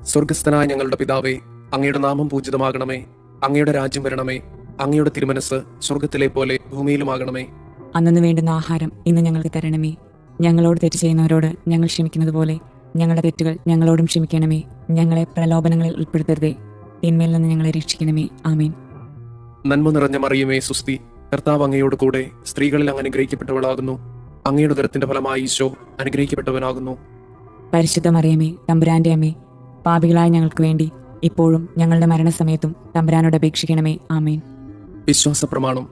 സ്വർഗസ്ഥനായ ഞങ്ങളുടെ പിതാവേ, അങ്ങയുടെ നാമം പൂജിതമാകണമേ. അങ്ങയുടെ രാജ്യം വരണമേ. അങ്ങയുടെ തിരുമനസ് സ്വർഗത്തിലെ പോലെ ഭൂമിയിലുമാകണമേ. അന്നു വേണ്ടുന്ന ആഹാരം ഇന്ന് ഞങ്ങൾക്ക് തരണമേ. ഞങ്ങളോട് തെറ്റ് ചെയ്യുന്നവരോട് ഞങ്ങൾ ക്ഷമിക്കുന്നത് പോലെ ഞങ്ങളുടെ തെറ്റുകൾ ഞങ്ങളോടും ക്ഷമിക്കണമേ. ഞങ്ങളെ പ്രലോഭനങ്ങളിൽ ഉൾപ്പെടുത്തരുതേ, തിന്മയിൽ നിന്ന് ഞങ്ങളെ രക്ഷിക്കണമേ. ആമേൻ. നന്മ നിറഞ്ഞ മറിയമേ, സുസ്തി. കർത്താവ് അങ്ങയോട് കൂടെ സ്ത്രീകളിൽ അങ്ങ് അനുഗ്രഹിക്കപ്പെട്ടവളാകുന്നു. അങ്ങയുടെ ഉദരത്തിന്റെ ഫലമായി ഈശോ അനുഗ്രഹിക്കപ്പെട്ടവനാകുന്നു. പരിശുദ്ധ മറിയമേ, തമ്പുരാന്റെ അമ്മേ, പാപികളായ ഞങ്ങൾക്ക് വേണ്ടി ഇപ്പോഴും ഞങ്ങളുടെ മരണസമയത്തും തമ്പുരാനോട് അപേക്ഷിക്കണമേ. ആമേൻ. വിശ്വാസ പ്രമാണം.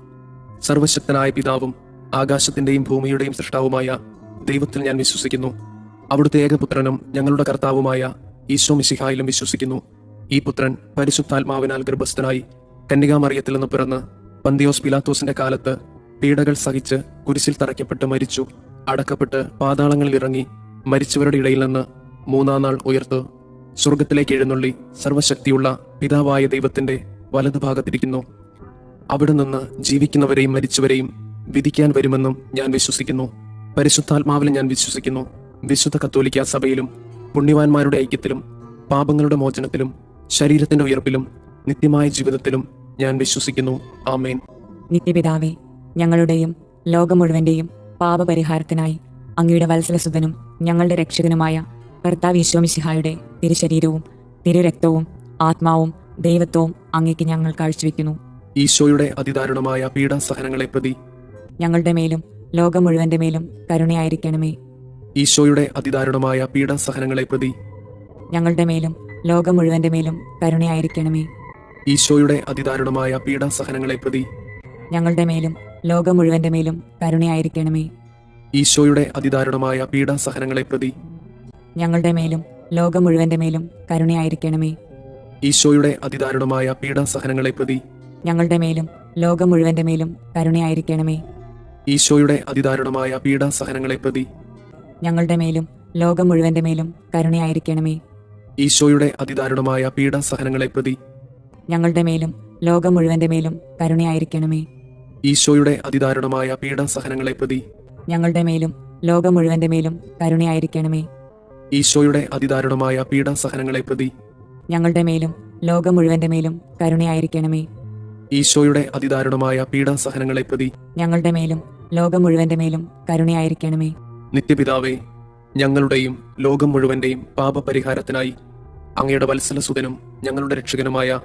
സർവശക്തനായ പിതാവും ആകാശത്തിന്റെയും ഭൂമിയുടെയും സൃഷ്ടാവുമായ ദൈവത്തിൽ ഞാൻ വിശ്വസിക്കുന്നു. അവിടുത്തെ ഏകപുത്രനും ഞങ്ങളുടെ കർത്താവുമായ ഈശോ മിശിഹായിലും വിശ്വസിക്കുന്നു. ഈ പുത്രൻ പരിശുദ്ധാത്മാവിനാൽ ഗർഭസ്ഥനായി കന്യകാമറിയത്തിൽ നിന്ന് പിറന്ന് പന്തിയോസ് പിലാത്തോസിന്റെ കാലത്ത് പീഡകൾ സഹിച്ച് കുരിശിൽ തറയ്ക്കപ്പെട്ട് മരിച്ചു, അടക്കപ്പെട്ട് പാതാളങ്ങളിൽ ഇറങ്ങി, മരിച്ചവരുടെ ഇടയിൽ നിന്ന് മൂന്നാം നാൾ ഉയർത്തു, സ്വർഗത്തിലേക്ക് എഴുന്നള്ളി സർവശക്തിയുള്ള പിതാവായ ദൈവത്തിന്റെ വലതുഭാഗത്തിരിക്കുന്നു. അവിടെ നിന്ന് ജീവിക്കുന്നവരെയും മരിച്ചവരെയും വിധിക്കാൻ വരുമെന്നും ഞാൻ വിശ്വസിക്കുന്നു. പരിശുദ്ധാത്മാവിൽ ഞാൻ വിശ്വസിക്കുന്നു. വിശുദ്ധ കത്തോലിക്ക സഭയിലും പുണ്യവാന്മാരുടെ ഐക്യത്തിലും പാപങ്ങളുടെ മോചനത്തിലും ശരീരത്തിന്റെ ഉയർപ്പിലും നിത്യമായ ജീവിതത്തിലും ഞാൻ വിശ്വസിക്കുന്നു. ആമേൻ. നിത്യപിതാവേ, ഞങ്ങളുടെയും ലോകം മുഴുവന്റെയും പാപപരിഹാരത്തിനായി അങ്ങയുടെ വത്സലസുതനും ഞങ്ങളുടെ രക്ഷകനുമായ കർത്താവ് ഈശോ മിശിഹായുടെ തിരുശരീരവും തിരുരക്തവും ആത്മാവും ദൈവത്വവും അങ്ങേക്ക് ഞങ്ങൾ കാഴ്ചവെക്കുന്നു. ഈശോയുടെ അതിദാരുണമായ പീഡാസഹനങ്ങളെ പ്രതി ഞങ്ങളുടെ മേലും ലോകം മുഴുവന്റെ മേലും കരുണയായിരിക്കണമേ. ഈശോയുടെ അതിദാരുണമായ പീഡാസഹനങ്ങളെ പ്രതി ഞങ്ങളുടെ മേലും ലോകം മുഴുവന്റെ മേലും കരുണയായിരിക്കണമേ. ഈശോയുടെ അതിദാരുണമായ പീഡാസഹനങ്ങളെ പ്രതി ഞങ്ങളുടെ മേലും ലോകം മുഴുവന്റെ മേലും കരുണയായിരിക്കണമേ. ഈശോയുടെ അതിദാരുണമായ പീഡാസഹനങ്ങളെ പ്രതി ഞങ്ങളുടെ മേലും ലോകം മുഴുവന്റെ മേലും കരുണയായിരിക്കണമേ. ഈശോയുടെ അതിദാരുണമായ പീഡാസഹനങ്ങളെ പ്രതി ഞങ്ങളുടെ മേലും ലോകം മുഴുവന്റെ മേലും കരുണയായിരിക്കണമേ. ഈശോയുടെ അതിദാരുണമായ പീഡാസഹനങ്ങളെ പ്രതി ഞങ്ങളുടെ മേലും ലോകം മുഴുവന്റെ മേലും കരുണയായിരിക്കണമേ. ഈശോയുടെ അതിദാരുണമായ പീഡാസഹനങ്ങളെ പ്രതി ഞങ്ങളുടെ മേലും ലോകം മുഴുവന്റെ മേലും കരുണയായിരിക്കണമേ. ഈശോയുടെ അതിദാരുണമായ പീഡാസഹനങ്ങളെ പ്രതി ഞങ്ങളുടെ മേലും ലോകം മുഴുവന്റെ മേലും കരുണയായിരിക്കണമേ. ഈശോയുടെ അതിദാരുണമായ പീഡാസഹനങ്ങളെ പ്രതി ഞങ്ങളുടെ മേലും ലോകം മുഴുവന്റെ മേലും കരുണയായിരിക്കണമേ. ഈശോയുടെ അതിദാരുണമായ പീഡാസഹനങ്ങളെ പ്രതി ഞങ്ങളുടെ മേലും ലോകം മുഴുവന്റെ മേലും കരുണയായിരിക്കണമേ. നിത്യപിതാവേ, ഞങ്ങളുടെയും ലോകം മുഴുവന്റെയും പാപപരിഹാരത്തിനായി അങ്ങയുടെ വത്സലസുതനും ഞങ്ങളുടെ രക്ഷകനുമായ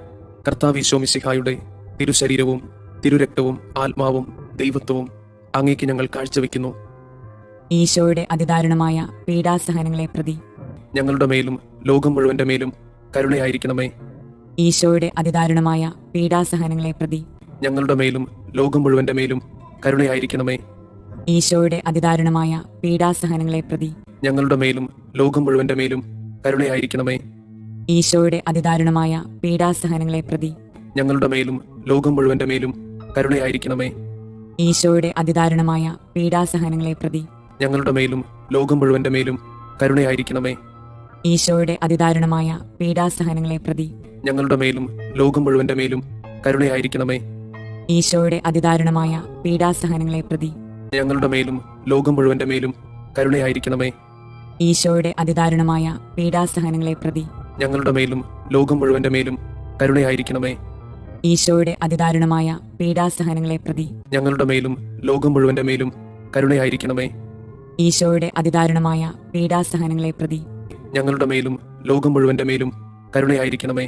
കർത്താവ് ഈശോ മിശിഹായുടെ തിരുശരീരവും തിരുരക്തവും ആത്മാവും ദൈവത്വവും അങ്ങേക്ക് ഞങ്ങൾ കാഴ്ചവെക്കുന്നു. ഈശോയുടെ അതിദാരുണമായ പീഡാസഹനങ്ങളെ പ്രതി ഞങ്ങളുടെ മേലും ലോകം മുഴുവന്റെ മേലും കരുണയായിരിക്കണമേ. ഈശോയുടെ അതിദാരുണമായ പീഡാസഹനങ്ങളെ പ്രതി ഞങ്ങളുടെ മേലും ലോകം മുഴുവന്റെ മേലും കരുണയായിരിക്കണമേ. ഈശോയുടെ അതിദാരുണമായ പീഡാസഹനങ്ങളെ പ്രതി ഞങ്ങളുടെ മേലും ലോകം മുഴുവന്റെ മേലും കരുണയായിരിക്കണമേ. ഈശോയുടെ അതിദാരുണമായ പീഡാസഹനങ്ങളെ പ്രതി ഞങ്ങളുടെ മേലും ലോകം മുഴുവന്റെ മേലും കരുണയായിരിക്കണമേ. ഈശോയുടെ അതിദാരുണമായ പീഡാസഹനങ്ങളെ പ്രതി ഞങ്ങളുടെ മേലും ലോകം മുഴുവന്റെ മേലും കരുണയായിരിക്കണമേ. ഈശോയുടെ അതിദാരുണമായ പീഡാസഹനങ്ങളെ പ്രതി ഞങ്ങളുടെ മേലും ലോകം മുഴുവന്റെ മേലും കരുണയായിരിക്കണമേ. ഈശോയുടെ അതിദാരുണമായ പീഡാസഹനങ്ങളെ പ്രതി ഞങ്ങളുടെ മേലും ലോകം മുഴുവന്റെ മേലും കരുണയായിരിക്കണമേ. ഈശോയുടെ അതിദാരുണമായ പീഡാസഹനങ്ങളെ പ്രതി ഞങ്ങളുടെ മേലും ലോകം മുഴുവന്റെ മേലും കരുണയായിരിക്കണമേ. ഈശോയുടെ അതിദാരുണമായ പീഡാസഹനങ്ങളെ പ്രതി ഞങ്ങളുടെ മേലും ലോകം മുഴുവന്റെ മേലും കരുണയായിരിക്കണമേ. ഈശോയുടെ അതിദാരുണമായ പീഡാസഹനങ്ങളെ പ്രതി ഞങ്ങളുടെ മേലും ലോകം മുഴുവന്റെ മേലും കരുണയായിരിക്കണമേ.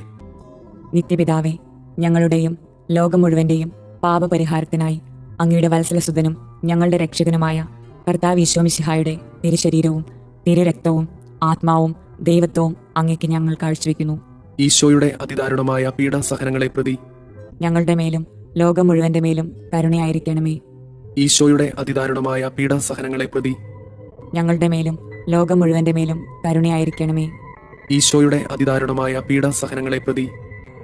നിത്യപിതാവേ, ഞങ്ങളുടെയും ലോകം മുഴുവന്റെയും പാപപരിഹാരത്തിനായി അങ്ങയുടെ വത്സലസുതനും ഞങ്ങളുടെ രക്ഷകനുമായ കർത്താവ് ഈശോ മിശിഹായുടെ തിരുശരീരവും തിരുരക്തവും ആത്മാവും ദൈവത്വവും അങ്ങേക്ക് ഞങ്ങൾ കാഴ്ചവെക്കുന്നു. ഈശോയുടെ അതിദാരുണമായ പീഡാസഹനങ്ങളെ പ്രതി ഞങ്ങളുടെ മേലും ലോകം മുഴുവന്റെ മേലും കരുണയായിരിക്കണമേ. ഈശോയുടെ അതിദാരുണമായ പീഡാസഹനങ്ങളെ പ്രതി ഞങ്ങളുടെ മേലും ലോകം മുഴുവന്റെ മേലും കരുണയായിരിക്കണമേ. ഈശോയുടെ അതിദാരുണമായ പീഡാസഹനങ്ങളെ പ്രതി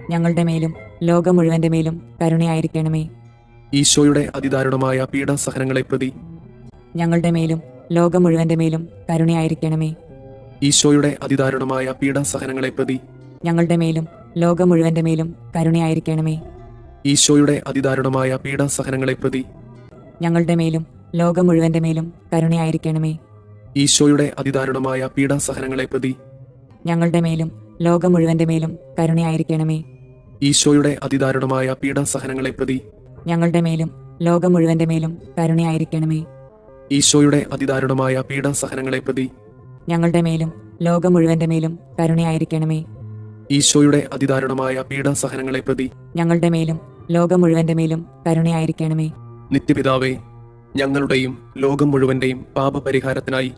ഞങ്ങളുടെ മേലും ലോകം മുഴുവന്റെ മേലും കരുണയായിരിക്കണമേ. ഈശോയുടെ അതിദാരുണമായ പീഡാസഹനങ്ങളെ പ്രതി ഞങ്ങളുടെ മേലും ലോകം മുഴുവന്റെ മേലും കരുണയായിരിക്കണമേ. ഈശോയുടെ അതിദാരുണമായ പീഡാസഹനങ്ങളെ പ്രതി ഞങ്ങളുടെ മേലും ലോകം മുഴുവന്റെ മേലും കരുണയായിരിക്കണമേ. ഈശോയുടെ അതിദാരുണമായ പീഡാസഹനങ്ങളെ പ്രതി ഞങ്ങളുടെ മേലും ലോകം മുഴുവന്റെ മേലും കരുണയായിരിക്കണമേ. ഈശോയുടെ അതിദാരുണമായ പീഡാസഹനങ്ങളെ പ്രതി ഞങ്ങളുടെ മേലും ലോകം മുഴുവന്റെ മേലും കരുണയായിരിക്കണമേ. ഈശോയുടെ അതിദാരുണമായ പീഡാസഹനങ്ങളെ പ്രതി ഞങ്ങളുടെ മേലും ലോകം മുഴുവന്റെ മേലും കരുണയായിരിക്കണമേ. ഈശോയുടെ അതിദാരുണമായ പീഡാസഹനങ്ങളെ പ്രതി ഞങ്ങളുടെ മേലും ലോകം മുഴുവന്റെ മേലും കരുണയായിരിക്കണമേ. ഈശോയുടെ അതിദാരുണമായ പീഡാസഹനങ്ങളെ പ്രതി ഞങ്ങളുടെ മേലും ലോകം മുഴുവന്റെ മേലും കരുണയായിരിക്കണമേ. നിത്യപിതാവേ, ഞങ്ങളുടെയും ലോകം മുഴുവന്റെയും പാപപരിഹാരത്തിനായി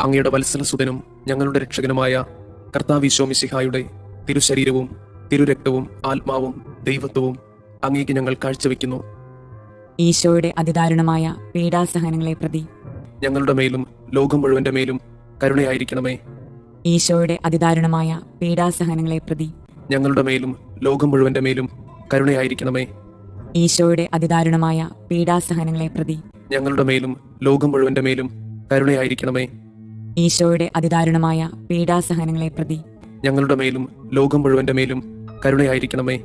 അങ്ങയുടെ വത്സലസുതനും ഞങ്ങളുടെ രക്ഷകനുമായ കർത്താവ് ഈശോ മിശിഹായുടെ തിരുശരീരവും തിരുരക്തവും ആത്മാവും ദൈവത്വവും അങ്ങേക്ക് ഞങ്ങൾ കാഴ്ചവെക്കുന്നു. ഈശോയുടെ അതിദാരുണമായ പീഡാസഹനങ്ങളെ പ്രതി ഞങ്ങളുടെ മേലും ലോകം മുഴുവന്റെ മേലും കരുണയായിരിക്കണമേ. ഈശോയുടെ അതിദാരുണമായ പീഡാസഹനങ്ങളെ പ്രതി ഞങ്ങളുടെ മേലും ലോകം മുഴുവന്റെ മേലും കരുണയായിരിക്കണമേ. ഈശോയുടെ അതിദാരുണമായ പീഡാസഹനങ്ങളെ പ്രതി ഞങ്ങളുടെ മേലും ലോകം മുഴുവന്റെ മേലും കരുണയായിരിക്കണമേ. ഈശോയുടെ അതിദാരുണമായ പീഡാസഹനങ്ങളെ പ്രതി ഞങ്ങളുടെ മേലും ലോകം മുഴുവന്റെ മേലും കരുണയായിരിക്കണമേ.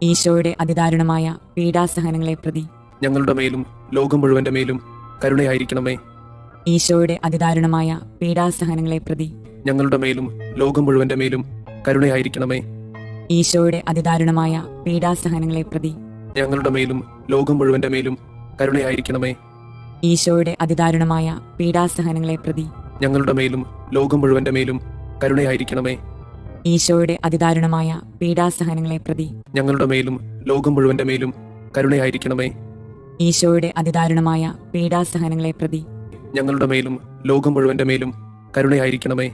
ഈശോയുടെ അതിദാരുണമായ പീഡാസഹനങ്ങളെ പ്രതി ഞങ്ങളുടെ മേലും ലോകം മുഴുവന്റെ മേലും കരുണയായിരിക്കണമേ. ഈശോയുടെ അതിദാരുണമായ പീഡാസഹനങ്ങളെ പ്രതി ഞങ്ങളുടെ മേലും ലോകം മുഴുവന്റെ മേലും കരുണയായിരിക്കണമേ. ഈശോയുടെ അതിദാരുണമായ പീഡാസഹനങ്ങളെ പ്രതി ഞങ്ങളുടെ മേലും ലോകം മുഴുവന്റെ മേലും കരുണയായിരിക്കണമേ. ഈശോയുടെ അതിദാരുണമായ പീഡാസഹനങ്ങളെ പ്രതി ഞങ്ങളുടെ മേലും ലോകം മുഴുവന്റെ മേലും കരുണയായിരിക്കണമേ. ഈശോയുടെ അതിദാരുണമായ പീഡാസഹനങ്ങളെ പ്രതി ഞങ്ങളുടെ മേലും ലോകം മുഴുവന്റെ മേലും കരുണയായിരിക്കണമേ. ഈശോയുടെ അതിദാരുണമായ പീഡാസഹനങ്ങളെ പ്രതി ഞങ്ങളുടെ മേലും ലോകം മുഴുവന്റെ മേലും കരുണയായിരിക്കണമേ.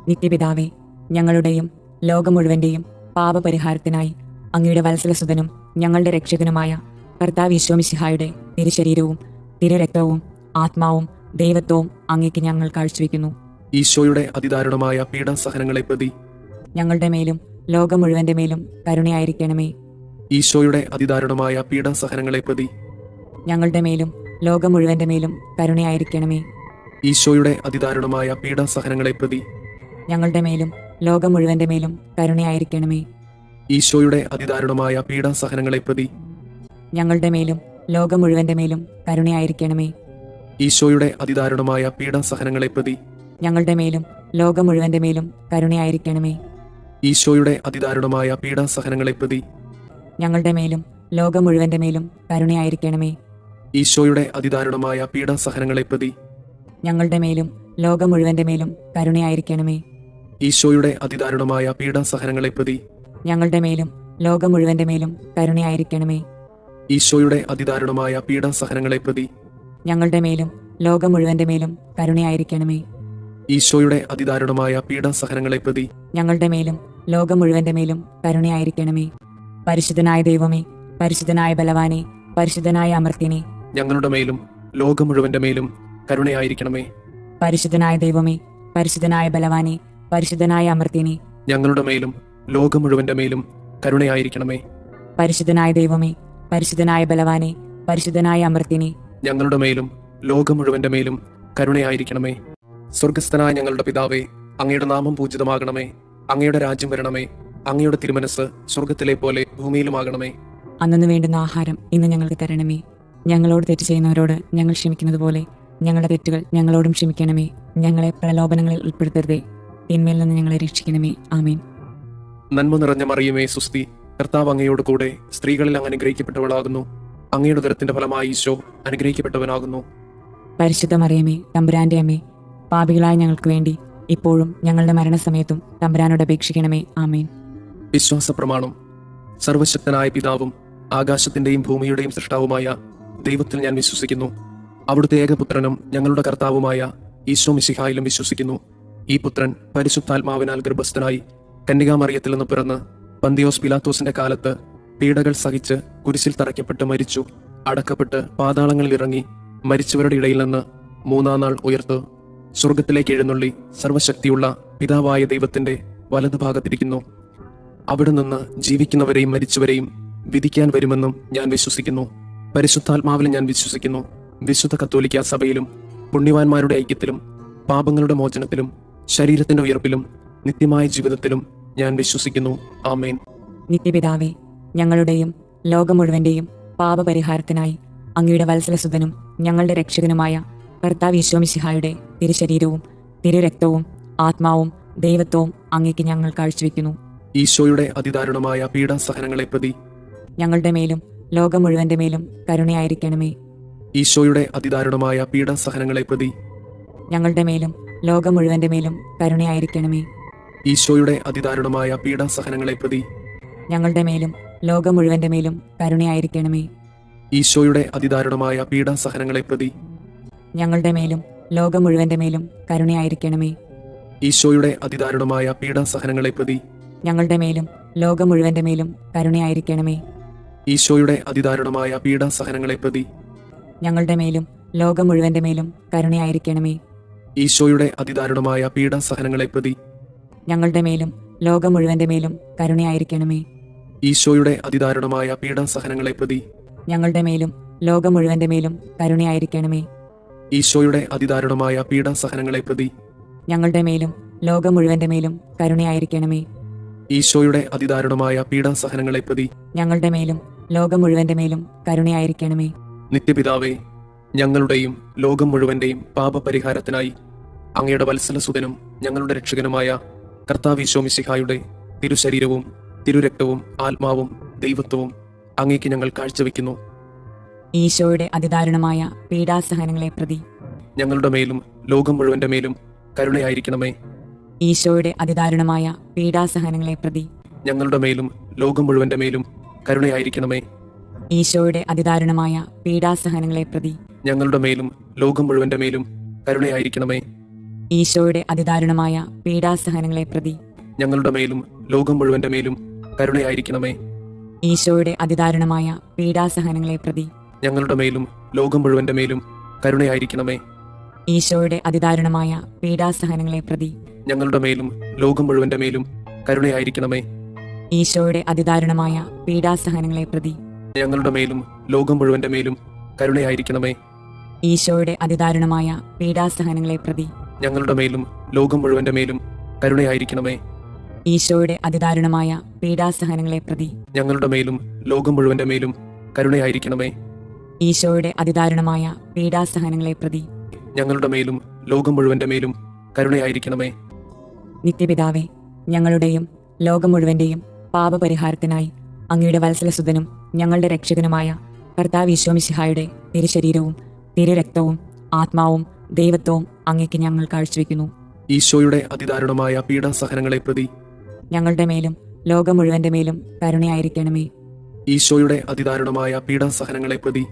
നിത്യപിതാവേ, ഞങ്ങളുടെയും ലോകം മുഴുവന്റെയും പാപപരിഹാരത്തിനായി അങ്ങയുടെ വത്സലസുതനും ഞങ്ങളുടെ രക്ഷകനുമായ കർത്താവ് ഈശോ മിശിഹായുടെ തിരുശരീരവും തിരുരക്തവും ആത്മാവും ദൈവത്വവും അങ്ങേക്ക് ഞങ്ങൾ കാഴ്ചവെക്കുന്നു. ഈശോയുടെ അതിദാരുണമായ പീഡാസഹനങ്ങളെ പ്രതി ഞങ്ങളുടെ മേലും ലോകം മുഴുവന്റെ മേലും കരുണയായിരിക്കണമേ. ഈശോയുടെ അതിദാരുണമായ പീഡാസഹനങ്ങളെ പ്രതി ഞങ്ങളുടെ മേലും ലോകം മുഴുവന്റെ മേലും കരുണയായിരിക്കണമേ. ഈശോയുടെ അതിദാരുണമായ പീഡാസഹനങ്ങളെ പ്രതി ഞങ്ങളുടെ മേലും ലോകം മുഴുവന്റെ മേലും കരുണയായിരിക്കണമേ. ഈശോയുടെ അതിദാരുണമായ പീഡാസഹനങ്ങളെ പ്രതി ഞങ്ങളുടെ മേലും ലോകം മുഴുവന്റെ മേലും കരുണയായിരിക്കണമേ. ഈശോയുടെ അതിദാരുണമായ പീഡാസഹനങ്ങളെ പ്രതി ഞങ്ങളുടെ മേലും ലോകം മുഴുവന്റെ മേലും കരുണയായിരിക്കണമേ. ഈശോയുടെ അതിദാരുണമായ പീഡാസഹനങ്ങളെ പ്രതി ഞങ്ങളുടെ മേലും ലോകം മുഴുവന്റെ മേലും കരുണയായിരിക്കണമേ. ഈശോയുടെ അതിദാരുണമായ പീഡാസഹനങ്ങളെ പ്രതി ഞങ്ങളുടെ മേലും ലോകം മുഴുവന്റെ മേലും കരുണയായിരിക്കണമേ. ഈശോയുടെ അതിദാരുണമായ പീഡാസഹനങ്ങളെ പ്രതി ഞങ്ങളുടെ മേലും ലോകം മുഴുവന്റെ മേലും കരുണയായിരിക്കണമേ. ഈശോയുടെ അതിദാരുണമായ പീഡാസഹനങ്ങളെ പ്രതി ഞങ്ങളുടെ മേലും ലോകം മുഴുവന്റെ മേലും കരുണയായിരിക്കണമേ. ഈശോയുടെ അതിദാരുണമായ പീഡാസഹനങ്ങളെ പ്രതി ഞങ്ങളുടെ മേലും ലോകം മുഴുവന്റെ മേലും കരുണയായിരിക്കണമേ. പരിശുദ്ധനായ ദൈവമേ, പരിശുദ്ധനായ ബലവാനെ, പരിശുദ്ധനായ അമർത്യനെ, ഞങ്ങളുടെ മേലും ലോകം മുഴുവന്റെ മേലും കരുണയായിരിക്കണമേ. പരിശുദ്ധനായ ദൈവമേ, പരിശുദ്ധനായ ബലവാനെ, പരിശുദ്ധനായ അമർത്യനെ, ഞങ്ങളുടെ മേലും ലോകം മുഴുവന്റെ മേലും കരുണയായിരിക്കണമേ. പരിശുദ്ധനായ ദൈവമേ, പരിശുദ്ധനായ ബലവാനെ, പരിശുദ്ധനായ അമർത്യനെ, ഞങ്ങളുടെ മേലും ലോകം മുഴുവന്റെ മേലും കരുണയായിരിക്കണമേ. സ്വർഗസ്ഥനായ ഞങ്ങളുടെ പിതാവേ, അങ്ങയുടെ നാമം പൂജിതമാകണമേ. അങ്ങയുടെ രാജ്യം വരണമേ. അങ്ങയുടെ തിരുമനസ് സ്വർഗത്തിലെ പോലെ ഭൂമിയിലുമാകണമേ. അന്നു വേണ്ടുന്ന ആഹാരം ഇന്ന് ഞങ്ങൾക്ക് തരണമേ. ഞങ്ങളോട് തെറ്റ് ചെയ്യുന്നവരോട് ഞങ്ങൾ ക്ഷമിക്കുന്നത് പോലെ ഞങ്ങളുടെ തെറ്റുകൾ ഞങ്ങളോടും ക്ഷമിക്കണമേ. ഞങ്ങളെ പ്രലോഭനങ്ങളിൽ ഉൾപ്പെടുത്തരുതേ, തിന്മയിൽ നിന്ന് ഞങ്ങളെ രക്ഷിക്കണമേ. ആമേൻ. നന്മ നിറഞ്ഞ മറിയമേ, സുസ്തി, കർത്താവ് അങ്ങയോട് കൂടെ സ്ത്രീകളിൽ അങ്ങ് അനുഗ്രഹിക്കപ്പെട്ടവളാകുന്നു. അങ്ങയുടെ ഉദരത്തിന്റെ ഫലമായി ഈശോ അനുഗ്രഹിക്കപ്പെട്ടവനാകുന്നു. പരിശുദ്ധ മറിയമേ, തമ്പുരാന്റെ അമ്മേ, പാപികളായ ഞങ്ങൾക്ക് വേണ്ടി ഇപ്പോഴും ഞങ്ങളുടെ മരണസമയത്തും തമ്പുരാനോട് അപേക്ഷിക്കണമേ. ആമേൻ. വിശ്വാസ പ്രമാണം. സർവശക്തനായ പിതാവും ആകാശത്തിന്റെയും ഭൂമിയുടെയും സൃഷ്ടാവുമായ ദൈവത്തിൽ ഞാൻ വിശ്വസിക്കുന്നു. അവിടുത്തെ ഏകപുത്രനും ഞങ്ങളുടെ കർത്താവുമായ ഈശോ മിശിഹായിലും വിശ്വസിക്കുന്നു. ഈ പുത്രൻ പരിശുദ്ധാത്മാവിനാൽ ഗർഭസ്ഥനായി കന്യകാമറിയത്തിൽ നിന്ന് പിറന്ന് പന്തിയോസ് പിലാത്തോസിന്റെ കാലത്ത് പീഡകൾ സഹിച്ച് കുരിശിൽ തറയ്ക്കപ്പെട്ട് മരിച്ചു, അടക്കപ്പെട്ട് പാതാളങ്ങളിൽ ഇറങ്ങി, മരിച്ചവരുടെ ഇടയിൽ നിന്ന് മൂന്നാം നാൾ ഉയർത്ത് സ്വർഗത്തിലേക്ക് എഴുന്നള്ളി സർവശക്തിയുള്ള പിതാവായ ദൈവത്തിന്റെ വലതുഭാഗത്തിരിക്കുന്നു. അവിടെ നിന്ന് ജീവിക്കുന്നവരെയും മരിച്ചവരെയും വിധിക്കാൻ വരുമെന്നും ഞാൻ വിശ്വസിക്കുന്നു. പരിശുദ്ധാത്മാവിൽ ഞാൻ വിശ്വസിക്കുന്നു. വിശുദ്ധ കത്തോലിക്ക സഭയിലും പുണ്യവാന്മാരുടെ ഐക്യത്തിലും പാപങ്ങളുടെ മോചനത്തിലും ശരീരത്തിന്റെ ഉയർപ്പിലും നിത്യമായ ജീവിതത്തിലും ഞാൻ വിശ്വസിക്കുന്നു. ആമേൻ. നിത്യപിതാവേ, ഞങ്ങളുടെയും ലോകം മുഴുവന്റെയും പാപപരിഹാരത്തിനായി അങ്ങയുടെ വത്സലസുതനും ഞങ്ങളുടെ രക്ഷകനുമായ കർത്താവ് ഈശോ മിശിഹായുടെ തിരുശരീരവും തിരുരക്തവും ആത്മാവും ദൈവത്വവും അങ്ങേക്ക് ഞങ്ങൾ കാഴ്ചവെക്കുന്നു. ഈശോയുടെ അതിദാരുണമായ പീഡാസഹനങ്ങളെ പ്രതി ഞങ്ങളുടെ മേലും ലോകം മുഴുവന്റെ മേലും കരുണയായിരിക്കണമേ. ഈശോയുടെ അതിദാരുണമായ പീഡാസഹനങ്ങളെ പ്രതി ഞങ്ങളുടെ മേലും ലോകം മുഴുവന്റെ മേലും കരുണയായിരിക്കണമേ. ഈശോയുടെ അതിദാരുണമായ പീഡാസഹനങ്ങളെ പ്രതി ഞങ്ങളുടെ മേലും ലോകം മുഴുവന്റെ മേലും കരുണയായിരിക്കണമേ. ഈശോയുടെ അതിദാരുണമായ പീഡാസഹനങ്ങളെ പ്രതി ഞങ്ങളുടെ മേലും ലോകം മുഴുവന്റെ മേലും കരുണയായിരിക്കണമേ. ഈശോയുടെ അതിദാരുണമായ പീഡാസഹനങ്ങളെ പ്രതി ഞങ്ങളുടെ മേലും ലോകം മുഴുവന്റെ മേലും കരുണയായിരിക്കണമേ. ഈശോയുടെ അതിദാരുണമായ പീഡാസഹനങ്ങളെ പ്രതി ഞങ്ങളുടെ മേലും ലോകം മുഴുവന്റെ മേലും കരുണയായിരിക്കണമേ. ഈശോയുടെ അതിദാരുണമായ പീഡാസഹനങ്ങളെ പ്രതി ഞങ്ങളുടെ മേലും ലോകം മുഴുവന്റെ മേലും കരുണയായിരിക്കണമേ. ഈശോയുടെ അതിദാരുണമായ പീഡാസഹനങ്ങളെ പ്രതി ഞങ്ങളുടെ മേലും ലോകം മുഴുവന്റെ മേലും കരുണയായിരിക്കണമേ. ഈശോയുടെ അതിദാരുണമായ പീഡാസഹനങ്ങളെ പ്രതി ഞങ്ങളുടെ മേലും ലോകം മുഴുവന്റെ മേലും കരുണയായിരിക്കണമേ. ഈശോയുടെ അതിദാരുണമായ പീഡാസഹനങ്ങളെ പ്രതി ഞങ്ങളുടെ മേലും ലോകം മുഴുവന്റെ മേലും കരുണയായിരിക്കണമേ. നിത്യപിതാവേ, ഞങ്ങളുടെയും ലോകം മുഴുവന്റെയും പാപപരിഹാരത്തിനായി അങ്ങയുടെ വത്സലസുതനും ഞങ്ങളുടെ രക്ഷകനുമായ കർത്താവ് മിശിഹായുടെ തിരുശരീരവും തിരുരക്തവും ആത്മാവും ദൈവത്വവും അങ്ങേക്ക് ഞങ്ങൾ കാഴ്ചവെക്കുന്നു. ഈശോയുടെ അതിദാരുണമായ പീഡാസഹനങ്ങളെ പ്രതി ഞങ്ങളുടെ മേലും ലോകം മുഴുവന്റെ മേലും കരുണയായിരിക്കണമേ. ഈശോയുടെ അതിദാരുണമായ പീഡാസഹനങ്ങളെ പ്രതി ഞങ്ങളുടെ മേലും ലോകം മുഴുവന്റെ മേലും കരുണയായിരിക്കണമേ. ഈശോയുടെ അതിദാരുണമായ പീഡാസഹനങ്ങളെ പ്രതി ഞങ്ങളുടെ മേലും ലോകം മുഴുവന്റെ മേലും കരുണയായിരിക്കണമേ. ഈശോയുടെ അതിദാരുണമായ പീഡാസഹനങ്ങളെ പ്രതി ഞങ്ങളുടെ മേലും ലോകം മുഴുവന്റെ മേലും കരുണയായിരിക്കണമേ. ഈശോയുടെ അതിദാരുണമായ പീഡാസഹനങ്ങളെ പ്രതി ഞങ്ങളുടെ മേലും ലോകം മുഴുവന്റെ മേലും കരുണയായിരിക്കണമേ. ഈശോയുടെ അതിദാരുണമായ പീഡാസഹനങ്ങളെ പ്രതി ഞങ്ങളുടെ മേലും ലോകം മുഴുവന്റെ മേലും കരുണയായിരിക്കണമേ. ഈശോയുടെ അതിദാരുണമായ പീഡാസഹനങ്ങളെ പ്രതി ഞങ്ങളുടെ മേലും ലോകം മുഴുവന്റെ മേലും കരുണയായിരിക്കണമേ. ഈശോയുടെ അതിദാരുണമായ പീഡാസഹനങ്ങളെ പ്രതി ഞങ്ങളുടെ മേലും ലോകം മുഴുവന്റെ മേലും കരുണയായിരിക്കണമേ. ഈശോയുടെ അതിദാരുണമായ പീഡാസഹനങ്ങളെ പ്രതി ഞങ്ങളുടെ മേലും ലോകം മുഴുവന്റെ മേലും കരുണയായിരിക്കണമേ. ഈശോയുടെ അതിദാരുണമായ പീഡാസഹനങ്ങളെ പ്രതി ഞങ്ങളുടെ മേലും ലോകം മുഴുവന്റെ മേലും കരുണയായിരിക്കണമേ. നിത്യപിതാവേ, ഞങ്ങളുടെയും ലോകം മുഴുവന്റെയും പാപപരിഹാരത്തിനായി അങ്ങയുടെ വത്സലസുതനും ഞങ്ങളുടെ രക്ഷകനുമായ കർത്താവ് മിശിഹായുടെ തിരുശരീരവും തിരുരക്തവും ആത്മാവും ദൈവത്വവും അങ്ങേക്ക് ഞങ്ങൾ കാഴ്ചവെക്കുന്നു. ഈശോയുടെ അതിദാരുണമായ പീഡാസഹനങ്ങളെ പ്രതി ഞങ്ങളുടെ മേലും ലോകം മുഴുവന്റെ മേലും കരുണയായിരിക്കണമേ. ഈശോയുടെ അതിദാരുണമായ പീഡാസഹനങ്ങളെ പ്രതി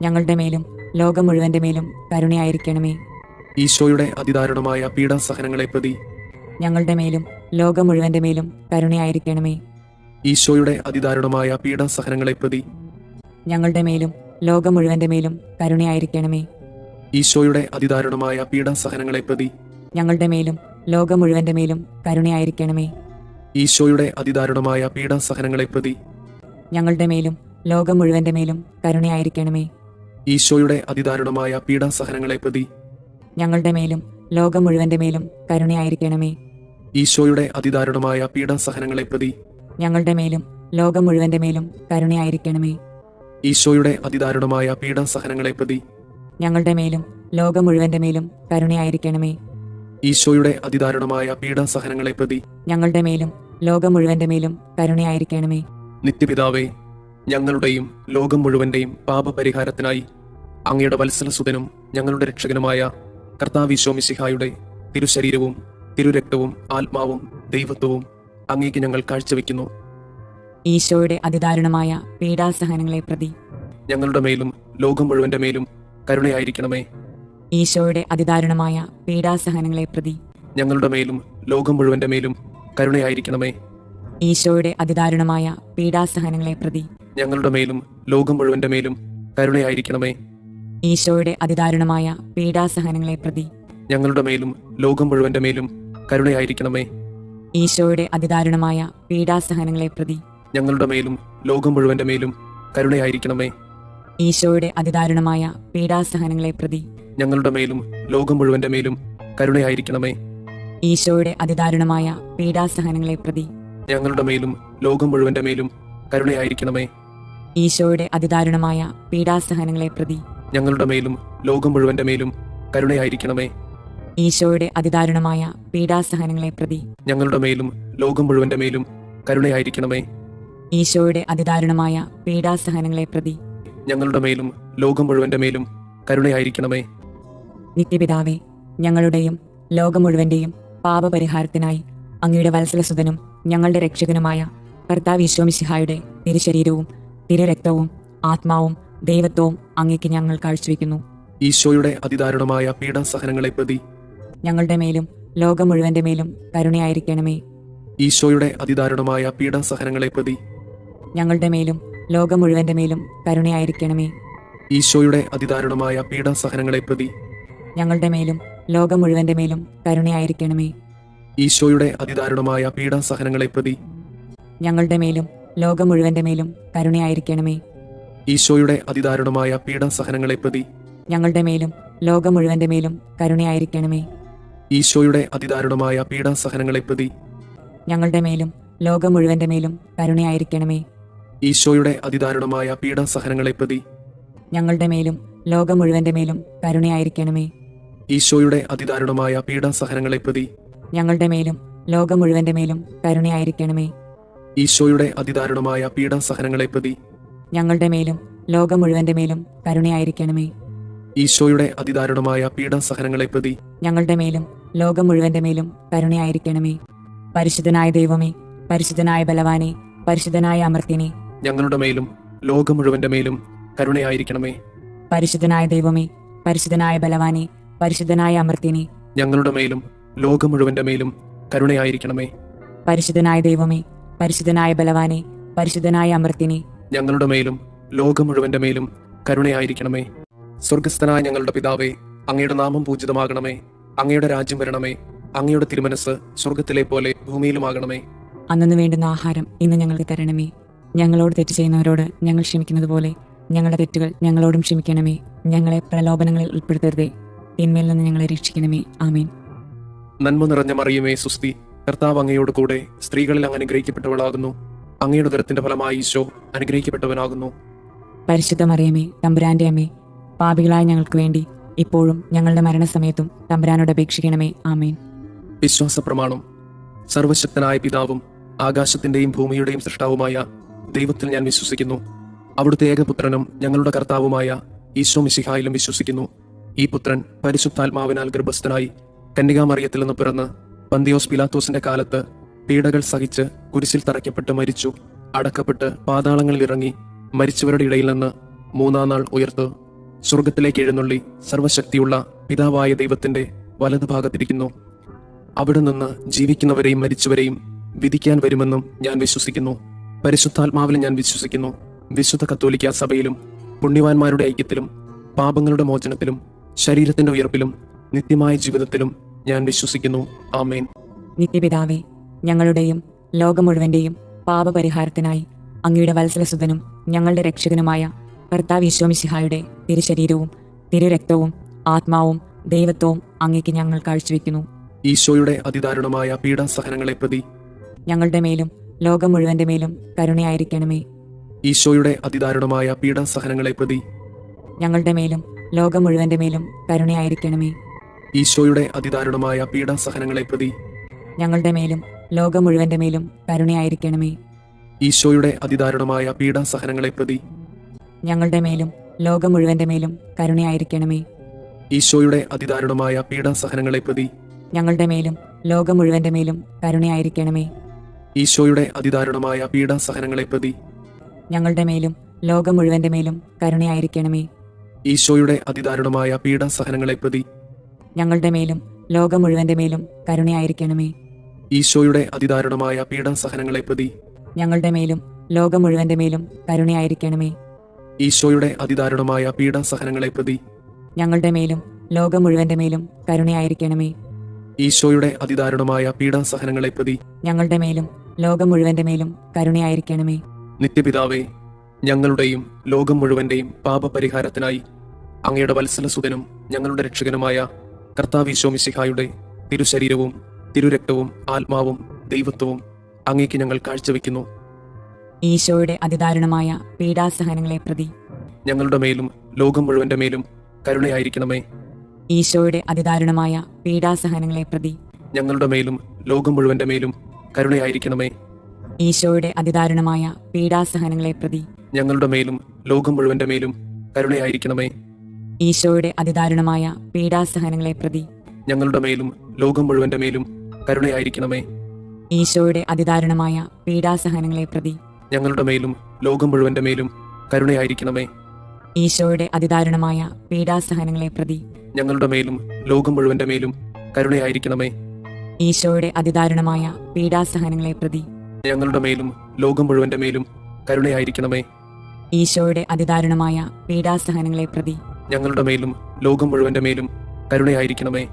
ഞങ്ങളുടെ മേലും ലോകം മുഴുവന്റെ മേലും കരുണയായിരിക്കണമേ. ഈശോയുടെ അതിദാരുണമായ പീഡാസഹനങ്ങളെ പ്രതി ഞങ്ങളുടെ മേലും ലോകം മുഴുവന്റെ മേലും കരുണയായിരിക്കണമേ. ഈശോയുടെ അതിദാരുണമായ പീഡാസഹനങ്ങളെ പ്രതി ഞങ്ങളുടെ മേലും ലോകം മുഴുവന്റെ മേലും കരുണയായിരിക്കണമേ. ഈശോയുടെ അതിദാരുണമായ പീഡാസഹനങ്ങളെ പ്രതി ഞങ്ങളുടെ മേലും ലോകം മുഴുവന്റെ മേലും കരുണയായിരിക്കണമേ. ഈശോയുടെ അതിദാരുണമായ പീഡാസഹനങ്ങളെ പ്രതി ഞങ്ങളുടെ മേലും ലോകം മുഴുവന്റെ മേലും കരുണയായിരിക്കണമേ. ഈശോയുടെ അതിദാരുണമായ പീഡാസഹനങ്ങളെ പ്രതി ഞങ്ങളുടെ മേലും ലോകം മുഴുവന്റെ മേലും കരുണയായിരിക്കണമേ. ഈശോയുടെ അതിദാരുണമായ പീഡാസഹനങ്ങളെ പ്രതി ഞങ്ങളുടെ മേലും ലോകം മുഴുവന്റെ മേലും കരുണയായിരിക്കണമേ. ഈശോയുടെ അതിദാരുണമായ പീഡാസഹനങ്ങളെ പ്രതി ഞങ്ങളുടെ മേലും ലോകം മുഴുവന്റെ മേലും കരുണയായിരിക്കണമേ. ഈശോയുടെ അതിദാരുണമായ പീഡാസഹനങ്ങളെ പ്രതി ഞങ്ങളുടെ മേലും ലോകം മുഴുവന്റെ മേലും കരുണയായിരിക്കണമേ. നിത്യപിതാവേ, ഞങ്ങളുടെയും ലോകം മുഴുവന്റെയും പാപപരിഹാരത്തിനായി അങ്ങയുടെ വത്സലസുതനും ഞങ്ങളുടെ രക്ഷകനുമായ കർത്താവ് മിശിഹായുടെ തിരുശരീരവും തിരുരക്തവും ആത്മാവും ദൈവത്വവും അങ്ങേക്ക് ഞങ്ങൾ കാഴ്ചവെക്കുന്നു. ഈശോയുടെ അതിദാരുണമായ പീഡാസഹനങ്ങളെ പ്രതി ഞങ്ങളുടെ മേലും ലോകം മുഴുവന്റെ മേലും കരുണയായിരിക്കണമേ. ഈശോയുടെ അതിദാരുണമായ പീഡാസഹനങ്ങളെ പ്രതി ഞങ്ങളുടെ മേലും ലോകം മുഴുവന്റെ മേലും കരുണയായിരിക്കണമേ. ഈശോയുടെ അതിദാരുണമായ പീഡാസഹനങ്ങളെ പ്രതി ഞങ്ങളുടെ മേലും ലോകം മുഴുവന്റെ മേലും കരുണയായിരിക്കണമേ. ഈശോയുടെ അതിദാരുണമായ പീഡാസഹനങ്ങളെ പ്രതി ഞങ്ങളുടെ മേലും ലോകം മുഴുവന്റെ മേലും കരുണയായിരിക്കണമേ. ഈശോയുടെ അതിദാരുണമായ പീഡാസഹനങ്ങളെ പ്രതി ഞങ്ങളുടെ മേലും ലോകം മുഴുവന്റെ മേലും കരുണയായിരിക്കണമേ. ഈശോയുടെ അതിദാരുണമായ പീഡാസഹനങ്ങളെ പ്രതി ഞങ്ങളുടെ മേലും ലോകം മുഴുവന്റെ മേലും കരുണയായിരിക്കണമേ. ഈശോയുടെ അതിദാരുണമായ പീഡാസഹനങ്ങളെ പ്രതി ഞങ്ങളുടെ മേലും ലോകം മുഴുവന്റെ മേലും കരുണയായിരിക്കണമേ. ഈശോയുടെ അതിദാരുണമായ പീഡാസഹനങ്ങളെ പ്രതി ഞങ്ങളുടെ മേലും ലോകം മുഴുവന്റെ മേലും കരുണയായിരിക്കണമേ. ഈശോയുടെ അതിദാരുണമായ പീഡാസഹനങ്ങളെ പ്രതി ഞങ്ങളുടെ മേലും ലോകം മുഴുവന്റെ മേലും കരുണയായിരിക്കണമേ. ഈശോയുടെ അതിദാരുണമായ പീഡാസഹനങ്ങളെ പ്രതി ഞങ്ങളുടെ മേലും ലോകം മുഴുവന്റെ മേലും കരുണയായിരിക്കണമേ. നിത്യപിതാവേ, ഞങ്ങളുടെയും ലോകം മുഴുവന്റെയും പാപപരിഹാരത്തിനായി അങ്ങയുടെ വത്സലസുതനും ഞങ്ങളുടെ രക്ഷകനുമായ കർത്താവ് ഈശോമിശിഹായുടെ തിരുശരീരവും തിരുരക്തവും ആത്മാവും ദൈവത്വവും അങ്ങേക്ക് ഞങ്ങൾ കാഴ്ചവെക്കുന്നു. ഈശോയുടെ അതിദാരുണമായ പീഡാസഹനങ്ങളെ പ്രതി ഞങ്ങളുടെ മേലും ലോകം മുഴുവന്റെ മേലും കരുണയായിരിക്കണമേ. ഈശോയുടെ അതിദാരുണമായ പീഡാസഹനങ്ങളെ പ്രതി ഞങ്ങളുടെ മേലും ലോകം മുഴുവന്റെ മേലും കരുണയായിരിക്കണമേ. ഈശോയുടെ അതിദാരുണമായ പീഡാസഹനങ്ങളെ പ്രതി ഞങ്ങളുടെ മേലും ലോകം മുഴുവന്റെ മേലും കരുണയായിരിക്കണമേ. ഈശോയുടെ അതിദാരുണമായ പീഡാസഹനങ്ങളെ പ്രതി ഞങ്ങളുടെ മേലും ലോകം മുഴുവന്റെ മേലും കരുണയായിരിക്കണമേ. ഈശോയുടെ അതിദാരുണമായ പീഡാസഹനങ്ങളെ പ്രതി ഞങ്ങളുടെ മേലും ലോകം മുഴുവന്റെ മേലും കരുണയായിരിക്കണമേ. ഈശോയുടെ അതിദാരുണമായ പീഡാസഹനങ്ങളെ പ്രതി ഞങ്ങളുടെ മേലും ലോകം മുഴുവന്റെ മേലും കരുണയായിരിക്കണമേ. ഈശോയുടെ അതിദാരുണമായ പീഡാസഹനങ്ങളെ പ്രതി ഞങ്ങളുടെ മേലും ലോകം മുഴുവന്റെ മേലും കരുണയായിരിക്കണമേ. ഈശോയുടെ അതിദാരുണമായ പീഡാസഹനങ്ങളെ പ്രതി ഞങ്ങളുടെ മേലും ലോകം മുഴുവന്റെ മേലും കരുണയായിരിക്കണമേ. ഈശോയുടെ അതിദാരുണമായ പീഡാസഹനങ്ങളെ പ്രതി ഞങ്ങളുടെ മേലും ലോകം മുഴുവന്റെ മേലും കരുണയായിരിക്കണമേ. ഈശോയുടെ അതിദാരുണമായ പീഡാസഹനങ്ങളെ പ്രതി ഞങ്ങളുടെ മേലും ലോകം മുഴുവന്റെ മേലും കരുണയായിരിക്കണമേ. പരിശുദ്ധനായ ദൈവമേ, പരിശുദ്ധനായ ബലവാനെ, പരിശുദ്ധനായ അമർത്യനെ, ഞങ്ങളുടെ മേലും ലോകം മുഴുവന്റെ മേലും കരുണയായിരിക്കണമേ. പരിശുദ്ധനായ ദൈവമേ, പരിശുദ്ധനായ ബലവാനെ, പരിശുദ്ധനായ അമർത്യനെ, ഞങ്ങളുടെ മേലും ലോകം മുഴുവന്റെ മേലും കരുണയായിരിക്കണമേ. പരിശുദ്ധനായ ദൈവമേ, പരിശുദ്ധനായ ബലവാനെ, പരിശുദ്ധനായ അമർത്യനെ, ഞങ്ങളുടെ മേലും ലോകം മുഴുവന്റെ മേലും കരുണയായിരിക്കണമേ. സ്വർഗസ്ഥനായ ഞങ്ങളുടെ പിതാവേ, അങ്ങയുടെ നാമം പൂജിതമാകണമേ. അങ്ങയുടെ രാജ്യം വരണമേ. അങ്ങയുടെ തിരുമനസ് സ്വർഗത്തിലെ പോലെ ഭൂമിയിലുമാകണമേ. അന്നു വേണ്ടുന്ന ആഹാരം ഇന്ന് ഞങ്ങൾക്ക് തരണമേ. ഞങ്ങളോട് തെറ്റ് ചെയ്യുന്നവരോട് ഞങ്ങൾ ക്ഷമിക്കുന്നത് പോലെ ഞങ്ങളുടെ തെറ്റുകൾ ഞങ്ങളോടും ക്ഷമിക്കണമേ. ഞങ്ങളെ പ്രലോഭനങ്ങളിൽ ഉൾപ്പെടുത്തരുതേ, തിന്മയിൽ നിന്ന് ഞങ്ങളെ രക്ഷിക്കണമേ. ആമേൻ. നന്മ നിറഞ്ഞ മറിയമേ, സുസ്തി, കർത്താവ് അങ്ങയോട് കൂടെ സ്ത്രീകളിൽ അങ്ങ് അനുഗ്രഹിക്കപ്പെട്ടവളാകുന്നു. അങ്ങയുടെ ഉദരത്തിന്റെ ഫലമായി ഈശോ അനുഗ്രഹിക്കപ്പെട്ടവനാകുന്നു. പരിശുദ്ധ മറിയമേ, തമ്പുരാന്റെ അമ്മേ, പാപികളായ ഞങ്ങൾക്ക് വേണ്ടി ഇപ്പോഴും ഞങ്ങളുടെ മരണസമയത്തും തമ്പുരാനോട് അപേക്ഷിക്കണമേ. ആമേൻ. വിശ്വാസ പ്രമാണം. സർവശക്തനായ പിതാവും ആകാശത്തിന്റെയും ഭൂമിയുടെയും സൃഷ്ടാവുമായ ദൈവത്തിൽ ഞാൻ വിശ്വസിക്കുന്നു. അവിടുത്തെ ഏകപുത്രനും ഞങ്ങളുടെ കർത്താവുമായ ഈശോ മിശിഹായിലും വിശ്വസിക്കുന്നു. ഈ പുത്രൻ പരിശുദ്ധാത്മാവിനാൽ ഗർഭസ്ഥനായി കന്യകാമറിയത്തിൽ നിന്ന് പിറന്ന് പന്തിയോസ് പിലാത്തോസിന്റെ കാലത്ത് പീഡകൾ സഹിച്ച് കുരിശിൽ തറയ്ക്കപ്പെട്ട് മരിച്ചു, അടക്കപ്പെട്ട് പാതാളങ്ങളിൽ ഇറങ്ങി, മരിച്ചവരുടെ ഇടയിൽ നിന്ന് മൂന്നാം നാൾ ഉയർത്ത് സ്വർഗത്തിലേക്ക് എഴുന്നള്ളി സർവശക്തിയുള്ള പിതാവായ ദൈവത്തിന്റെ വലതുഭാഗത്തിരിക്കുന്നു. അവിടെ നിന്ന് ജീവിക്കുന്നവരെയും മരിച്ചവരെയും വിധിക്കാൻ വരുമെന്നും ഞാൻ വിശ്വസിക്കുന്നു. പരിശുദ്ധാത്മാവിലും ഞാൻ വിശ്വസിക്കുന്നു. വിശുദ്ധ കത്തോലിക്ക സഭയിലും പുണ്യവാന്മാരുടെ ഐക്യത്തിലും പാപങ്ങളുടെ മോചനത്തിലും ശരീരത്തിന്റെ ഉയർപ്പിലും നിത്യമായ ജീവിതത്തിലും ഞാൻ വിശ്വസിക്കുന്നു. ആമേൻ. നിത്യപിതാവേ, ഞങ്ങളുടെയും ലോകം മുഴുവന്റെയും പാപപരിഹാരത്തിനായി അങ്ങയുടെ വത്സലസുതനും ഞങ്ങളുടെ രക്ഷകനുമായ കർത്താവ് ഈശോമിശിഹായുടെ തിരുശരീരവും തിരുരക്തവും ആത്മാവും ദൈവത്വവും അങ്ങേക്ക് ഞങ്ങൾ കാഴ്ചവെക്കുന്നു. ഈശോയുടെ അതിദാരുണമായ പീഡാസഹനങ്ങളെ പ്രതി ഞങ്ങളുടെ മേലും ലോകം മുഴുവന്റെ മേലും കരുണയായിരിക്കണമേ. ഈശോയുടെ അതിദാരുണമായ പീഡാസഹനങ്ങളെ പ്രതി ഞങ്ങളുടെ മേലും ലോകം മുഴുവന്റെ മേലും കരുണയായിരിക്കണമേ. ഈശോയുടെ അതിദാരുണമായ പീഡാസഹനങ്ങളെ പ്രതി ഞങ്ങളുടെ മേലും ലോകം മുഴുവന്റെ മേലും കരുണയായിരിക്കണമേ. ഈശോയുടെ അതിദാരുണമായ പീഡാസഹനങ്ങളെ പ്രതി ഞങ്ങളുടെ മേലും ലോകം മുഴുവന്റെ മേലും കരുണയായിരിക്കണമേ. ഈശോയുടെ അതിദാരുണമായ പീഡാസഹനങ്ങളെ പ്രതി ഞങ്ങളുടെ മേലും ലോകം മുഴുവന്റെ മേലും കരുണയായിരിക്കണമേ. ഈശോയുടെ അതിദാരുണമായ പീഡാസഹനങ്ങളെ പ്രതി ഞങ്ങളുടെ മേലും ലോകം മുഴുവന്റെ മേലും കരുണയായിരിക്കണമേ. ഈശോയുടെ അതിദാരുണമായ പീഡാസഹനങ്ങളെ പ്രതി ഞങ്ങളുടെ മേലും ലോകം മുഴുവന്റെ മേലും കരുണയായിരിക്കണമേ. ഈശോയുടെ അതിദാരുണമായ പീഡാസഹനങ്ങളെ പ്രതി ഞങ്ങളുടെ മേലും ലോകം മുഴുവന്റെ മേലും കരുണയായിരിക്കണമേ. ഈശോയുടെ അതിദാരുണമായ പീഡാസഹനങ്ങളെ പ്രതി ഞങ്ങളുടെ മേലും ലോകം മുഴുവന്റെ മേലും കരുണയായിരിക്കണമേ. ഈശോയുടെ അതിദാരുണമായ പീഡാസഹനങ്ങളെ പ്രതി ഞങ്ങളുടെ മേലും ലോകം മുഴുവന്റെ മേലും കരുണയായിരിക്കണമേ. നിത്യപിതാവേ, ഞങ്ങളുടെയും ലോകം മുഴുവന്റെയും പാപപരിഹാരത്തിനായി അങ്ങയുടെ വത്സലസുതനും ഞങ്ങളുടെ രക്ഷകനുമായ കർത്താവ് ഈശോ മിശിഹായുടെ തിരുശരീരവും തിരുരക്തവും ആത്മാവും ദൈവത്വവും അങ്ങേക്ക് ഞങ്ങൾ കാഴ്ചവെക്കുന്നു. ഈശോയുടെ അതിദാരുണമായ പീഡാസഹനങ്ങളെ പ്രതി ഞങ്ങളുടെ മേലും ലോകം മുഴുവന്റെ മേലും കരുണയായിരിക്കണമേ. ഈശോയുടെ അതിദാരുണമായ പീഡാസഹനങ്ങളെ പ്രതി ഞങ്ങളുടെ മേലും ലോകം മുഴുവന്റെ മേലും കരുണയായിരിക്കണമേ. ഈശോയുടെ അതിദാരുണമായ പീഡാസഹനങ്ങളെ പ്രതി ഞങ്ങളുടെ മേലും ലോകം മുഴുവന്റെ മേലും കരുണയായിരിക്കണമേ. ഈശോയുടെ അതിദാരുണമായ പീഡാസഹനങ്ങളെ പ്രതി ഞങ്ങളുടെ മേലും ലോകം മുഴുവന്റെ മേലും കരുണയായിരിക്കണമേ. ഈശോയുടെ അതിദാരുണമായ പീഡാസഹനങ്ങളെ പ്രതി ഞങ്ങളുടെ മേലും ലോകം മുഴുവന്റെ മേലും കരുണയായിരിക്കണമേ. ഈശോയുടെ അതിദാരുണമായ പീഡാസഹനങ്ങളെ പ്രതി ഞങ്ങളുടെ മേലും ലോകം മുഴുവന്റെ മേലും കരുണയായിരിക്കണമേ. ഈശോയുടെ അതിദാരുണമായ പീഡാസഹനങ്ങളെ പ്രതി ഞങ്ങളുടെ മേലും ലോകം മുഴുവന്റെ മേലും കരുണയായിരിക്കണമേ. ഈശോയുടെ അതിദാരുണമായ പീഡാസഹനങ്ങളെ പ്രതി ഞങ്ങളുടെ മേലും ലോകം മുഴുവന്റെ മേലും കരുണയായിരിക്കണമേ.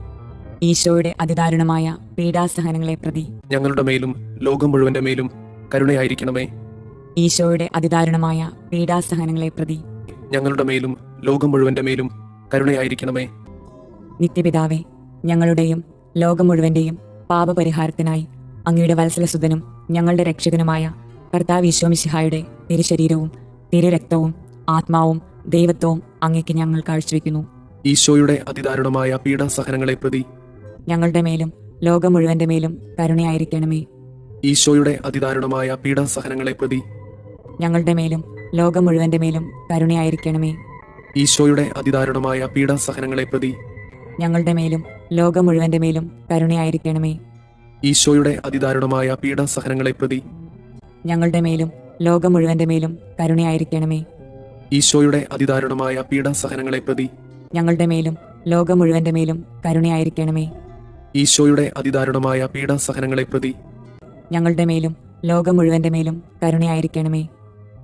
ഈശോയുടെ അതിദാരുണമായ പീഡാസഹനങ്ങളെ പ്രതി ഞങ്ങളുടെ മേലും ലോകം മുഴുവന്റെ മേലും കരുണയായിരിക്കണമേ. ഈശോയുടെ അതിദാരുണമായ പീഡാസഹനങ്ങളെ പ്രതി ഞങ്ങളുടെ മേലും ലോകം മുഴുവന്റെ മേലും കരുണയായിരിക്കണമേ. നിത്യപിതാവേ, ഞങ്ങളുടെയും ലോകം മുഴുവന്റെയും പാപപരിഹാരത്തിനായി അങ്ങയുടെ വത്സലസുതനും ഞങ്ങളുടെ രക്ഷകനുമായ കർത്താവ് ഈശോമിശിഹായുടെ തിരുശരീരവും തിരുരക്തവും ആത്മാവും ദൈവത്വവും അങ്ങേക്ക് ഞങ്ങൾ കാഴ്ചവെക്കുന്നു. ഈശോയുടെ അതിദാരുണമായ പീഡാസഹനങ്ങളെ പ്രതി ഞങ്ങളുടെ മേലും ലോകം മുഴുവന്റെ മേലും കരുണയായിരിക്കണമേ. ഈശോയുടെ അതിദാരുണമായ പീഡാസഹനങ്ങളെ പ്രതി ഞങ്ങളുടെ മേലും ലോകം മുഴുവന്റെ മേലും കരുണയായിരിക്കണമേ. ഈശോയുടെ അതിദാരുണമായ പീഡാസഹനങ്ങളെ പ്രതി ഞങ്ങളുടെ മേലും ലോകം മുഴുവന്റെ മേലും കരുണയായിരിക്കണമേ. ഈശോയുടെ അതിദാരുണമായ പീഡാസഹനങ്ങളെ പ്രതി ഞങ്ങളുടെ മേലും ലോകം മുഴുവന്റെ മേലും കരുണയായിരിക്കണമേ. ഈശോയുടെ അതിദാരുണമായ പീഡാസഹനങ്ങളെ പ്രതി ഞങ്ങളുടെ മേലും ലോകം മുഴുവന്റെ മേലും കരുണയായിരിക്കണമേ. ഈശോയുടെ അതിദാരുണമായ പീഡാസഹനങ്ങളെ പ്രതി ഞങ്ങളുടെ മേലും ലോകം മുഴുവന്റെ മേലും കരുണയായിരിക്കണമേ.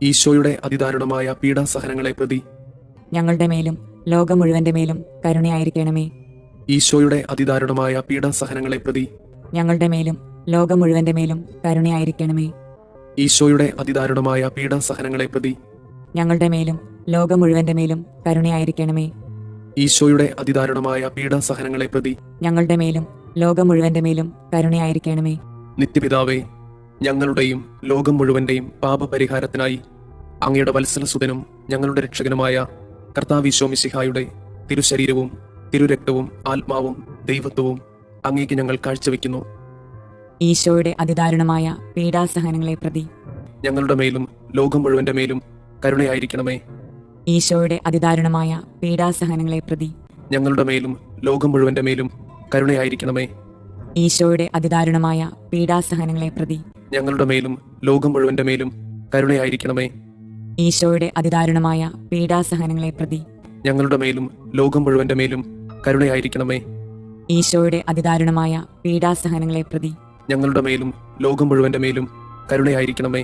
ഈശോയുടെ അതിദാരുണമായ പീഡാസഹനങ്ങളെ പ്രതി ഞങ്ങളുടെ മേലും ലോകം മുഴുവന്റെ മേലും കരുണയായിരിക്കണമേ. ഈശോയുടെ അതിദാരുണമായ പീഡാസഹനങ്ങളെ പ്രതി ഞങ്ങളുടെ മേലും ലോകം മുഴുവന്റെ മേലും കരുണയായിരിക്കണമേ. ഈശോയുടെ അതിദാരുണമായ പീഡാസഹനങ്ങളെ പ്രതി ഞങ്ങളുടെ മേലും ലോകം മുഴുവന്റെ മേലും കരുണയായിരിക്കണമേ. ഈശോയുടെ അതിദാരുണമായ പീഡാസഹനങ്ങളെ പ്രതി ഞങ്ങളുടെ മേലും ലോകം മുഴുവന്റെ മേലും കരുണയായിരിക്കണമേ. നിത്യപിതാവേ, ഞങ്ങളുടെയും ലോകം മുഴുവന്റെയും പാപപരിഹാരത്തിനായി അങ്ങയുടെ വത്സലസുതനും ഞങ്ങളുടെ രക്ഷകനുമായ കർത്താവ് ഈശോമിശിഹായുടെ തിരുശരീരവും തിരുരക്തവും ആത്മാവും ദൈവത്വവും അങ്ങേക്ക് ഞങ്ങൾ കാഴ്ചവെക്കുന്നു. ഈശോയുടെ അതിദാരുണമായ പീഡാസഹനങ്ങളെ പ്രതി ഞങ്ങളുടെ മേലും ലോകം മുഴുവന്റെ മേലും കരുണയായിരിക്കണമേ. ഈശോയുടെ അതിദാരുണമായ പീഡാസഹനങ്ങളെ പ്രതി ഞങ്ങളുടെ മേലും ലോകം മുഴുവന്റെ മേലും കരുണയായിരിക്കണമേ. ഈശോയുടെ അതിദാരുണമായ പീഡാസഹനങ്ങളെ പ്രതി ഞങ്ങളുടെ മേലും ലോകം മുഴുവന്റെ മേലും കരുണയായിരിക്കണമേ. ഈശോയുടെ അതിദാരുണമായ പീഡാസഹനങ്ങളെ പ്രതി ഞങ്ങളുടെ മേലും ലോകം മുഴുവന്റെ മേലും കരുണയായിരിക്കണമേ. ഈശോയുടെ അതിദാരുണമായ പീഡാസഹനങ്ങളെ പ്രതി ഞങ്ങളുടെ മേലും ലോകം മുഴുവന്റെ മേലും കരുണയായിരിക്കണമേ.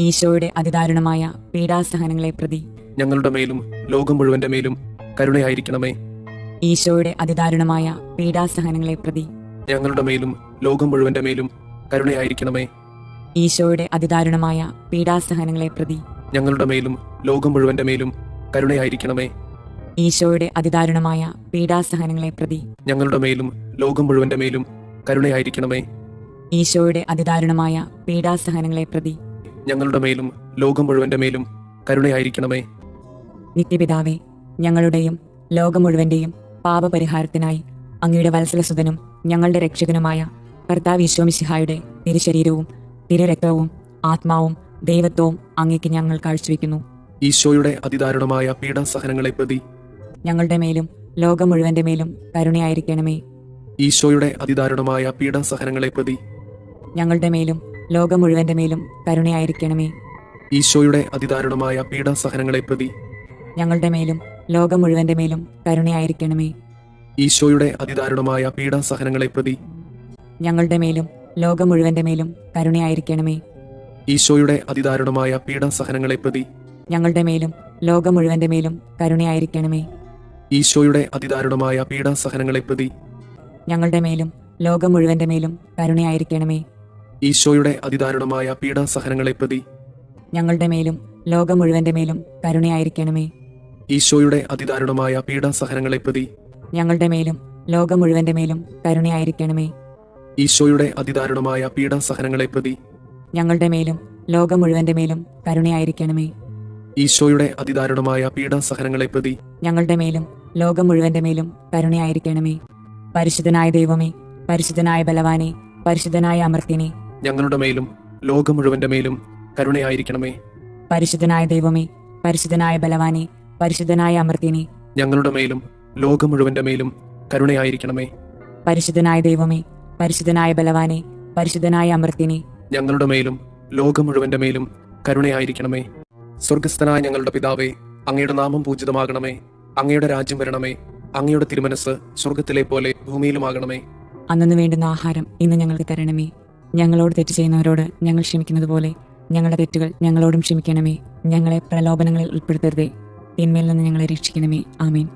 ഈശോയുടെ അതിദാരുണമായ പീഡാസഹനങ്ങളെ പ്രതി ഞങ്ങളുടെ മേലും ലോകം മുഴുവന്റെ മേലും കരുണയായിരിക്കണമേ. ഈശോയുടെ അതിദാരുണമായ പീഡാസഹനങ്ങളെ പ്രതി ഞങ്ങളുടെ മേലും ലോകം മുഴുവന്റെ മേലും കരുണയായിരിക്കണമേ. ഈശോയുടെ അതിദാരുണമായ പീഡാസഹനങ്ങളെ പ്രതി ഞങ്ങളുടെ മേലും ലോകം മുഴുവന്റെ മേലും കരുണയായിരിക്കണമേ. ഈശോയുടെ അതിദാരുണമായ പീഡാസഹനങ്ങളെ പ്രതി ഞങ്ങളുടെ മേലും ലോകം മുഴുവന്റെ മേലും കരുണയായിരിക്കണമേ. ഈശോയുടെ അതിദാരുണമായ പീഡാസഹനങ്ങളെ പ്രതി ഞങ്ങളുടെ മേലും ലോകം മുഴുവന്റെ മേലും കരുണയായിരിക്കണമേ. നിത്യപിതാവേ, ഞങ്ങളുടെയും ലോകം മുഴുവന്റെയും പാപപരിഹാരത്തിനായി അങ്ങയുടെ വത്സലസുതനും ഞങ്ങളുടെ രക്ഷകനുമായ കർത്താവ് ഈശോമിശിഹായുടെ തിരുശരീരവും തിരുരക്തവും ആത്മാവും ദൈവത്വവും അങ്ങേക്ക് ഞങ്ങൾ കാഴ്ചവെക്കുന്നു. ഈശോയുടെ അതിദാരുണമായ പീഡാസഹനങ്ങളെ പ്രതി ഞങ്ങളുടെ മേലും ലോകം മുഴുവന്റെ മേലും കരുണയായിരിക്കണമേ. ഈശോയുടെ അതിദാരുണമായ പീഡാസഹനങ്ങളെ പ്രതി ഞങ്ങളുടെ മേലും ലോകം മുഴുവന്റെ മേലും കരുണയായിരിക്കണമേ. ഈശോയുടെ അതിദാരുണമായ പീഡാസഹനങ്ങളെ പ്രതി ഞങ്ങളുടെ മേലും ലോകം മുഴുവന്റെ മേലും കരുണയായിരിക്കണമേ. ഈശോയുടെ അതിദാരുണമായ പീഡാസഹനങ്ങളെ പ്രതി ഞങ്ങളുടെ മേലും ലോകം മുഴുവന്റെ മേലും കരുണയായിരിക്കണമേ. ഈശോയുടെ അതിദാരുണമായ പീഡാസഹനങ്ങളെ പ്രതി ഞങ്ങളുടെ മേലും ലോകം മുഴുവന്റെ മേലും കരുണയായിരിക്കണമേ. ഈശോയുടെ അതിദാരുണമായ പീഡാസഹനങ്ങളെ പ്രതി ഞങ്ങളുടെ മേലും ലോകം മുഴുവന്റെ മേലും കരുണയായിരിക്കണമേ. ഈശോയുടെ അതിദാരുണമായ പീഡാസഹനങ്ങളെ പ്രതി ഞങ്ങളുടെ മേലും ലോകം മുഴുവന്റെ മേലും കരുണയായിരിക്കണമേ. ഈശോയുടെ അതിദാരുണമായ പീഡാസഹനങ്ങളെ പ്രതി ഞങ്ങളുടെ മേലും ലോകം മുഴുവന്റെ മേലും കരുണയായിരിക്കണമേ. ഈശോയുടെ അതിദാരുണമായ പീഡാസഹനങ്ങളെ പ്രതി ഞങ്ങളുടെ മേലും ലോകം മുഴുവന്റെ മേലും കരുണയായിരിക്കണമേ. ഈശോയുടെ അതിദാരുണമായ പീഡാസഹനങ്ങളെ പ്രതി ഞങ്ങളുടെ മേലും ലോകം മുഴുവന്റെ മേലും കരുണയായിരിക്കണമേ. പരിശുദ്ധനായ ദൈവമേ, പരിശുദ്ധനായ ബലവാനെ, പരിശുദ്ധനായ അമർത്യനെ, ഞങ്ങളുടെ മേലും ലോകം മുഴുവന്റെ മേലും കരുണയായിരിക്കണമേ. പരിശുദ്ധനായ ദൈവമേ, പരിശുദ്ധനായ ബലവാനെ, പരിശുദ്ധനായ അമർത്യനെ, ഞങ്ങളുടെ മേലും ലോകം മുഴുവന്റെ മേലും കരുണയായിരിക്കണമേ. പരിശുദ്ധനായ ദൈവമേ, പരിശുദ്ധനായ ബലവാനെ, പരിശുദ്ധനായ അമർത്യനെ, ഞങ്ങളുടെ മേലും ലോകം മുഴുവന്റെ മേലും കരുണയായിരിക്കണമേ. സ്വർഗസ്ഥനായ ഞങ്ങളുടെ പിതാവേ, അങ്ങയുടെ നാമം പൂജിതമാകണമേ. അങ്ങയുടെ രാജ്യം വരണമേ. അങ്ങയുടെ തിരുമനസ് സ്വർഗത്തിലെ പോലെ ഭൂമിയിലുമാകണമേ. അന്നു വേണ്ടുന്ന ആഹാരം ഇന്ന് ഞങ്ങൾക്ക് തരണമേ. ഞങ്ങളോട് തെറ്റ് ചെയ്യുന്നവരോട് ഞങ്ങൾ ക്ഷമിക്കുന്നത് പോലെ ഞങ്ങളുടെ തെറ്റുകൾ ഞങ്ങളോടും ക്ഷമിക്കണമേ. ഞങ്ങളെ പ്രലോഭനങ്ങളിൽ ഉൾപ്പെടുത്തരുതേ, തിന്മയിൽ നിന്ന് ഞങ്ങളെ രക്ഷിക്കണമേ. ആമേൻ.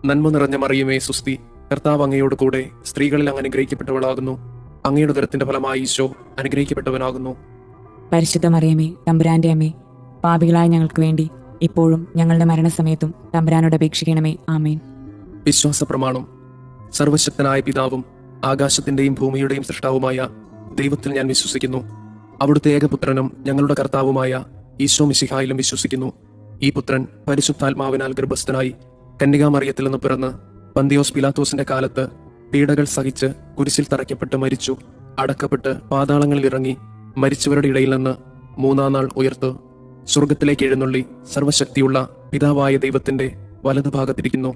നന്മ നിറഞ്ഞ മറിയമേ, സുസ്തി, കർത്താവ് അങ്ങയോട് കൂടെ സ്ത്രീകളിൽ അങ്ങ് അനുഗ്രഹിക്കപ്പെട്ടവളാകുന്നു. അങ്ങയുടെ ഉദരത്തിന്റെ ഫലമായി ഈശോ അനുഗ്രഹിക്കപ്പെട്ടവനാകുന്നു. പരിശുദ്ധ മറിയമേ, തമ്പുരാന്റെ അമ്മേ, പാപികളായ ഞങ്ങൾക്ക് വേണ്ടി ഇപ്പോഴും ഞങ്ങളുടെ മരണസമയത്തും തമ്പുരാനോട് അപേക്ഷിക്കണമേ. ആമേൻ. വിശ്വാസ പ്രമാണം. സർവശക്തനായ പിതാവും ആകാശത്തിന്റെയും ഭൂമിയുടെയും സൃഷ്ടാവുമായ ദൈവത്തിൽ ഞാൻ വിശ്വസിക്കുന്നു. അവിടുത്തെ ഏകപുത്രനും ഞങ്ങളുടെ കർത്താവുമായ ഈശോ മിശിഹായിലും വിശ്വസിക്കുന്നു. ഈ പുത്രൻ പരിശുദ്ധാത്മാവിനാൽ ഗർഭസ്ഥനായി കന്യകാമറിയത്തിൽ നിന്ന് പിറന്ന് പന്തിയോസ് പിലാത്തോസിന്റെ കാലത്ത് പീഡകൾ സഹിച്ച് കുരിശിൽ തറയ്ക്കപ്പെട്ട് മരിച്ചു, അടക്കപ്പെട്ട് പാതാളങ്ങളിൽ ഇറങ്ങി, മരിച്ചവരുടെ ഇടയിൽ നിന്ന് മൂന്നാം നാൾ ഉയർത്ത് സ്വർഗത്തിലേക്ക് എഴുന്നള്ളി സർവശക്തിയുള്ള പിതാവായ ദൈവത്തിന്റെ വലതുഭാഗത്തിരിക്കുന്നു.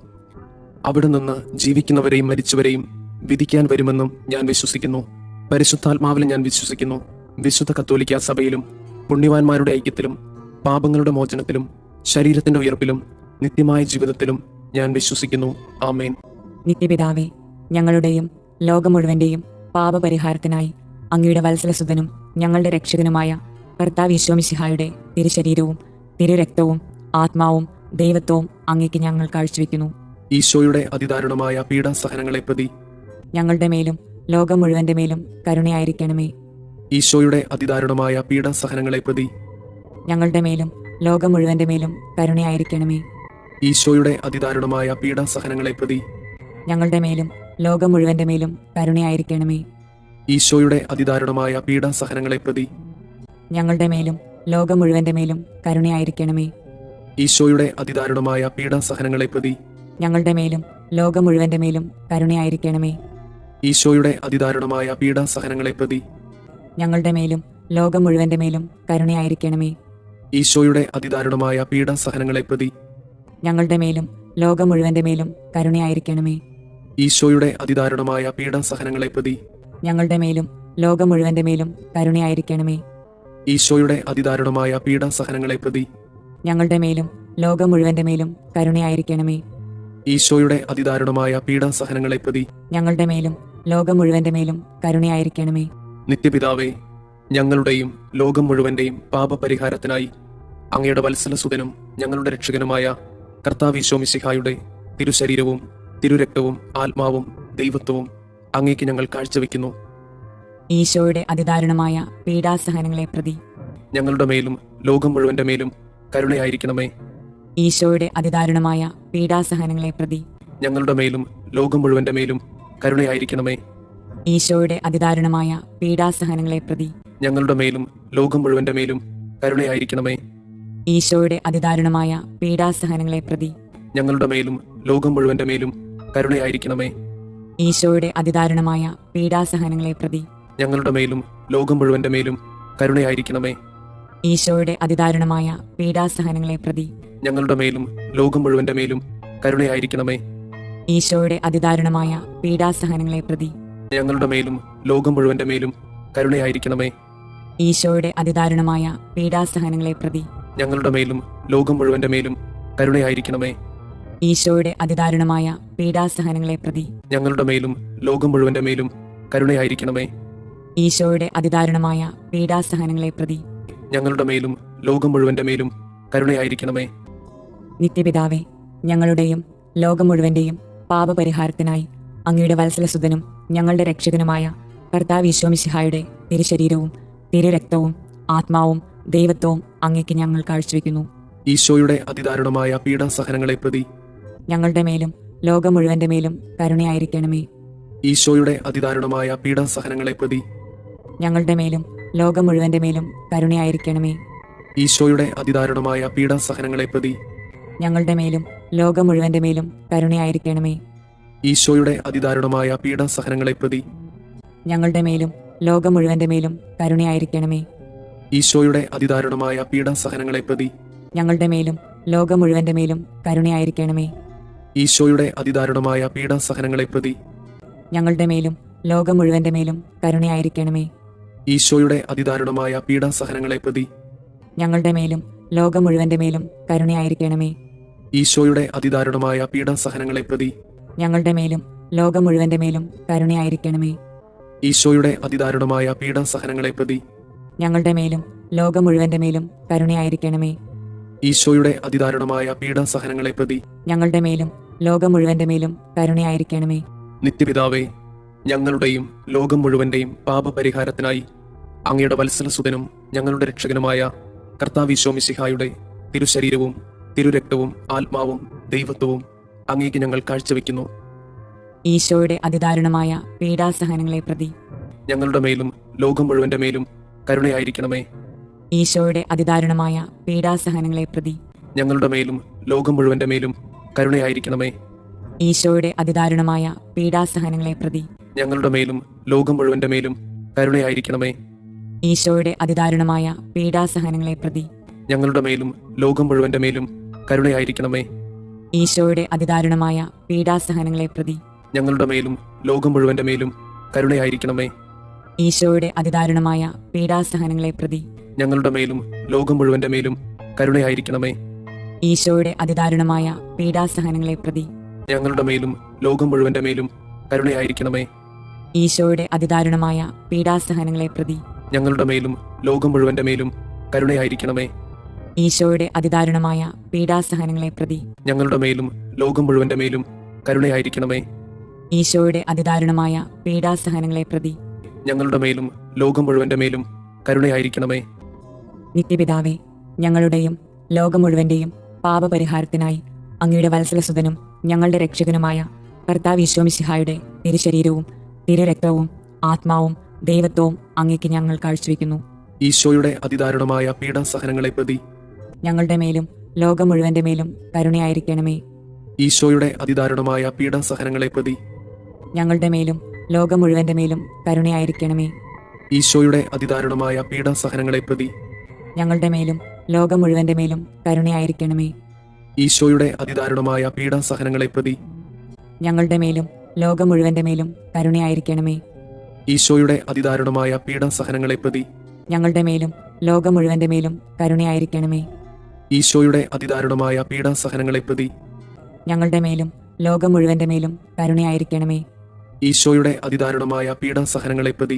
അവിടെ നിന്ന് ജീവിക്കുന്നവരെയും മരിച്ചവരെയും വിധിക്കാൻ വരുമെന്നും ഞാൻ വിശ്വസിക്കുന്നു. പരിശുദ്ധാത്മാവിലും ഞാൻ വിശ്വസിക്കുന്നു. വിശുദ്ധ കത്തോലിക്ക സഭയിലും പുണ്യവാന്മാരുടെ ഐക്യത്തിലും പാപങ്ങളുടെ മോചനത്തിലും ശരീരത്തിന്റെ ഉയർപ്പിലും നിത്യമായ ജീവിതത്തിലും ഞാൻ വിശ്വസിക്കുന്നു. ആമേൻ. നിത്യപിതാവേ, ഞങ്ങളുടെയും ലോകം മുഴുവന്റെയും പാപപരിഹാരത്തിനായി അങ്ങയുടെ വത്സലസുതനും ഞങ്ങളുടെ രക്ഷകനുമായ കർത്താവ് ഈശോ മിശിഹായുടെ തിരുശരീരവും തിരുരക്തവും ആത്മാവും ദൈവത്വവും അങ്ങേക്ക് ഞങ്ങൾ കാഴ്ചവെക്കുന്നു. ഈശോയുടെ അതിദാരുണമായ പീഡാസഹനങ്ങളെ പ്രതി ഞങ്ങളുടെ മേലും ലോകം മുഴുവന്റെ മേലും കരുണയായിരിക്കണമേ. ഈശോയുടെ അതിദാരുണമായ പീഡാസഹനങ്ങളെ പ്രതി ഞങ്ങളുടെ മേലും ലോകം മുഴുവന്റെ മേലും കരുണയായിരിക്കണമേ. ഈശോയുടെ അതിദാരുണമായ പീഡാസഹനങ്ങളെ പ്രതി ഞങ്ങളുടെ മേലും ലോകം മുഴുവന്റെ മേലും കരുണയായിരിക്കണമേ. ഈശോയുടെ അതിദാരുണമായ പീഡാസഹനങ്ങളെ പ്രതി ഞങ്ങളുടെ മേലും ലോകം മുഴുവന്റെ മേലും കരുണയായിരിക്കണമേ. ഈശോയുടെ അതിദാരുണമായ പീഡാസഹനങ്ങളെ പ്രതി ഞങ്ങളുടെ മേലും ലോകം മുഴുവന്റെ മേലും കരുണയായിരിക്കണമേ. ഈശോയുടെ അതിദാരുണമായ പീഡാസഹനങ്ങളെ പ്രതി ഞങ്ങളുടെ മേലും ലോകം മുഴുവന്റെ മേലും കരുണയായിരിക്കണമേ. ഈശോയുടെ അതിദാരുണമായ പീഡാസഹനങ്ങളെ പ്രതി ഞങ്ങളുടെ മേലും ലോകം മുഴുവന്റെ മേലും കരുണയായിരിക്കണമേ. ഈശോയുടെ അതിദാരുണമായ പീഡാസഹനങ്ങളെ പ്രതി ഞങ്ങളുടെ മേലും ലോകം മുഴുവന്റെ മേലും കരുണയായിരിക്കണമേ. ഈശോയുടെ അതിദാരുണമായ പീഡാസഹനങ്ങളെ പ്രതി ഞങ്ങളുടെ മേലും ലോകം മുഴുവന്റെ മേലും കരുണയായിരിക്കണമേ. ഈശോയുടെ അതിദാരുണമായ പീഡാസഹനങ്ങളെ പ്രതി ഞങ്ങളുടെ മേലും ലോകം മുഴുവന്റെ മേലും കരുണയായിരിക്കണമേ. നിത്യപിതാവേ, ഞങ്ങളുടെയും ലോകം മുഴുവന്റെയും പാപപരിഹാരത്തിനായി അങ്ങയുടെ വത്സലസുതനും ഞങ്ങളുടെ രക്ഷകനുമായ കർത്താവ് ഈശോ മിശിഹായുടെ തിരുശരീരവും തിരുരക്തവും ആത്മാവും ദൈവത്വവും അങ്ങേക്ക് ഞങ്ങൾ കാഴ്ചവെക്കുന്നു. ഈശോയുടെ അതിദാരുണമായ പീഡാസഹനങ്ങളെ പ്രതി ഞങ്ങളുടെ മേലും ലോകം മുഴുവന്റെ മേലും കരുണയായിരിക്കണമേ. ഈശോയുടെ അതിദാരുണമായ പീഡാസഹനങ്ങളെ പ്രതി ഞങ്ങളുടെ മേലും ലോകം മുഴുവന്റെ മേലും കരുണയായിരിക്കണമേ. ഈശോയുടെ അതിദാരുണമായ പീഡാസഹനങ്ങളെ പ്രതി ഞങ്ങളുടെ മേലും ലോകം മുഴുവന്റെ മേലും കരുണയായിരിക്കണമേ. ഈശോയുടെ അതിദാരുണമായ പീഡാസഹനങ്ങളെ പ്രതി ഞങ്ങളുടെ മേലും ലോകം മുഴുവന്റെ മേലും കരുണയായിരിക്കണമേ. ഈശോയുടെ അതിദാരുണമായ പീഡാസഹനങ്ങളെ പ്രതി ഞങ്ങളുടെ മേലും ലോകം മുഴുവന്റെ മേലും കരുണയായിരിക്കണമേ. ഈശോയുടെ അതിദാരുണമായ പീഡാസഹനങ്ങളെ പ്രതി ഞങ്ങളുടെ മേലും ലോകം മുഴുവന്റെ മേലും കരുണയായിരിക്കണമേ. ഈശോയുടെ അതിദാരുണമായ പീഡാസഹനങ്ങളെ പ്രതി ഞങ്ങളുടെ മേലും ലോകം മുഴുവന്റെ മേലും കരുണയായിരിക്കണമേ. ഈശോയുടെ അതിദാരുണമായ പീഡാസഹനങ്ങളെ പ്രതി ഞങ്ങളുടെ മേലും ലോകം മുഴുവന്റെ മേലും കരുണയായിരിക്കണമേ. ഈശോയുടെ അതിദാരുണമായ പീഡാസഹനങ്ങളെ പ്രതി ഞങ്ങളുടെ മേലും ലോകം മുഴുവന്റെ മേലും കരുണയായിരിക്കണമേ. ഈശോയുടെ അതിദാരുണമായ പീഡാസഹനങ്ങളെ പ്രതി ഞങ്ങളുടെ മേലും ലോകം മുഴുവന്റെ മേലും കരുണയായിരിക്കണമേ. നിത്യപിതാവേ, ഞങ്ങളുടെയും ലോകം മുഴുവന്റെയും പാപപരിഹാരത്തിനായി അങ്ങയുടെ വത്സലസുതനും ഞങ്ങളുടെ രക്ഷകനുമായ കർത്താവ് ഈശോ മിശിഹായുടെ തിരുശരീരവും തിരുരക്തവും ആത്മാവും ദൈവത്വവും അങ്ങേക്ക് ഞങ്ങൾ കാഴ്ചവെക്കുന്നു. ഈശോയുടെ അതിദാരുണമായ പീഡാസഹനങ്ങളെ പ്രതി ഞങ്ങളുടെ മേലും ലോകം മുഴുവന്റെ മേലും കരുണയായിരിക്കണമേ. ഈശോയുടെ അതിദാരുണമായ പീഡാസഹനങ്ങളെ പ്രതി ഞങ്ങളുടെ മേലും ലോകം മുഴുവന്റെ മേലും കരുണയായിരിക്കണമേ. ഈശോയുടെ അതിദാരുണമായ പീഡാസഹനങ്ങളെ പ്രതി ഞങ്ങളുടെ മേലും ലോകം മുഴുവന്റെ മേലും കരുണയായിരിക്കണമേ. ഈശോയുടെ അതിദാരുണമായ പീഡാസഹനങ്ങളെ പ്രതി ഞങ്ങളുടെ മേലും ലോകം മുഴുവന്റെ മേലും കരുണയായിരിക്കണമേ. ഈശോയുടെ അതിദാരുണമായ പീഡാസഹനങ്ങളെ പ്രതി ഞങ്ങളുടെ മേലും ലോകം മുഴുവന്റെ മേലും കരുണയായിരിക്കണമേ. ഈശോയുടെ അതിദാരുണമായ പീഡാസഹനങ്ങളെ പ്രതി ഞങ്ങളുടെ മേലും ലോകം മുഴുവന്റെ മേലും കരുണയായിരിക്കണമേ. ഈശോയുടെ അതിദാരുണമായ പീഡാസഹനങ്ങളെ പ്രതി ഞങ്ങളുടെ മേലും ലോകം മുഴുവന്റെ മേലും കരുണയായിരിക്കണമേ. ഈശോയുടെ അതിദാരുണമായ പീഡാസഹനങ്ങളെ പ്രതി ഞങ്ങളുടെ മേലും ലോകം മുഴുവന്റെ മേലും കരുണയായിരിക്കണമേ. ഈശോയുടെ അതിദാരുണമായ പീഡാസഹനങ്ങളെ പ്രതി ഞങ്ങളുടെ മേലും ലോകം മുഴുവന്റെ മേലും കരുണയായിരിക്കണമേ. ഈശോയുടെ അതിദാരുണമായ പീഡാസഹനങ്ങളെ പ്രതി ഞങ്ങളുടെ മേലും ലോകം മുഴുവന്റെ മേലും കരുണയായിരിക്കണമേ. നിത്യപിതാവേ, ഞങ്ങളുടെയും ലോകം മുഴുവന്റെയും പാപപരിഹാരത്തിനായി അങ്ങയുടെ വത്സലസുതനും ഞങ്ങളുടെ രക്ഷകനുമായ കർത്താവീശോ മിശിഹായുടെ തിരുശരീരവും തിരുരക്തവും ആത്മാവും ദൈവത്വവും അങ്ങേക്ക് ഞങ്ങൾ കാഴ്ചവെക്കുന്നു. ഈശോയുടെ അതിദാരുണമായ പീഡാസഹനങ്ങളെ പ്രതി ഞങ്ങളുടെ മേലും ലോകം മുഴുവന്റെ മേലും കരുണയായിരിക്കണമേ. ഈശോയുടെ അതിദാരുണമായ പീഡാസഹനങ്ങളെ പ്രതി ഞങ്ങളുടെ മേലും ലോകം മുഴുവന്റെ മേലും കരുണയായിരിക്കണമേ. ഈശോയുടെ അതിദാരുണമായ പീഡാസഹനങ്ങളെ പ്രതി ഞങ്ങളുടെ മേലും ലോകം മുഴുവന്റെ മേലും കരുണയായിരിക്കണമേ. ഈശോയുടെ അതിദാരുണമായ പീഡാസഹനങ്ങളെ പ്രതി ഞങ്ങളുടെ മേലും ലോകം മുഴുവന്റെ മേലും കരുണയായിരിക്കണമേ. ഈശോയുടെ അതിദാരുണമായ പീഡാസഹനങ്ങളെ പ്രതി ഞങ്ങളുടെ മേലും ലോകം മുഴുവന്റെ മേലും കരുണയായിരിക്കണമേ. ഈശോയുടെ അതിദാരുണമായ പീഡാസഹനങ്ങളെ പ്രതി ഞങ്ങളുടെ മേലും ലോകം മുഴുവന്റെ മേലും കരുണയായിരിക്കണമേ. ഈശോയുടെ അതിദാരുണമായ പീഡാസഹനങ്ങളെ പ്രതി ഞങ്ങളുടെ മേലും ലോകം മുഴുവന്റെ മേലും കരുണയായിരിക്കണമേ. ഈശോയുടെ അതിദാരുണമായ പീഡാസഹനങ്ങളെ പ്രതി ഞങ്ങളുടെ മേലും ലോകം മുഴുവന്റെ മേലും കരുണയായിരിക്കണമേ. ഈശോയുടെ അതിദാരുണമായ പീഡാസഹനങ്ങളെ പ്രതി ഞങ്ങളുടെ മേലും ലോകം മുഴുവന്റെ മേലും കരുണയായിരിക്കണമേ. ഈശോയുടെ അതിദാരുണമായ പീഡാസഹനങ്ങളെ പ്രതി ഞങ്ങളുടെ മേലും ലോകം മുഴുവന്റെ മേലും കരുണയായിരിക്കണമേ. നിത്യപിതാവേ, ഞങ്ങളുടെയും ലോകം മുഴുവന്റെയും പാപപരിഹാരത്തിനായി അങ്ങയുടെ വത്സലസുതനും ഞങ്ങളുടെ രക്ഷകനുമായ കർത്താവ് ഈശോ മിശിഹായുടെ തിരുശരീരവും തിരുരക്തവും ആത്മാവും ദൈവത്വവും അങ്ങേക്ക് ഞങ്ങൾ കാഴ്ചവെക്കുന്നു. ഈശോയുടെ അതിദാരുണമായ പീഡാസഹനങ്ങളെ പ്രതി ഞങ്ങളുടെ മേലും ലോകം മുഴുവന്റെ മേലും കരുണയായിരിക്കണമേ. ഈശോയുടെ അതിദാരുണമായ പീഡാസഹനങ്ങളെ പ്രതി ഞങ്ങളുടെ മേലും ലോകം മുഴുവന്റെ മേലും കരുണയായിരിക്കണമേ. ഈശോയുടെ അതിദാരുണമായ പീഡാസഹനങ്ങളെ പ്രതി ഞങ്ങളുടെ മേലും ലോകം മുഴുവന്റെ മേലും കരുണയായിരിക്കണമേ. ഈശോയുടെ അതിദാരുണമായ പീഡാസഹനങ്ങളെ പ്രതി ഞങ്ങളുടെ മേലും ലോകം മുഴുവന്റെ മേലും കരുണയായിരിക്കണമേ. ഈശോയുടെ അതിദാരുണമായ പീഡാസഹനങ്ങളെ പ്രതി ഞങ്ങളുടെ മേലും ലോകം മുഴുവന്റെ മേലും കരുണയായിരിക്കണമേ. ഈശോയുടെ അതിദാരുണമായ പീഡാസഹനങ്ങളെ പ്രതി ഞങ്ങളുടെ മേലും ലോകം മുഴുവന്റെ മേലും കരുണയായിരിക്കണമേ. ഈശോയുടെ അതിദാരുണമായ പീഡാസഹനങ്ങളെ പ്രതി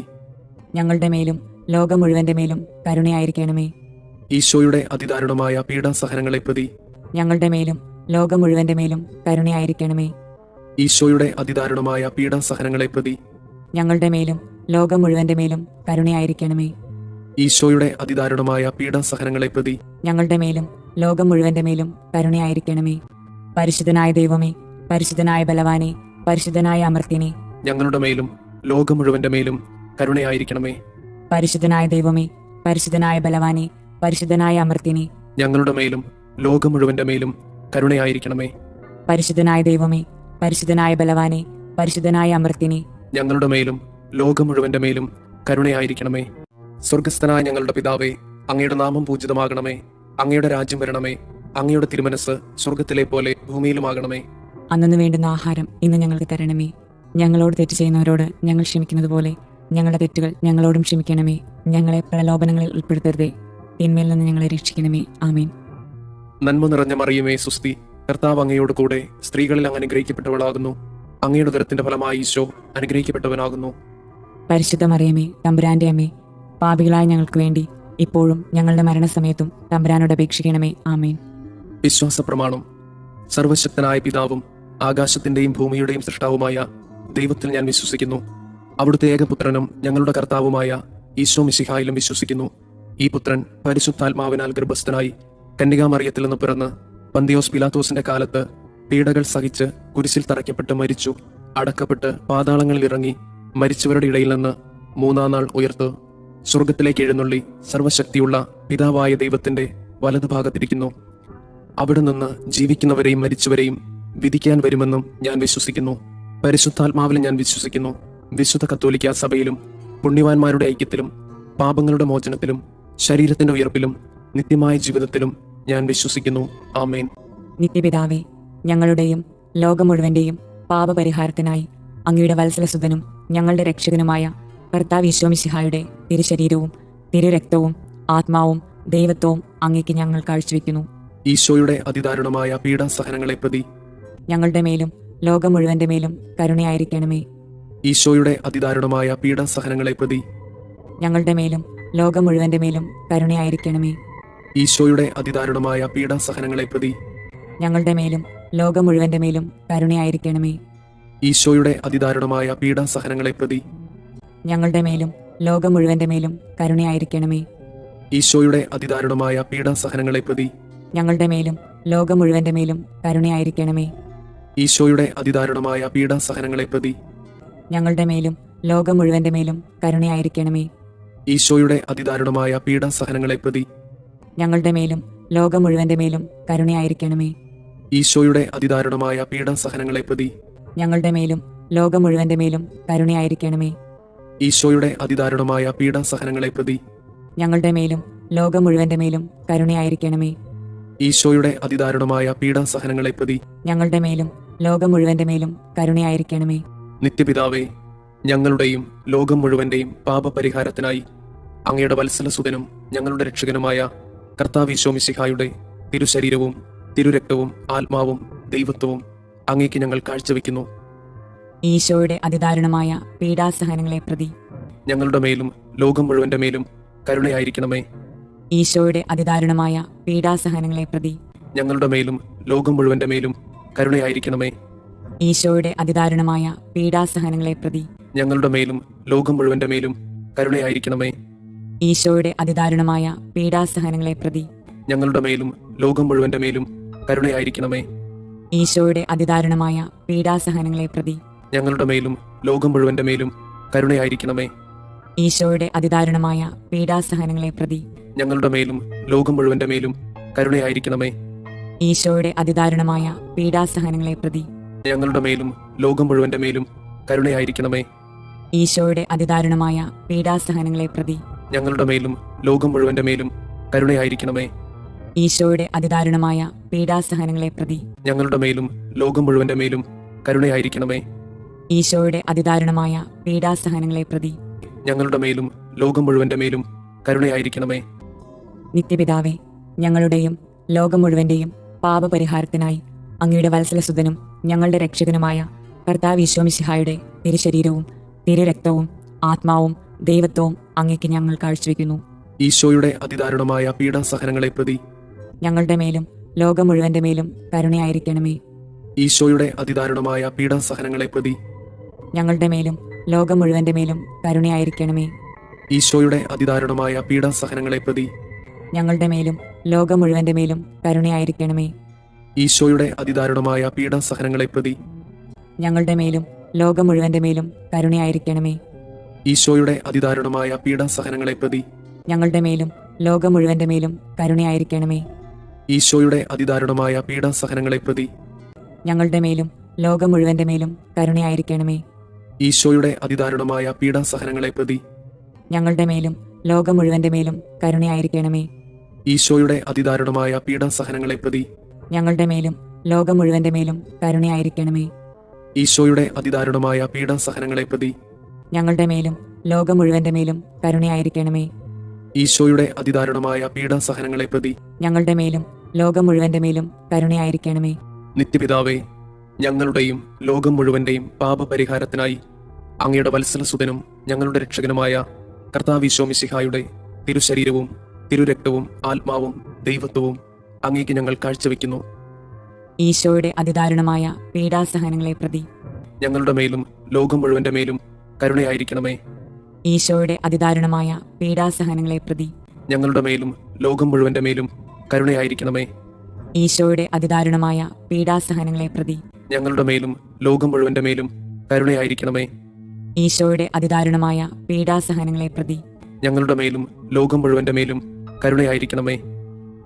ഞങ്ങളുടെ മേലും ലോകം മുഴുവന്റെ മേലും കരുണയായിരിക്കണമേ. ഈശോയുടെ അതിദാരുണമായ പീഡാസഹനങ്ങളെ പ്രതി ഞങ്ങളുടെ മേലും ലോകം മുഴുവന്റെ മേലും കരുണയായിരിക്കണമേ. ഈശോയുടെ അതിദാരുണമായ പീഡാസഹനങ്ങളെ പ്രതി ഞങ്ങളുടെ മേലും ലോകം മുഴുവന്റെ മേലും കരുണയായിരിക്കണമേ. ഈശോയുടെ അതിദാരുണമായ പീഡാസഹനങ്ങളെ പ്രതി ഞങ്ങളുടെ മേലും ലോകം മുഴുവന്റെ മേലും കരുണയായിരിക്കണമേ. പരിശുദ്ധനായ ദൈവമേ, പരിശുദ്ധനായ ബലവാനെ, പരിശുദ്ധനായ അമർത്യനെ, ഞങ്ങളുടെ മേലും ലോകം മുഴുവന്റെ മേലും കരുണയായിരിക്കണമേ. പരിശുദ്ധനായ ദൈവമേ, പരിശുദ്ധനായ ബലവാനെ, പരിശുദ്ധനായ അമർത്യനെ, ഞങ്ങളുടെ മേലും ലോകം മുഴുവന്റെ മേലും കരുണയായിരിക്കണമേ. പരിശുദ്ധനായ ദൈവമേ, പരിശുദ്ധനായ ബലവാനെ, പരിശുദ്ധനായ അമർത്യനെ, ഞങ്ങളുടെ മേലും ലോകം മുഴുവന്റെ മേലും കരുണയായിരിക്കണമേ. സ്വർഗസ്ഥനായ ഞങ്ങളുടെ പിതാവേ, അങ്ങയുടെ നാമം പൂജിതമാകണമേ. അങ്ങയുടെ രാജ്യം വരണമേ. അങ്ങയുടെ തിരുമനസ് സ്വർഗത്തിലെ പോലെ ഭൂമിയിലുമാകണമേ. അന്നു വേണ്ടുന്ന ആഹാരം ഇന്ന് ഞങ്ങൾക്ക് തരണമേ. ഞങ്ങളോട് തെറ്റ് ചെയ്യുന്നവരോട് ഞങ്ങൾ ക്ഷമിക്കുന്നത് പോലെ ഞങ്ങളുടെ തെറ്റുകൾ ഞങ്ങളോടും ക്ഷമിക്കണമേ. ഞങ്ങളെ പ്രലോഭനങ്ങളിൽ ഉൾപ്പെടുത്തരുതേ, തിന്മയിൽ നിന്ന് ഞങ്ങളെ രക്ഷിക്കണമേ. ആമേൻ. നന്മ നിറഞ്ഞ മറിയമേ സുസ്തി, കർത്താവ് അങ്ങയോട് കൂടെ സ്ത്രീകളിൽ അങ്ങ് അനുഗ്രഹിക്കപ്പെട്ടവളാകുന്നു. അങ്ങയുടെ ഉദരത്തിന്റെ ഫലമായി ഈശോ അനുഗ്രഹിക്കപ്പെട്ടവനാകുന്നു. പരിശുദ്ധ മറിയമേ, തമ്പുരാന്റെ അമ്മേ, പാപികളായ ഞങ്ങൾക്ക് വേണ്ടി ഇപ്പോഴും ഞങ്ങളുടെ മരണസമയത്തും തമ്പുരാനോട് അപേക്ഷിക്കണമേ. ആമേൻ. വിശ്വാസ പ്രമാണം. സർവശക്തനായ പിതാവും ആകാശത്തിന്റെയും ഭൂമിയുടെയും സൃഷ്ടാവുമായ ദൈവത്തിൽ ഞാൻ വിശ്വസിക്കുന്നു. അവിടുത്തെ ഏകപുത്രനും ഞങ്ങളുടെ കർത്താവുമായ ഈശോ മിശിഹായിലും വിശ്വസിക്കുന്നു. ഈ പുത്രൻ പരിശുദ്ധാത്മാവിനാൽ ഗർഭസ്ഥനായി കന്യകാമറിയത്തിൽ നിന്ന് പിറന്ന് പന്തിയോസ് പിലാത്തോസിന്റെ കാലത്ത് പീഡകൾ സഹിച്ച് കുരിശിൽ തറയ്ക്കപ്പെട്ട് മരിച്ചു, അടക്കപ്പെട്ട് പാതാളങ്ങളിൽ ഇറങ്ങി മരിച്ചവരുടെ ഇടയിൽ നിന്ന് മൂന്നാം നാൾ ഉയർത്ത് സ്വർഗത്തിലേക്ക് എഴുന്നള്ളി സർവശക്തിയുള്ള പിതാവായ ദൈവത്തിന്റെ വലതുഭാഗത്തിരിക്കുന്നു. അവിടെ നിന്ന് ജീവിക്കുന്നവരെയും മരിച്ചവരെയും വിധിക്കാൻ വരുമെന്നും ഞാൻ വിശ്വസിക്കുന്നു. പരിശുദ്ധാത്മാവിലും ഞാൻ വിശ്വസിക്കുന്നു. വിശുദ്ധ കത്തോലിക്കാ സഭയിലും പുണ്യവാന്മാരുടെ ഐക്യത്തിലും പാപങ്ങളുടെ മോചനത്തിലും ശരീരത്തിന്റെ ഉയർപ്പിലും നിത്യമായ ജീവിതത്തിലും ഞാൻ വിശ്വസിക്കുന്നു. ആമേൻ. നിത്യപിതാവേ, ഞങ്ങളുടെയും ലോകം മുഴുവന്റെയും പാപപരിഹാരത്തിനായി അങ്ങയുടെ വത്സലസുതനും ഞങ്ങളുടെ രക്ഷകനുമായ കർത്താവ് ഈശോ മിശിഹായുടെ തിരുശരീരവും തിരുരക്തവും ആത്മാവും ദൈവത്വവും അങ്ങേക്ക് ഞങ്ങൾ കാഴ്ചവെക്കുന്നു. ഈശോയുടെ അതിദാരുണമായ പീഡാസഹനങ്ങളെ പ്രതി ഞങ്ങളുടെ മേലും ലോകം മുഴുവന്റെ മേലും കരുണയായിരിക്കണമേ. ഈശോയുടെ അതിദാരുണമായ പീഡാസഹനങ്ങളെ പ്രതി ഞങ്ങളുടെ മേലും ലോകം മുഴുവന്റെ മേലും കരുണയായിരിക്കണമേ. ഈശോയുടെ അതിദാരുണമായ പീഡാസഹനങ്ങളെ പ്രതി ഞങ്ങളുടെ മേലും ലോകം മുഴുവന്റെ മേലും കരുണയായിരിക്കണമേ. ഈശോയുടെ അതിദാരുണമായ പീഡാസഹനങ്ങളെ പ്രതി ഞങ്ങളുടെ മേലും ലോകം മുഴുവന്റെ മേലും കരുണയായിരിക്കണമേ. ഈശോയുടെ അതിദാരുണമായ പീഡാസഹനങ്ങളെ പ്രതി ഞങ്ങളുടെ മേലും ലോകം മുഴുവന്റെ മേലും കരുണയായിരിക്കണമേ. ഈശോയുടെ അതിദാരുണമായ പീഡാസഹനങ്ങളെ പ്രതി ഞങ്ങളുടെ മേലും ലോകം മുഴുവന്റെ മേലും കരുണയായിരിക്കണമേ. ഈശോയുടെ അതിദാരുണമായ പീഡാസഹനങ്ങളെ പ്രതി ഞങ്ങളുടെ മേലും ലോകം മുഴുവന്റെ മേലും കരുണയായിരിക്കണമേ. ഈശോയുടെ അതിദാരുണമായ പീഡാസഹനങ്ങളെ പ്രതി ഞങ്ങളുടെ മേലും ലോകം മുഴുവന്റെ മേലും കരുണയായിരിക്കണമേ. ഈശോയുടെ അതിദാരുണമായ പീഡാസഹനങ്ങളെ പ്രതി ഞങ്ങളുടെ മേലും ലോകം മുഴുവന്റെ മേലും കരുണയായിരിക്കണമേ. ഈശോയുടെ അതിദാരുണമായ പീഡാസഹനങ്ങളെ പ്രതി ഞങ്ങളുടെ മേലും ലോകം മുഴുവന്റെ മേലും കരുണയായിരിക്കണമേ. നിത്യപിതാവേ, ഞങ്ങളുടെയും ലോകം മുഴുവന്റെയും പാപപരിഹാരത്തിനായി അങ്ങയുടെ വത്സലസുതനും ഞങ്ങളുടെ രക്ഷകനുമായ കർത്താവ് ഈശോ മിശിഹായുടെ തിരുശരീരവും തിരുരക്തവും ആത്മാവും ദൈവത്വവും അങ്ങേക്ക് ഞങ്ങൾ കാഴ്ചവെക്കുന്നു. ഈശോയുടെ അതിദാരുണമായ പീഡാസഹനങ്ങളെ പ്രതി ഞങ്ങളുടെ മേലും ലോകം മുഴുവന്റെ മേലും കരുണയായിരിക്കണമേ. ഈശോയുടെ അതിദാരുണമായ പീഡാസഹനങ്ങളെ പ്രതി ഞങ്ങളുടെ മേലും ലോകം മുഴുവന്റെ മേലും കരുണയായിരിക്കണമേ. ഈശോയുടെ അതിദാരുണമായ പീഡാസഹനങ്ങളെ പ്രതി ഞങ്ങളുടെ മേലും ലോകം മുഴുവന്റെ മേലും കരുണയായിരിക്കണമേ. ഈശോയുടെ അതിദാരുണമായ പീഡാസഹനങ്ങളെ പ്രതി ഞങ്ങളുടെ മേലും ലോകം മുഴുവന്റെ മേലും കരുണയായിരിക്കണമേ. ഈശോയുടെ അതിദാരുണമായ പീഡാസഹനങ്ങളെ പ്രതി ഞങ്ങളുടെ മേലും ലോകം മുഴുവന്റെ മേലും കരുണയായിരിക്കണമേ. ഈശോയുടെ അതിദാരുണമായ പീഡാസഹനങ്ങളെ പ്രതി ഞങ്ങളുടെ മേലും ലോകം മുഴുവന്റെ മേലും കരുണയായിരിക്കണമേ. ഈശോയുടെ അതിദാരുണമായ പീഡാസഹനങ്ങളെ പ്രതി ഞങ്ങളുടെ മേലും ലോകം മുഴുവന്റെ മേലും കരുണയായിരിക്കണമേ. ഈശോയുടെ അതിദാരുണമായ പീഡാസഹനങ്ങളെ പ്രതി ഞങ്ങളുടെ മേലും ലോകം മുഴുവന്റെ മേലും കരുണയായിരിക്കണമേ. ഈശോയുടെ അതിദാരുണമായ പീഡാസഹനങ്ങളെ പ്രതി ഞങ്ങളുടെ മേലും ലോകം മുഴുവന്റെ മേലും കരുണയായിരിക്കണമേ. ഈശോയുടെ അതിദാരുണമായ പീഡാസഹനങ്ങളെ പ്രതി ഞങ്ങളുടെ മേലും ലോകം മുഴുവന്റെ മേലും കരുണയായിരിക്കണമേ. നിത്യപിതാവേ, ഞങ്ങളുടെയും ലോകം മുഴുവന്റെയും പാപപരിഹാരത്തിനായി അങ്ങയുടെ വത്സലസുതനും ഞങ്ങളുടെ രക്ഷകനുമായ കർത്താവ് ഈശോ മിശിഹായുടെ തിരുശരീരവും തിരുരക്തവും ആത്മാവും ദൈവത്വവും അങ്ങേക്ക് ഞങ്ങൾ കാഴ്ചവെക്കുന്നു. ഈശോയുടെ അതിദാരുണമായ പീഡാസഹനങ്ങളെ പ്രതി ഞങ്ങളുടെ മേലും ലോകം മുഴുവന്റെ മേലും കരുണയായിരിക്കണമേ. ഈശോയുടെ അതിദാരുണമായ പീഡാസഹനങ്ങളെ പ്രതി ഞങ്ങളുടെ മേലും ലോകം മുഴുവന്റെ മേലും കരുണയായിരിക്കണമേ. ഈശോയുടെ അതിദാരുണമായ പീഡാസഹനങ്ങളെ പ്രതി ഞങ്ങളുടെ മേലും ലോകം മുഴുവന്റെ മേലും കരുണയായിരിക്കണമേ. ഈശോയുടെ അതിദാരുണമായ പീഡാസഹനങ്ങളെ പ്രതി ഞങ്ങളുടെ മേലും ലോകം മുഴുവന്റെ മേലും കരുണയായിരിക്കണമേ. ഈശോയുടെ അതിദാരുണമായ പീഡാസഹനങ്ങളെ പ്രതി ഞങ്ങളുടെ മേലും ലോകം മുഴുവന്റെ മേലും കരുണയായിരിക്കണമേ. ഈശോയുടെ അതിദാരുണമായ പീഡാസഹനങ്ങളെ പ്രതി ഞങ്ങളുടെ മേലും ലോകം മുഴുവന്റെ മേലും കരുണയായിരിക്കണമേ. ഈശോയുടെ അതിദാരുണമായ പീഡാസഹനങ്ങളെ പ്രതി ഞങ്ങളുടെ മേലും ലോകം മുഴുവന്റെ മേലും കരുണയായിരിക്കണമേ. ഈശോയുടെ അതിദാരുണമായ പീഡാസഹനങ്ങളെ പ്രതി ഞങ്ങളുടെ മേലും ലോകം മുഴുവന്റെ മേലും കരുണയായിരിക്കണമേ. ഈശോയുടെ അതിദാരുണമായ പീഡാസഹനങ്ങളെ പ്രതി ഞങ്ങളുടെ മേലും ലോകം മുഴുവന്റെ മേലും കരുണയായിരിക്കണമേ. ഈശോയുടെ അതിദാരുണമായ പീഡാസഹനങ്ങളെ പ്രതി ഞങ്ങളുടെ മേലും ലോകം മുഴുവന്റെ മേലും കരുണയായിരിക്കണമേ. നിത്യപിതാവേ, ഞങ്ങളുടെയും ലോകം മുഴുവന്റെയും പാപപരിഹാരത്തിനായി അങ്ങയുടെ വത്സലസുതനും ഞങ്ങളുടെ രക്ഷകനുമായ കർത്താവ് ഈശോ മിശിഹായുടെ തിരുശരീരവും തിരുരക്തവും ആത്മാവും ദൈവത്വവും അങ്ങേക്ക് ഞങ്ങൾ കാഴ്ചവെക്കുന്നു. ഈശോയുടെ അതിദാരുണമായ പീഡാസഹനങ്ങളെ പ്രതി ഞങ്ങളുടെ മേലും ലോകം മുഴുവന്റെ മേലും കരുണയായിരിക്കണമേ. ഈശോയുടെ അതിദാരുണമായ പീഡാസഹനങ്ങളെ പ്രതി ഞങ്ങളുടെ മേലും ലോകം മുഴുവന്റെ മേലും കരുണയായിരിക്കണമേ. ഈശോയുടെ അതിദാരുണമായ പീഡാസഹനങ്ങളെ പ്രതി ഞങ്ങളുടെ മേലും ലോകം മുഴുവന്റെ മേലും കരുണയായിരിക്കണമേ. ഈശോയുടെ അതിദാരുണമായ പീഡാസഹനങ്ങളെ പ്രതി ഞങ്ങളുടെ മേലും ലോകം മുഴുവന്റെ മേലും കരുണയായിരിക്കണമേ.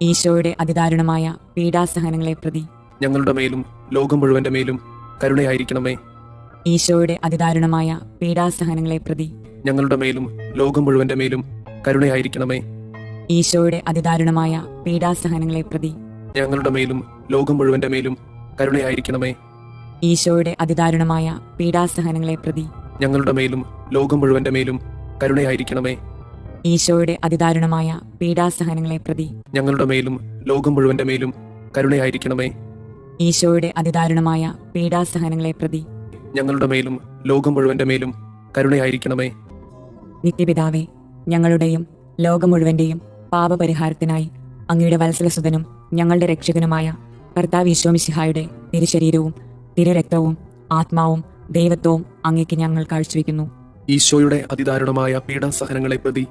ഈശോയുടെ അതിദാരുണമായ പീഡാസഹനങ്ങളെ പ്രതി ഞങ്ങളുടെ മേലും ലോകം മുഴുവന്റെ മേലും കരുണയായിരിക്കണമേ. ഈശോയുടെ അതിദാരുണമായ പീഡാസഹനങ്ങളെ പ്രതി ഞങ്ങളുടെ മേലും ലോകം മുഴുവന്റെ മേലും കരുണയായിരിക്കണമേ. ഈശോയുടെ അതിദാരുണമായ പീഡാസഹനങ്ങളെ പ്രതി ഞങ്ങളുടെ മേലും ലോകം മുഴുവന്റെ മേലും കരുണയായിരിക്കണമേ. ഈശോയുടെ അതിദാരുണമായ പീഡാസഹനങ്ങളെ പ്രതി ഞങ്ങളുടെ മേലും ലോകം മുഴുവന്റെ മേലും കരുണയായിരിക്കണമേ. ഈശോയുടെ അതിദാരുണമായ പീഡാസഹനങ്ങളെ പ്രതി ഞങ്ങളുടെ മേലും ലോകം മുഴുവന്റെ മേലും കരുണയായിരിക്കണമേ. ഈശോയുടെ അതിദാരുണമായ പീഡാസഹനങ്ങളെ പ്രതി ഞങ്ങളുടെ മേലും ലോകം മുഴുവന്റെ മേലും കരുണയായിരിക്കണമേ. നിത്യപിതാവേ, ഞങ്ങളുടെയും ലോകം മുഴുവന്റെയും പാപപരിഹാരത്തിനായി അങ്ങയുടെ വത്സലസുതനും ഞങ്ങളുടെ രക്ഷകനുമായ കർത്താവ് ഈശോ മിശിഹായുടെ തിരുശരീരവും തിരുരക്തവും ആത്മാവും ദൈവത്വവും അങ്ങേക്ക് ഞങ്ങൾ കാഴ്ചവെക്കുന്നു. ഈശോയുടെ അതിദാരുണമായ പീഡാസഹനങ്ങളെ പ്രതി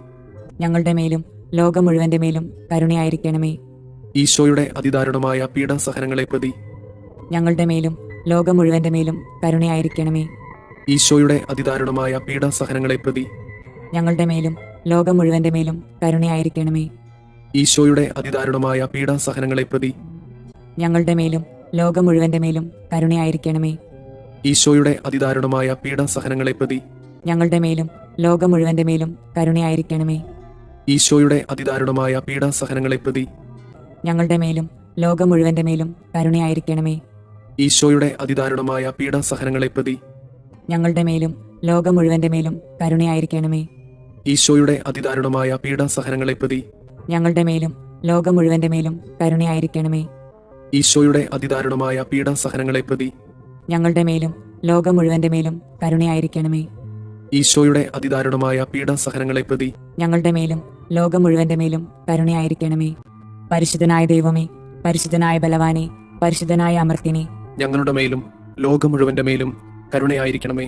ഞങ്ങളുടെ മേലും ലോകം മുഴുവന്റെ മേലും കരുണയായിരിക്കണമേ. ഈശോയുടെ അതിദാരുണമായ പീഡാസഹനങ്ങളെ പ്രതി ഞങ്ങളുടെ മേലും ലോകം മുഴുവന്റെ മേലും കരുണയായിരിക്കണമേ. ഈശോയുടെ അതിദാരുണമായ പീഡാസഹനങ്ങളെ പ്രതി ഞങ്ങളുടെ മേലും ലോകം മുഴുവന്റെ മേലും കരുണയായിരിക്കണമേ. ഈശോയുടെ അതിദാരുണമായ പീഡാസഹനങ്ങളെ പ്രതി ഞങ്ങളുടെ മേലും ലോകം മുഴുവന്റെ മേലും കരുണയായിരിക്കണമേ. ഈശോയുടെ അതിദാരുണമായ പീഡാസഹനങ്ങളെ പ്രതി ഞങ്ങളുടെ മേലും ലോകം മുഴുവന്റെ മേലും കരുണയായിരിക്കണമേ. ഈശോയുടെ അതിദാരുണമായ പീഡാസഹനങ്ങളെ പ്രതി ഞങ്ങളുടെ മേലും ലോകം മുഴുവന്റെ മേലും കരുണയായിരിക്കണമേ. ഈശോയുടെ അതിദാരുണമായ പീഡാസഹനങ്ങളെ പ്രതി ഞങ്ങളുടെ മേലും ലോകം മുഴുവന്റെ മേലും കരുണയായിരിക്കണമേ. ഈശോയുടെ അതിദാരുണമായ പീഡാസഹനങ്ങളെ പ്രതി ഞങ്ങളുടെ മേലും ലോകം മുഴുവന്റെ മേലും കരുണയായിരിക്കണമേ. ഈശോയുടെ അതിദാരുണമായ പീഡാസഹനങ്ങളെ പ്രതി ഞങ്ങളുടെ മേലും ലോകം മുഴുവന്റെ മേലും കരുണയായിരിക്കണമേ. ഈശോയുടെ അതിദാരുണമായ പീഡാസഹനങ്ങളെ പ്രതി ഞങ്ങളുടെ മേലും ലോകം മുഴുവന്റെ മേലും കരുണയായിരിക്കണമേ. പരിശുദ്ധനായ ദൈവമേ, പരിശുദ്ധനായ ബലവാനെ, പരിശുദ്ധനായ അമർത്തിനെ, ഞങ്ങളുടെ മേലും ലോകം മുഴുവന്റെ മേലും കരുണയായിരിക്കണമേ.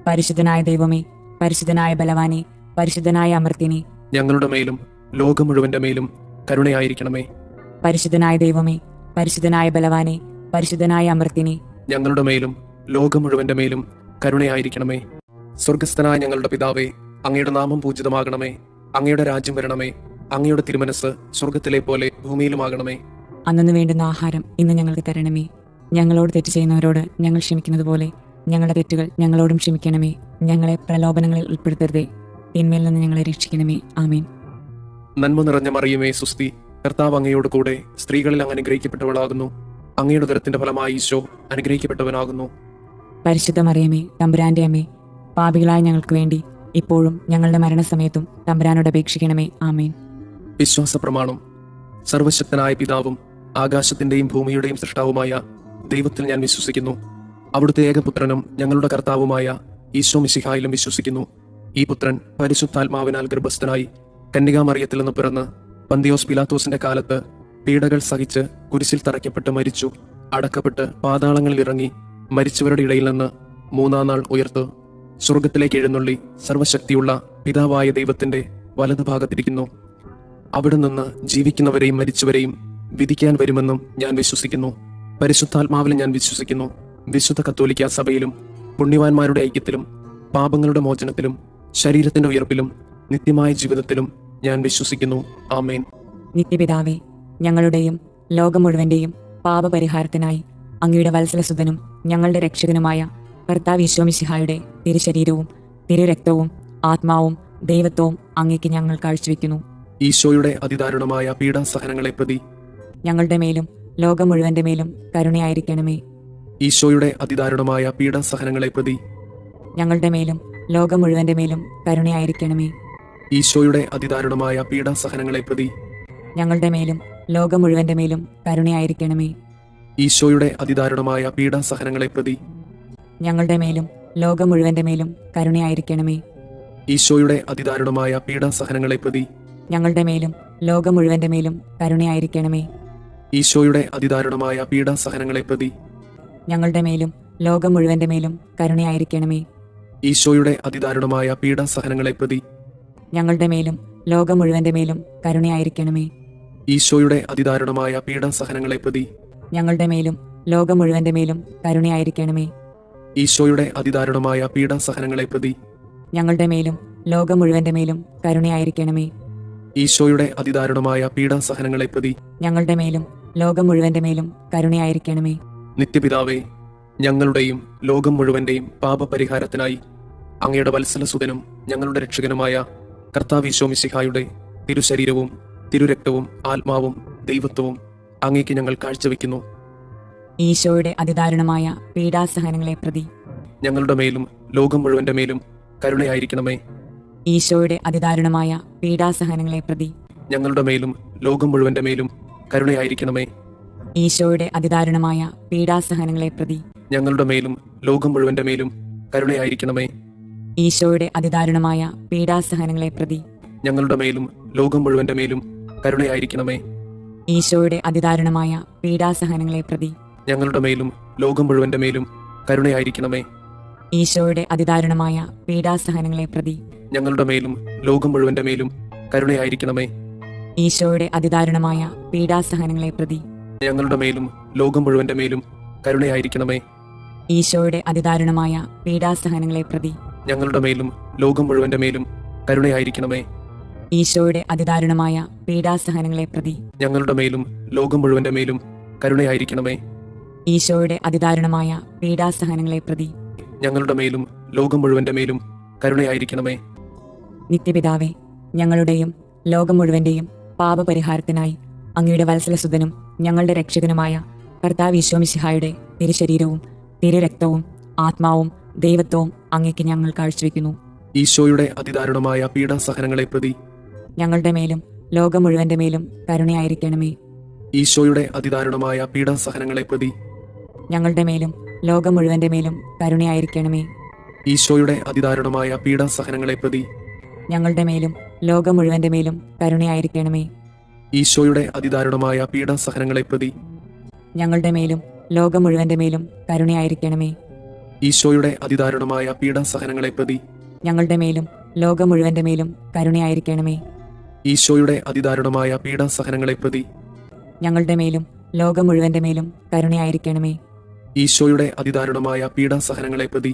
പരിശുദ്ധനായ ദൈവമേ, പരിശുദ്ധനായ ബലവാനെ, പരിശുദ്ധനായ അമർത്തിനെ, ഞങ്ങളുടെ മേലും ലോകം മുഴുവന്റെ മേലും കരുണയായിരിക്കണമേ. പരിശുദ്ധനായ ദൈവമേ, പരിശുദ്ധനായ ബലവാനെ, പരിശുദ്ധനായ അമർത്തിനെ, ഞങ്ങളുടെ മേലും ലോകം മുഴുവന്റെ മേലും കരുണയായിരിക്കണമേ. സ്വർഗസ്ഥനായ ഞങ്ങളുടെ പിതാവേ, അങ്ങയുടെ നാമം പൂജിതമാകണമേ. അങ്ങയുടെ രാജ്യം വരണമേ. അങ്ങയുടെ തിരുമനസ് സ്വർഗത്തിലെ പോലെ ഭൂമിയിലുമാകണമേ. അന്നു വേണ്ടുന്ന ആഹാരം ഇന്ന് ഞങ്ങൾക്ക് തരണമേ. ഞങ്ങളോട് തെറ്റ് ചെയ്യുന്നവരോട് ഞങ്ങൾ ക്ഷമിക്കുന്നത് പോലെ ഞങ്ങളുടെ തെറ്റുകൾ ഞങ്ങളോടും ക്ഷമിക്കണമേ. ഞങ്ങളെ പ്രലോഭനങ്ങളിൽ ഉൾപ്പെടുത്തരുതേ, തിന്മയിൽ നിന്ന് ഞങ്ങളെ രക്ഷിക്കണമേ. ആമേൻ. നന്മ നിറഞ്ഞ മറിയമേ സുസ്തി, കർത്താവ് അങ്ങയോട് കൂടെ സ്ത്രീകളിൽ അങ്ങ് അനുഗ്രഹിക്കപ്പെട്ടവളാകുന്നു. അങ്ങയുടെ ഉദരത്തിന്റെ ഫലമായി ഈശോ അനുഗ്രഹിക്കപ്പെട്ടവനാകുന്നു. പരിശുദ്ധ മറിയമേ, തമ്പുരാന്റെ അമ്മേ, പാപികളായ ഞങ്ങൾക്ക് വേണ്ടി ഇപ്പോഴും ഞങ്ങളുടെ മരണസമയത്തും തമ്പുരാനോട് അപേക്ഷിക്കണമേ. ആമേൻ. വിശ്വാസ പ്രമാണം. സർവശക്തനായ പിതാവും ആകാശത്തിന്റെയും ഭൂമിയുടെയും സൃഷ്ടാവുമായ ദൈവത്തിൽ ഞാൻ വിശ്വസിക്കുന്നു. അവിടുത്തെ ഏകപുത്രനും ഞങ്ങളുടെ കർത്താവുമായ ഈശോ മിശിഹായിലും വിശ്വസിക്കുന്നു. ഈ പുത്രൻ പരിശുദ്ധാത്മാവിനാൽ ഗർഭസ്ഥനായി കന്യകാമറിയത്തിൽ നിന്ന് പിറന്ന് പന്തിയോസ് പിലാത്തോസിന്റെ കാലത്ത് പീഡകൾ സഹിച്ച് കുരിശിൽ തറയ്ക്കപ്പെട്ട് മരിച്ചു, അടക്കപ്പെട്ട് പാതാളങ്ങളിൽ ഇറങ്ങി മരിച്ചവരുടെ ഇടയിൽ നിന്ന് മൂന്നാം നാൾ ഉയർത്ത് സ്വർഗത്തിലേക്ക് എഴുന്നള്ളി സർവശക്തിയുള്ള പിതാവായ ദൈവത്തിന്റെ വലതുഭാഗത്തിരിക്കുന്നു. അവിടെ നിന്ന് ജീവിക്കുന്നവരെയും മരിച്ചവരെയും വിധിക്കാൻ വരുമെന്നും ഞാൻ വിശ്വസിക്കുന്നു. പരിശുദ്ധാത്മാവിലും ഞാൻ വിശ്വസിക്കുന്നു. വിശുദ്ധ കത്തോലിക്ക സഭയിലും പുണ്യവാന്മാരുടെ ഐക്യത്തിലും പാപങ്ങളുടെ മോചനത്തിലും ശരീരത്തിന്റെ ഉയർപ്പിലും നിത്യമായ ജീവിതത്തിലും ഞാൻ വിശ്വസിക്കുന്നു. ആമേൻ. നിത്യപിതാവേ, ഞങ്ങളുടെയും ലോകം മുഴുവന്റെയും പാപപരിഹാരത്തിനായി അങ്ങയുടെ വത്സലസുതനും ഞങ്ങളുടെ രക്ഷകനുമായ കർത്താവ് ഈശോ മിശിഹായുടെ തിരുശരീരവും തിരുരക്തവും ആത്മാവും ദൈവത്വവും അങ്ങേക്ക് ഞങ്ങൾ കാഴ്ചവെക്കുന്നു. ഈശോയുടെ അതിദാരുണമായ പീഡാസഹനങ്ങളെ പ്രതി ഞങ്ങളുടെ മേലും ലോകം മുഴുവന്റെ മേലും കരുണയായിരിക്കണമേ. ഈശോയുടെ അതിദാരുണമായ പീഡാസഹനങ്ങളെ പ്രതി ഞങ്ങളുടെ മേലും ലോകം മുഴുവന്റെ മേലും കരുണയായിരിക്കണമേ. ഈശോയുടെ അതിദാരുണമായ പീഡാസഹനങ്ങളെ പ്രതി ഞങ്ങളുടെ മേലും ലോകം മുഴുവന്റെ മേലും കരുണയായിരിക്കണമേ. ഈശോയുടെ അതിദാരുണമായ പീഡാസഹനങ്ങളെ പ്രതി ഞങ്ങളുടെ മേലും ലോകം മുഴുവന്റെ മേലും കരുണയായിരിക്കണമേ. ഈശോയുടെ അതിദാരുണമായ പീഡാസഹനങ്ങളെ പ്രതി ഞങ്ങളുടെ മേലും ലോകം മുഴുവന്റെ മേലും കരുണയായിരിക്കണമേ. ഈശോയുടെ അതിദാരുണമായ പീഡാസഹനങ്ങളെ പ്രതി ഞങ്ങളുടെ മേലും ലോകം മുഴുവന്റെ മേലും കരുണയായിരിക്കണമേ. ഈശോയുടെ അതിദാരുണമായ പീഡാസഹനങ്ങളെ പ്രതി ഞങ്ങളുടെ മേലും ലോകം മുഴുവന്റെ മേലും കരുണയായിരിക്കണമേ. ഈശോയുടെ അതിദാരുണമായ പീഡാസഹനങ്ങളെ പ്രതി ഞങ്ങളുടെ മേലും ലോകം മുഴുവന്റെ മേലും കരുണയായിരിക്കണമേ. ഈശോയുടെ അതിദാരുണമായ പീഡാസഹനങ്ങളെ പ്രതി ഞങ്ങളുടെ മേലും ലോകം മുഴുവന്റെ മേലും കരുണയായിരിക്കണമേ. ഈശോയുടെ അതിദാരുണമായ പീഡാസഹനങ്ങളെ പ്രതി ഞങ്ങളുടെ മേലും ലോകം മുഴുവന്റെ മേലും കരുണയായിരിക്കണമേ. നിത്യപിതാവേ, ഞങ്ങളുടെയും ലോകം മുഴുവന്റെയും പാപപരിഹാരത്തിനായി അങ്ങയുടെ വത്സലസുതനും ഞങ്ങളുടെ രക്ഷകനുമായ കർത്താവ് ഈശോ മിശിഹായുടെ തിരുശരീരവും തിരുരക്തവും ആത്മാവും ദൈവത്വവും അങ്ങേക്ക് ഞങ്ങൾ കാഴ്ചവെക്കുന്നു. ഈശോയുടെ അതിദാരുണമായ പീഡാസഹനങ്ങളെ പ്രതി ഞങ്ങളുടെ മേലും ലോകം മുഴുവന്റെ മേലും കരുണയായിരിക്കണമേ. ഈശോയുടെ അതിദാരുണമായ പീഡാസഹനങ്ങളെ പ്രതി ഞങ്ങളുടെ മേലും ലോകം മുഴുവന്റെ മേലും കരുണയായിരിക്കണമേ. ഈശോയുടെ അതിദാരുണമായ പീഡാസഹനങ്ങളെ പ്രതി ഞങ്ങളുടെ മേലും ലോകം മുഴുവന്റെ മേലും കരുണയായിരിക്കണമേ. ഈശോയുടെ അതിദാരുണമായ പീഡാസഹനങ്ങളെ പ്രതി ഞങ്ങളുടെ മേലും ലോകം മുഴുവന്റെ മേലും കരുണയായിരിക്കണമേ. ഈശോയുടെ അതിദാരുണമായ പീഡാസഹനങ്ങളെ പ്രതി ഞങ്ങളുടെ മേലും ലോകം മുഴുവന്റെ മേലും കരുണയായിരിക്കണമേ. ഈശോയുടെ അതിദാരുണമായ പീഡാസഹനങ്ങളെ പ്രതി ഞങ്ങളുടെ മേലും ലോകം മുഴുവന്റെ മേലും കരുണയായിരിക്കണമേ. ഈശോയുടെ അതിദാരുണമായ പീഡാസഹനങ്ങളെ പ്രതി ഞങ്ങളുടെ മേലും ലോകം മുഴുവന്റെ മേലും കരുണയായിരിക്കണമേ. ഈശോയുടെ അതിദാരുണമായ പീഡാസഹനങ്ങളെ പ്രതി ഞങ്ങളുടെ മേലും ലോകം മുഴുവന്റെ മേലും കരുണയായിരിക്കണമേ. ഈശോയുടെ അതിദാരുണമായ പീഡാസഹനങ്ങളെ പ്രതി ഞങ്ങളുടെ മേലും ലോകം മുഴുവന്റെ മേലും കരുണയായിരിക്കണമേ. ഈശോയുടെ അതിദാരുണമായ പീഡാസഹനങ്ങളെ പ്രതി ഞങ്ങളുടെ മേലും ലോകം മുഴുവന്റെ മേലും കരുണയായിരിക്കണമേ. നിത്യപിതാവേ, ഞങ്ങളുടെയും ലോകം മുഴുവന്റെയും പാപപരിഹാരത്തിനായി അങ്ങയുടെ വത്സലസുതനും ഞങ്ങളുടെ രക്ഷകനുമായ കർത്താവ് ഈശോ മിശിഹായുടെ തിരുശരീരവും തിരുരക്തവും ആത്മാവും ദൈവത്വവും അങ്ങേക്ക് ഞങ്ങൾ കാഴ്ചവെക്കുന്നു. ഈശോയുടെ അതിദാരുണമായ പീഡാസഹനങ്ങളെ പ്രതി ഞങ്ങളുടെ മേലും ലോകം മുഴുവന്റെ മേലും കരുണയായിരിക്കണമേ. ഈശോയുടെ അതിദാരുണമായ പീഡാസഹനങ്ങളെ പ്രതി ഞങ്ങളുടെ മേലും ലോകം മുഴുവന്റെ മേലും കരുണയായിരിക്കണമേ. ഈശോയുടെ അതിദാരുണമായ പീഡാസഹനങ്ങളെ പ്രതി ഞങ്ങളുടെ മേലും ലോകം മുഴുവന്റെ മേലും കരുണയായിരിക്കണമേ. ഈശോയുടെ അതിദാരുണമായ പീഡാസഹനങ്ങളെ പ്രതി ഞങ്ങളുടെ മേലും ലോകം മുഴുവന്റെ മേലും കരുണയായിരിക്കണമേ. ഈശോയുടെ അതിദാരുണമായ പീഡാസഹനങ്ങളെ പ്രതി ഞങ്ങളുടെ മേലും ലോകം മുഴുവന്റെ മേലും കരുണയായിരിക്കണമേ. ഈശോയുടെ അതിദാരുണമായ പീഡാസഹനങ്ങളെ പ്രതി ഞങ്ങളുടെ മേലും ലോകം മുഴുവന്റെ മേലും കരുണയായിരിക്കണമേ. ഈശോയുടെ അതിദാരുണമായ പീഡാസഹനങ്ങളെ പ്രതി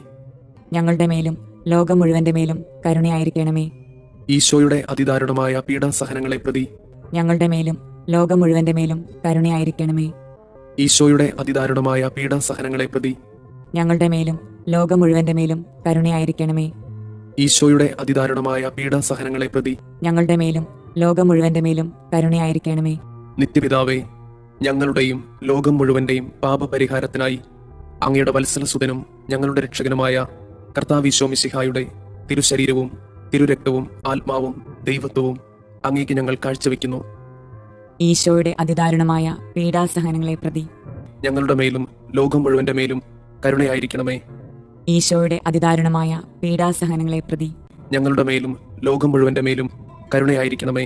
ഞങ്ങളുടെ മേലും ലോകം മുഴുവന്റെ മേലും കരുണയായിരിക്കണമേ. ഈശോയുടെ അതിദാരുണമായ പീഡാസഹനങ്ങളെ പ്രതി ഞങ്ങളുടെ മേലും ലോകം മുഴുവന്റെ മേലും കരുണയായിരിക്കണമേ. ഈശോയുടെ അതിദാരുണമായ പീഡാസഹനങ്ങളെ പ്രതി ഞങ്ങളുടെ മേലും ലോകം മുഴുവന്റെ മേലും കരുണയായിരിക്കണമേ. ഈശോയുടെ അതിദാരുണമായ പീഡാസഹനങ്ങളെ പ്രതി ഞങ്ങളുടെ മേലും ലോകം മുഴുവന്റെ മേലും കരുണയായിരിക്കണമേ. നിത്യപിതാവേ, ഞങ്ങളുടെയും ലോകം മുഴുവന്റെയും പാപപരിഹാരത്തിനായി അങ്ങയുടെ വത്സലസുതനും ഞങ്ങളുടെ രക്ഷകനുമായ കർത്താവ് ഈശോ മിശിഹായുടെ തിരുശരീരവും തിരുരക്തവും ആത്മാവും ദൈവത്വവും അങ്ങേക്ക് ഞങ്ങൾ കാഴ്ചവെക്കുന്നു. ഈശോയുടെ അതിദാരുണമായ പീഡാസഹനങ്ങളെ പ്രതി ഞങ്ങളുടെ മേലും ലോകം മുഴുവന്റെ മേലും കരുണയായിരിക്കണമേ. ഈശോയുടെ അതിദാരുണമായ പീഡാസഹനങ്ങളെ പ്രതി ഞങ്ങളുടെ മേലും ലോകം മുഴുവന്റെ മേലും കരുണയായിരിക്കണമേ.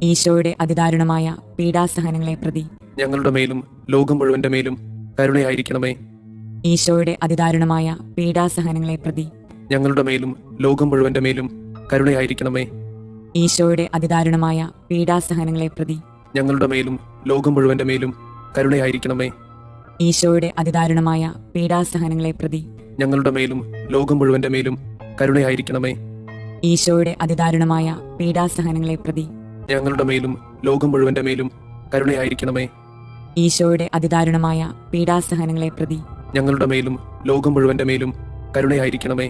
ഈശോയുടെ അതിദാരുണമായ പീഡാസഹനങ്ങളെ പ്രതി ഞങ്ങളുടെ മേലും ലോകം മുഴുവന്റെ മേലും കരുണയായിരിക്കണമേ. ഈശോയുടെ അതിദാരുണമായ പീഡാസഹനങ്ങളെ പ്രതി ഞങ്ങളുടെ മേലും ലോകം മുഴുവന്റെ മേലും കരുണയായിരിക്കണമേ. ഈശോയുടെ അതിദാരുണമായ പീഡാസഹനങ്ങളെ പ്രതി ഞങ്ങളുടെ മേലും ലോകം മുഴുവന്റെ മേലും കരുണയായിരിക്കണമേ. ഈശോയുടെ അതിദാരുണമായ പീഡാസഹനങ്ങളെ പ്രതി ഞങ്ങളുടെ മേലും ലോകം മുഴുവന്റെ മേലും കരുണയായിരിക്കണമേ. ഈശോയുടെ അതിദാരുണമായ പീഡാസഹനങ്ങളെ പ്രതി ഞങ്ങളുടെ മേലും ലോകം മുഴുവന്റെ മേലും കരുണയായിരിക്കണമേ. ഈശോയുടെ അതിദാരുണമായ പീഡാസഹനങ്ങളെ പ്രതി ഞങ്ങളുടെ മേലും ലോകം മുഴുവന്റെ മേലും കരുണയായിരിക്കണമേ.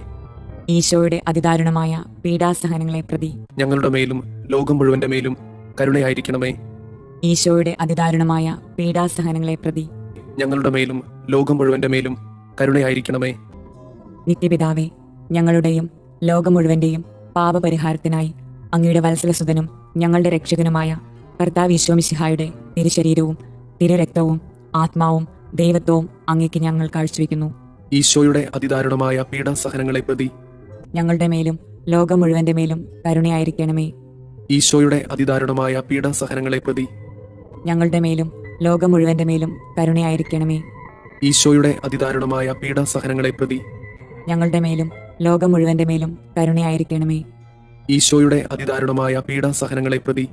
ഈശോയുടെ അതിദാരുണമായ പീഡാസഹനങ്ങളെ പ്രതി ഞങ്ങളുടെ മേലും ലോകം മുഴുവന്റെ മേലും കരുണയായിരിക്കണമേ. ഈശോയുടെ അതിദാരുണമായ പീഡാസഹനങ്ങളെ പ്രതി ഞങ്ങളുടെ മേലും ലോകം മുഴുവന്റെ മേലും കരുണയായിരിക്കണമേ. നിത്യപിതാവേ, ഞങ്ങളുടെയും ലോകം മുഴുവന്റെയും പാപപരിഹാരത്തിനായി അങ്ങയുടെ വത്സലസുതനും ഞങ്ങളുടെ രക്ഷകനുമായ കർത്താവ് ഈശോ മിശിഹായുടെ തിരുശരീരവും തിരുരക്തവും ആത്മാവും ദൈവത്വവും അങ്ങേക്ക് ഞങ്ങൾ കാഴ്ചവെക്കുന്നു. ഈശോയുടെ അതിദാരുണമായ പീഡാസഹനങ്ങളെ പ്രതി ഞങ്ങളുടെ മേലും ലോകം മുഴുവന്റെ മേലും കരുണയായിരിക്കണമേ. ഈശോയുടെ അതിദാരുണമായ പീഡാസഹനങ്ങളെ പ്രതി ഞങ്ങളുടെ മേലും ലോകം മുഴുവന്റെ മേലും കരുണയായിരിക്കണമേ. ഈശോയുടെ അതിദാരുണമായ പീഡാസഹനങ്ങളെ പ്രതി ഞങ്ങളുടെ മേലും ലോകം മുഴുവന്റെ മേലും കരുണയായിരിക്കണമേ. ഈശോയുടെ അതിദാരുണമായ പീഡാസഹനങ്ങളെ പ്രതി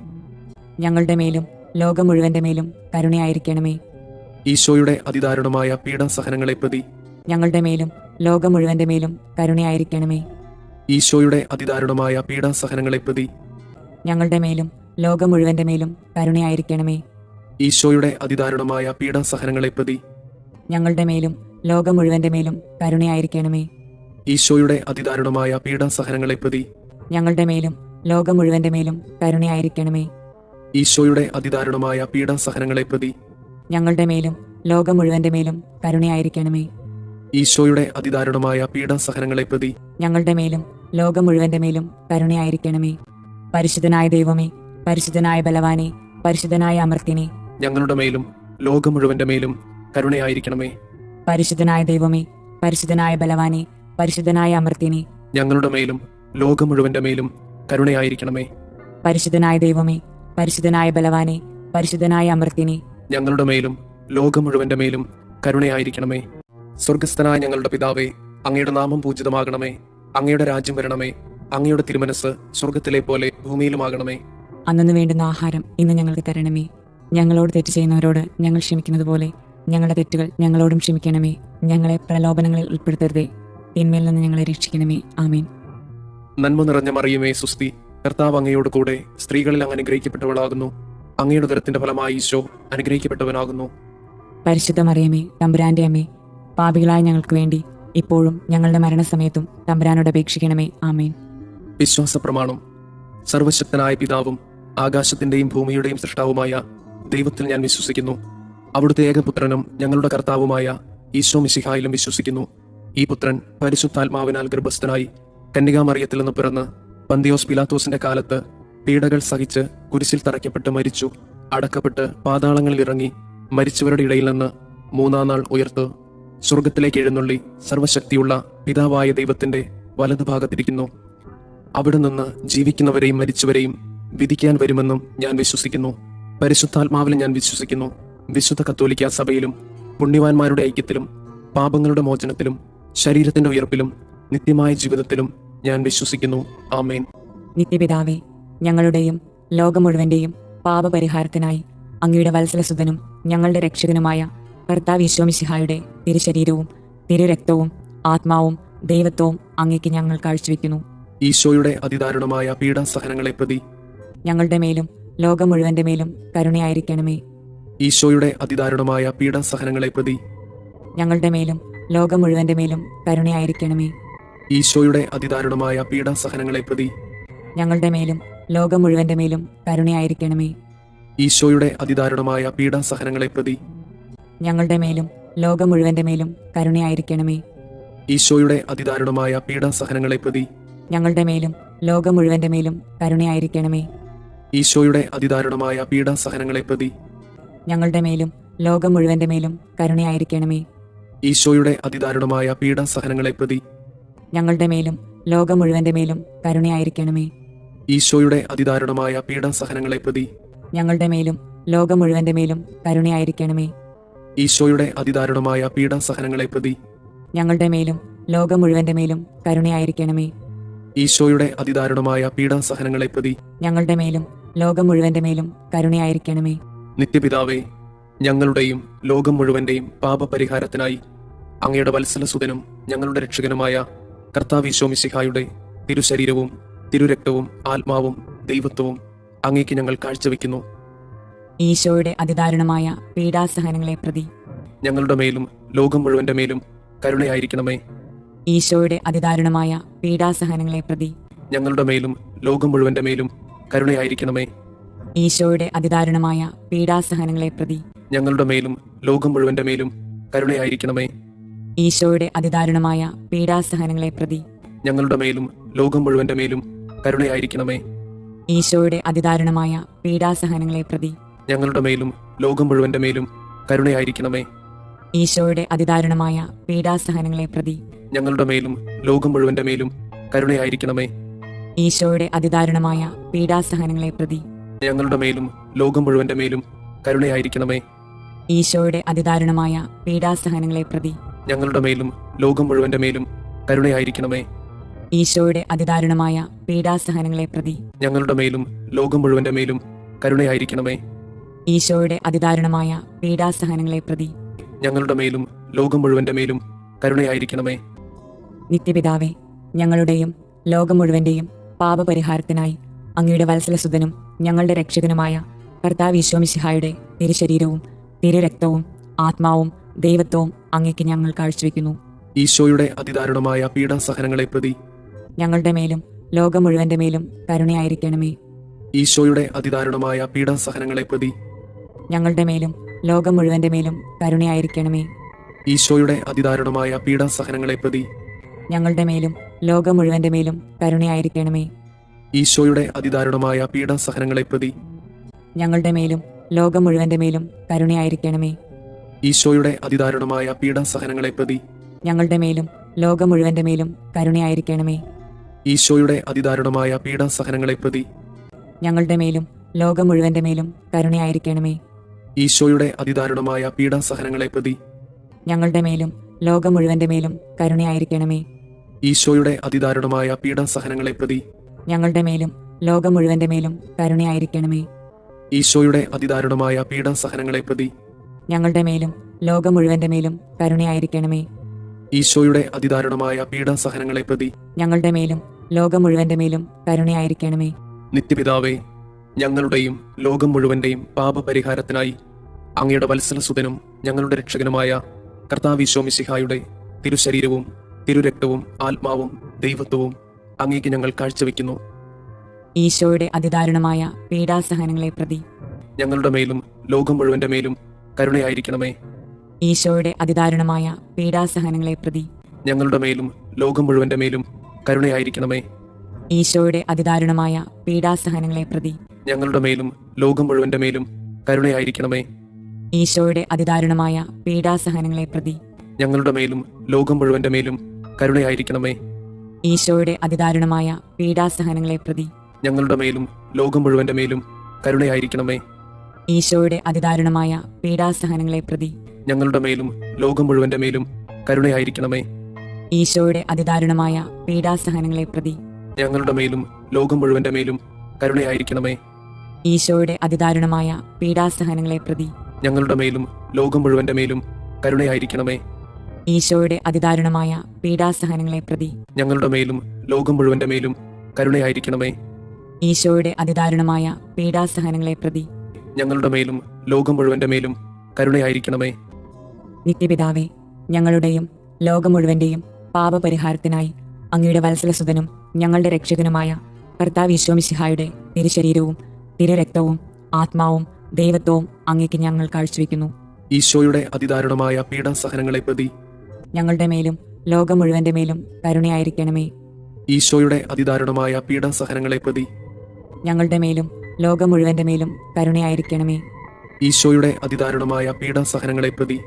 ഞങ്ങളുടെ മേലും ലോകം മുഴുവന്റെ മേലും കരുണയായിരിക്കണമേ. ഈശോയുടെ അതിദാരുണമായ പീഡാസഹനങ്ങളെ പ്രതി ഞങ്ങളുടെ മേലും ലോകം മുഴുവന്റെ മേലും കരുണയായിരിക്കണമേ. ഈശോയുടെ അതിദാരുണമായ പീഡാസഹനങ്ങളെ പ്രതി ഞങ്ങളുടെ മേലും ലോകം മുഴുവന്റെ മേലും കരുണയായിരിക്കണമേ. ഈശോയുടെ അതിദാരുണമായ പീഡാസഹനങ്ങളെ പ്രതി ഞങ്ങളുടെ മേലും ലോകം മുഴുവന്റെ മേലും കരുണയായിരിക്കണമേ. ഈശോയുടെ അതിദാരുണമായ പീഡാസഹനങ്ങളെ പ്രതി ഞങ്ങളുടെ മേലും ലോകം മുഴുവന്റെ മേലും കരുണയായിരിക്കണമേ. ഈശോയുടെ അതിദാരുണമായ പീഡാസഹനങ്ങളെ പ്രതി ഞങ്ങളുടെ മേലും ലോകം മുഴുവന്റെ മേലും കരുണയായിരിക്കണമേ. ഈശോയുടെ അതിദാരുണമായ പീഡാസഹനങ്ങളെ പ്രതി ഞങ്ങളുടെ മേലും ലോകം മുഴുവന്റെ മേലും കരുണയായിരിക്കണമേ. പരിശുദ്ധനായ ദൈവമേ, പരിശുദ്ധനായ ബലവാനെ, പരിശുദ്ധനായ അമർത്തിനെ, ഞങ്ങളുടെ മേലും ലോകം മുഴുവന്റെ മേലും കരുണയായിരിക്കണമേ. പരിശുദ്ധനായ ദൈവമേ, പരിശുദ്ധനായ ബലവാനെ, പരിശുദ്ധനായ അമർത്തിനെ, ഞങ്ങളുടെ മേലും ലോകം മുഴുവന്റെ മേലും കരുണയായിരിക്കണമേ. പരിശുദ്ധനായ ദൈവമേ, പരിശുദ്ധനായ ബലവാനെ, പരിശുദ്ധനായ അമർത്തിനെ, ഞങ്ങളുടെ മേലും ലോകം മുഴുവന്റെ മേലും കരുണയായിരിക്കണമേ. സ്വർഗസ്ഥനായ ഞങ്ങളുടെ പിതാവേ, അങ്ങയുടെ നാമം പൂജിതമാകണമേ. അങ്ങയുടെ രാജ്യം വരണമേ. അങ്ങയുടെ തിരുമനസ് സ്വർഗത്തിലെ പോലെ ഭൂമിയിലുമാകണമേ. അന്നു വേണ്ടുന്ന ആഹാരം ഇന്ന് ഞങ്ങൾക്ക് തരണമേ. ഞങ്ങളോട് തെറ്റ് ചെയ്യുന്നവരോട് ഞങ്ങൾ ക്ഷമിക്കുന്നത് പോലെ ഞങ്ങളുടെ തെറ്റുകൾ ഞങ്ങളോടും ക്ഷമിക്കണമേ. ഞങ്ങളെ പ്രലോഭനങ്ങളിൽ ഉൾപ്പെടുത്തരുതേ, തിന്മയിൽ നിന്ന് ഞങ്ങളെ രക്ഷിക്കണമേ. ആമേൻ. നന്മ നിറഞ്ഞ മറിയമേ സുസ്തി, കർത്താവ് അങ്ങയോട് കൂടെ സ്ത്രീകളിൽ അങ്ങ് അനുഗ്രഹിക്കപ്പെട്ടവളാകുന്നു. അങ്ങയുടെ ഉദരത്തിന്റെ ഫലമായി ഈശോ അനുഗ്രഹിക്കപ്പെട്ടവനാകുന്നു. പരിശുദ്ധ മറിയമേ, തമ്പുരാന്റെ അമ്മേ, പാപികളായ ഞങ്ങൾക്ക് വേണ്ടി ഇപ്പോഴും ഞങ്ങളുടെ മരണസമയത്തും തമ്പുരാനോട് അപേക്ഷിക്കണമേ. ആമേൻ. വിശ്വാസ പ്രമാണം. സർവശക്തനായ പിതാവും ആകാശത്തിന്റെയും ഭൂമിയുടെയും സൃഷ്ടാവുമായ ദൈവത്തിൽ ഞാൻ വിശ്വസിക്കുന്നു. അവിടുത്തെ ഏകപുത്രനും ഞങ്ങളുടെ കർത്താവുമായ ഈശോ മിശിഹായിലും വിശ്വസിക്കുന്നു. ഈ പുത്രൻ പരിശുദ്ധാത്മാവിനാൽ ഗർഭസ്ഥനായി കന്യകാമറിയത്തിൽ നിന്ന് പിറന്ന് പന്തിയോസ് പിലാത്തോസിന്റെ കാലത്ത് പീഡകൾ സഹിച്ച് കുരിശിൽ തറയ്ക്കപ്പെട്ട് മരിച്ചു, അടക്കപ്പെട്ട് പാതാളങ്ങളിൽ ഇറങ്ങി, മരിച്ചവരുടെ ഇടയിൽ നിന്ന് മൂന്നാം നാൾ ഉയർത്ത് സ്വർഗത്തിലേക്ക് എഴുന്നള്ളി സർവശക്തിയുള്ള പിതാവായ ദൈവത്തിന്റെ വലതുഭാഗത്തിരിക്കുന്നു. അവിടെ നിന്ന് ജീവിക്കുന്നവരെയും മരിച്ചവരെയും വിധിക്കാൻ വരുമെന്നും ഞാൻ വിശ്വസിക്കുന്നു. പരിശുദ്ധാത്മാവിൽ ഞാൻ വിശ്വസിക്കുന്നു. വിശുദ്ധ കത്തോലിക്ക സഭയിലും പുണ്യവാന്മാരുടെ ഐക്യത്തിലും പാപങ്ങളുടെ മോചനത്തിലും ശരീരത്തിന്റെ ഉയർപ്പിലും നിത്യമായ ജീവിതത്തിലും ഞാൻ വിശ്വസിക്കുന്നു. ആമേൻ. നിത്യപിതാവേ, ഞങ്ങളുടെയും ലോകം മുഴുവന്റെയും പാപപരിഹാരത്തിനായി അങ്ങയുടെ വത്സലസുതനും ഞങ്ങളുടെ രക്ഷകനുമായ കർത്താവ് ഈശോ മിശിഹായുടെ തിരുശരീരവും തിരുരക്തവും ആത്മാവും ദൈവത്വവും അങ്ങേക്ക് ഞങ്ങൾ കാഴ്ചവെക്കുന്നു. ഈശോയുടെ അതിദാരുണമായ പീഡാസഹനങ്ങളെ പ്രതി ഞങ്ങളുടെ മേലും ലോകം മുഴുവന്റെ മേലും കരുണയായിരിക്കണമേ. ഈശോയുടെ അതിദാരുണമായ പീഡാസഹനങ്ങളെ പ്രതി ഞങ്ങളുടെ മേലും ലോകം മുഴുവന്റെ മേലും കരുണയായിരിക്കണമേ. ഈശോയുടെ അതിദാരുണമായ പീഡാസഹനങ്ങളെ പ്രതി ഞങ്ങളുടെ മേലും ലോകം മുഴുവന്റെ മേലും കരുണയായിരിക്കണമേ. ഈശോയുടെ അതിദാരുണമായ പീഡാസഹനങ്ങളെ പ്രതി ഞങ്ങളുടെ മേലും ലോകം മുഴുവന്റെ മേലും കരുണയായിരിക്കണമേ. ഈശോയുടെ അതിദാരുണമായ പീഡാസഹനങ്ങളെ പ്രതി ഞങ്ങളുടെ മേലും ലോകം മുഴുവന്റെ മേലും കരുണയായിരിക്കണമേ. ഈശോയുടെ അതിദാരുണമായ പീഡാസഹനങ്ങളെ പ്രതി ഞങ്ങളുടെ മേലും ലോകം മുഴുവന്റെ മേലും കരുണയായിരിക്കണമേ. ഈശോയുടെ അതിദാരുണമായ പീഡാസഹനങ്ങളെ പ്രതി ഞങ്ങളുടെ മേലും ലോകം മുഴുവന്റെ മേലും കരുണയായിരിക്കണമേ. ഈശോയുടെ അതിദാരുണമായ പീഡാസഹനങ്ങളെ പ്രതി ഞങ്ങളുടെ മേലും ലോകം മുഴുവന്റെ മേലും കരുണയായിരിക്കണമേ. ഈശോയുടെ അതിദാരുണമായ പീഡാസഹനങ്ങളെ പ്രതി ഞങ്ങളുടെ മേലും ലോകം മുഴുവന്റെ മേലും കരുണയായിരിക്കണമേ. ഈശോയുടെ അതിദാരുണമായ പീഡാസഹനങ്ങളെ പ്രതി ഞങ്ങളുടെ മേലും ലോകം മുഴുവന്റെ മേലും കരുണയായിരിക്കണമേ. നിത്യപിതാവേ, ഞങ്ങളുടെയും ലോകം മുഴുവന്റെയും പാപപരിഹാരത്തിനായി അങ്ങയുടെ വത്സലസുതനും ഞങ്ങളുടെ രക്ഷകനുമായ കർത്താവ് ഈശോ മിശിഹായുടെ തിരുശരീരവും തിരുരക്തവും ആത്മാവും ദൈവത്വവും അങ്ങേക്ക് ഞങ്ങൾ കാഴ്ചവെക്കുന്നു. ഈശോയുടെ അതിദാരുണമായ പീഡാസഹനങ്ങളെ പ്രതി ഞങ്ങളുടെ മേലും ലോകം മുഴുവന്റെ മേലും കരുണയായിരിക്കണമേ. ഈശോയുടെ അതിദാരുണമായ പീഡാസഹനങ്ങളെ പ്രതി ഞങ്ങളുടെ മേലും ലോകം മുഴുവന്റെ മേലും കരുണയായിരിക്കണമേ. ഈശോയുടെ അതിദാരുണമായ പീഡാസഹനങ്ങളെ പ്രതി ഞങ്ങളുടെ മേലും ലോകം മുഴുവന്റെ മേലും കരുണയായിരിക്കണമേ. ഈശോയുടെ അതിദാരുണമായ പീഡാസഹനങ്ങളെ പ്രതി ഞങ്ങളുടെ മേലും ലോകം മുഴുവന്റെ മേലും കരുണയായിരിക്കണമേ. ഈശോയുടെ അതിദാരുണമായ പീഡാസഹനങ്ങളെ പ്രതി ഞങ്ങളുടെ മേലും ലോകം മുഴുവന്റെ മേലും കരുണയായിരിക്കണമേ. ഈശോയുടെ അതിദാരുണമായ പീഡാസഹനങ്ങളെ പ്രതി ഞങ്ങളുടെ മേലും ലോകം മുഴുവന്റെ മേലും കരുണയായിരിക്കണമേ. ഈശോയുടെ അതിദാരുണമായ പീഡാസഹനങ്ങളെ പ്രതി ഞങ്ങളുടെ മേലും ലോകം മുഴുവന്റെ മേലും കരുണയായിരിക്കണമേ. ഈശോയുടെ അതിദാരുണമായ പീഡാസഹനങ്ങളെ പ്രതി ഞങ്ങളുടെ മേലും ലോകം മുഴുവന്റെ മേലും കരുണയായിരിക്കണമേ. ഈശോയുടെ അതിദാരുണമായ പീഡാസഹനങ്ങളെ പ്രതി ഞങ്ങളുടെ മേലും ലോകം മുഴുവന്റെ മേലും കരുണയായിരിക്കണമേ. ഈശോയുടെ അതിദാരുണമായ പീഡാസഹനങ്ങളെ പ്രതി ഞങ്ങളുടെ മേലും ലോകം മുഴുവന്റെ മേലും കരുണയായിരിക്കണമേ. നിത്യപിതാവേ, ഞങ്ങളുടെയും ലോകം മുഴുവന്റെയും പാപപരിഹാരത്തിനായി അങ്ങയുടെ വത്സലസുതനും ഞങ്ങളുടെ രക്ഷകനുമായ കർത്താവ് ഈശോമിശിഹായുടെ തിരുശരീരവും തിരുരക്തവും ആത്മാവും ദൈവത്വവും അങ്ങേക്ക് ഞങ്ങൾ കാഴ്ചവെക്കുന്നു. ഈശോയുടെ അതിദാരുണമായ പീഡാസഹനങ്ങളെ പ്രതി ഞങ്ങളുടെ മേലും ലോകം മുഴുവന്റെ മേലും കരുണയായിരിക്കണമേ. ഈശോയുടെ അതിദാരുണമായ പീഡാസഹനങ്ങളെ പ്രതി ഞങ്ങളുടെ മേലും ലോകം മുഴുവന്റെ മേലും കരുണയായിരിക്കണമേ. ഈശോയുടെ അതിദാരുണമായ പീഡാസഹനങ്ങളെ പ്രതി ഞങ്ങളുടെ മേലും ലോകം മുഴുവന്റെ മേലും കരുണയായിരിക്കണമേ. ഈശോയുടെ അതിദാരുണമായ പീഡാസഹനങ്ങളെ പ്രതി ഞങ്ങളുടെ മേലും ലോകം മുഴുവന്റെ മേലും കരുണയായിരിക്കണമേ. ഈശോയുടെ അതിദാരുണമായ പീഡാസഹനങ്ങളെ പ്രതി ഞങ്ങളുടെ മേലും ലോകം മുഴുവന്റെ മേലും കരുണയായിരിക്കണമേ. ഈശോയുടെ അതിദാരുണമായ പീഡാസഹനങ്ങളെ പ്രതി ഞങ്ങളുടെ മേലും ലോകം മുഴുവന്റെ മേലും കരുണയായിരിക്കണമേ. ഈശോയുടെ അതിദാരുണമായ പീഡാസഹനങ്ങളെ പ്രതി ഞങ്ങളുടെ മേലും ലോകം മുഴുവന്റെ മേലും കരുണയായിരിക്കണമേ. ഈശോയുടെ അതിദാരുണമായ പീഡാസഹനങ്ങളെ പ്രതി ഞങ്ങളുടെ മേലും ലോകം മുഴുവന്റെ മേലും കരുണയായിരിക്കണമേ. ഈശോയുടെ അതിദാരുണമായ പീഡാസഹനങ്ങളെ പ്രതി ഞങ്ങളുടെ മേലും ലോകം മുഴുവന്റെ മേലും കരുണയായിരിക്കണമേ. ഈശോയുടെ അതിദാരുണമായ പീഡാസഹനങ്ങളെ പ്രതി ഞങ്ങളുടെ മേലും ലോകം മുഴുവന്റെ മേലും കരുണയായിരിക്കണമേ. നിത്യപിതാവേ, ഞങ്ങളുടെയും ലോകം മുഴുവന്റെയും പാപപരിഹാരത്തിനായി അങ്ങയുടെ വത്സലസുതനും ഞങ്ങളുടെ രക്ഷകനുമായ കർത്താവ് ഈശോമിശിഹായുടെ തിരുശരീരവും തിരുരക്തവും ആത്മാവും ദൈവത്വവും അങ്ങേക്ക് ഞങ്ങൾ കാഴ്ചവെക്കുന്നു. ഈശോയുടെ അതിദാരുണമായ പീഡാസഹനങ്ങളെ പ്രതി ഞങ്ങളുടെ മേലും ലോകം മുഴുവന്റെ മേലും കരുണയായിരിക്കണമേ. ഈശോയുടെ അതിദാരുണമായ പീഡാസഹനങ്ങളെ പ്രതി ഞങ്ങളുടെ മേലും ലോകം മുഴുവന്റെ മേലും കരുണയായിരിക്കണമേ. ഈശോയുടെ അതിദാരുണമായ പീഡാസഹനങ്ങളെ പ്രതി ഞങ്ങളുടെ മേലും ലോകം മുഴുവന്റെ മേലും കരുണയായിരിക്കണമേ. ഈശോയുടെ അതിദാരുണമായ പീഡാസഹനങ്ങളെ പ്രതി ഞങ്ങളുടെ മേലും ലോകം മുഴുവന്റെ മേലും കരുണയായിരിക്കണമേ. ഈശോയുടെ അതിദാരുണമായ പീഡാസഹനങ്ങളെ പ്രതി ഞങ്ങളുടെ മേലും ലോകം മുഴുവന്റെ മേലും കരുണയായിരിക്കണമേ. ഈശോയുടെ അതിദാരുണമായ പീഡാസഹനങ്ങളെ പ്രതി ഞങ്ങളുടെ മേലും ലോകം മുഴുവന്റെ മേലും കരുണയായിരിക്കണമേ. ഈശോയുടെ അതിദാരുണമായ പീഡാസഹനങ്ങളെ പ്രതി ഞങ്ങളുടെ മേലും ലോകം മുഴുവന്റെ മേലും കരുണയായിരിക്കണമേ. ഈശോയുടെ അതിദാരുണമായ പീഡാസഹനങ്ങളെ പ്രതി ഞങ്ങളുടെ മേലും ലോകം മുഴുവന്റെ മേലും കരുണയായിരിക്കണമേ. ഈശോയുടെ അതിദാരുണമായ പീഡാസഹനങ്ങളെ പ്രതി ഞങ്ങളുടെ മേലും ലോകം മുഴുവന്റെ മേലും കരുണയായിരിക്കണമേ. ഈശോയുടെ അതിദാരുണമായ പീഡാസഹനങ്ങളെ പ്രതി ഞങ്ങളുടെ മേലും ലോകം മുഴുവന്റെ മേലും കരുണയായിരിക്കണമേ. നിത്യപിതാവേ, ഞങ്ങളുടെയും ലോകം മുഴുവന്റെയും പാപപരിഹാരത്തിനായി അങ്ങയുടെ വത്സലസുതനും ഞങ്ങളുടെ രക്ഷകനുമായ കർത്താവ് ഈശോമിശിഹായുടെ തിരുശരീരവും തിരുരക്തവും ആത്മാവും ദൈവത്വവും അങ്ങേക്ക് ഞങ്ങൾ കാഴ്ചവെക്കുന്നു. ഈശോയുടെ അതിദാരുണമായ പീഡാസഹനങ്ങളെ പ്രതി ഞങ്ങളുടെ മേലും ലോകം മുഴുവന്റെ മേലും കരുണയായിരിക്കണമേ. ഈശോയുടെ അതിദാരുണമായ പീഡാസഹനങ്ങളെ പ്രതി ഞങ്ങളുടെ മേലും ലോകം മുഴുവന്റെ മേലും കരുണയായിരിക്കണമേ. ഈശോയുടെ അതിദാരുണമായ പീഡാസഹനങ്ങളെ പ്രതി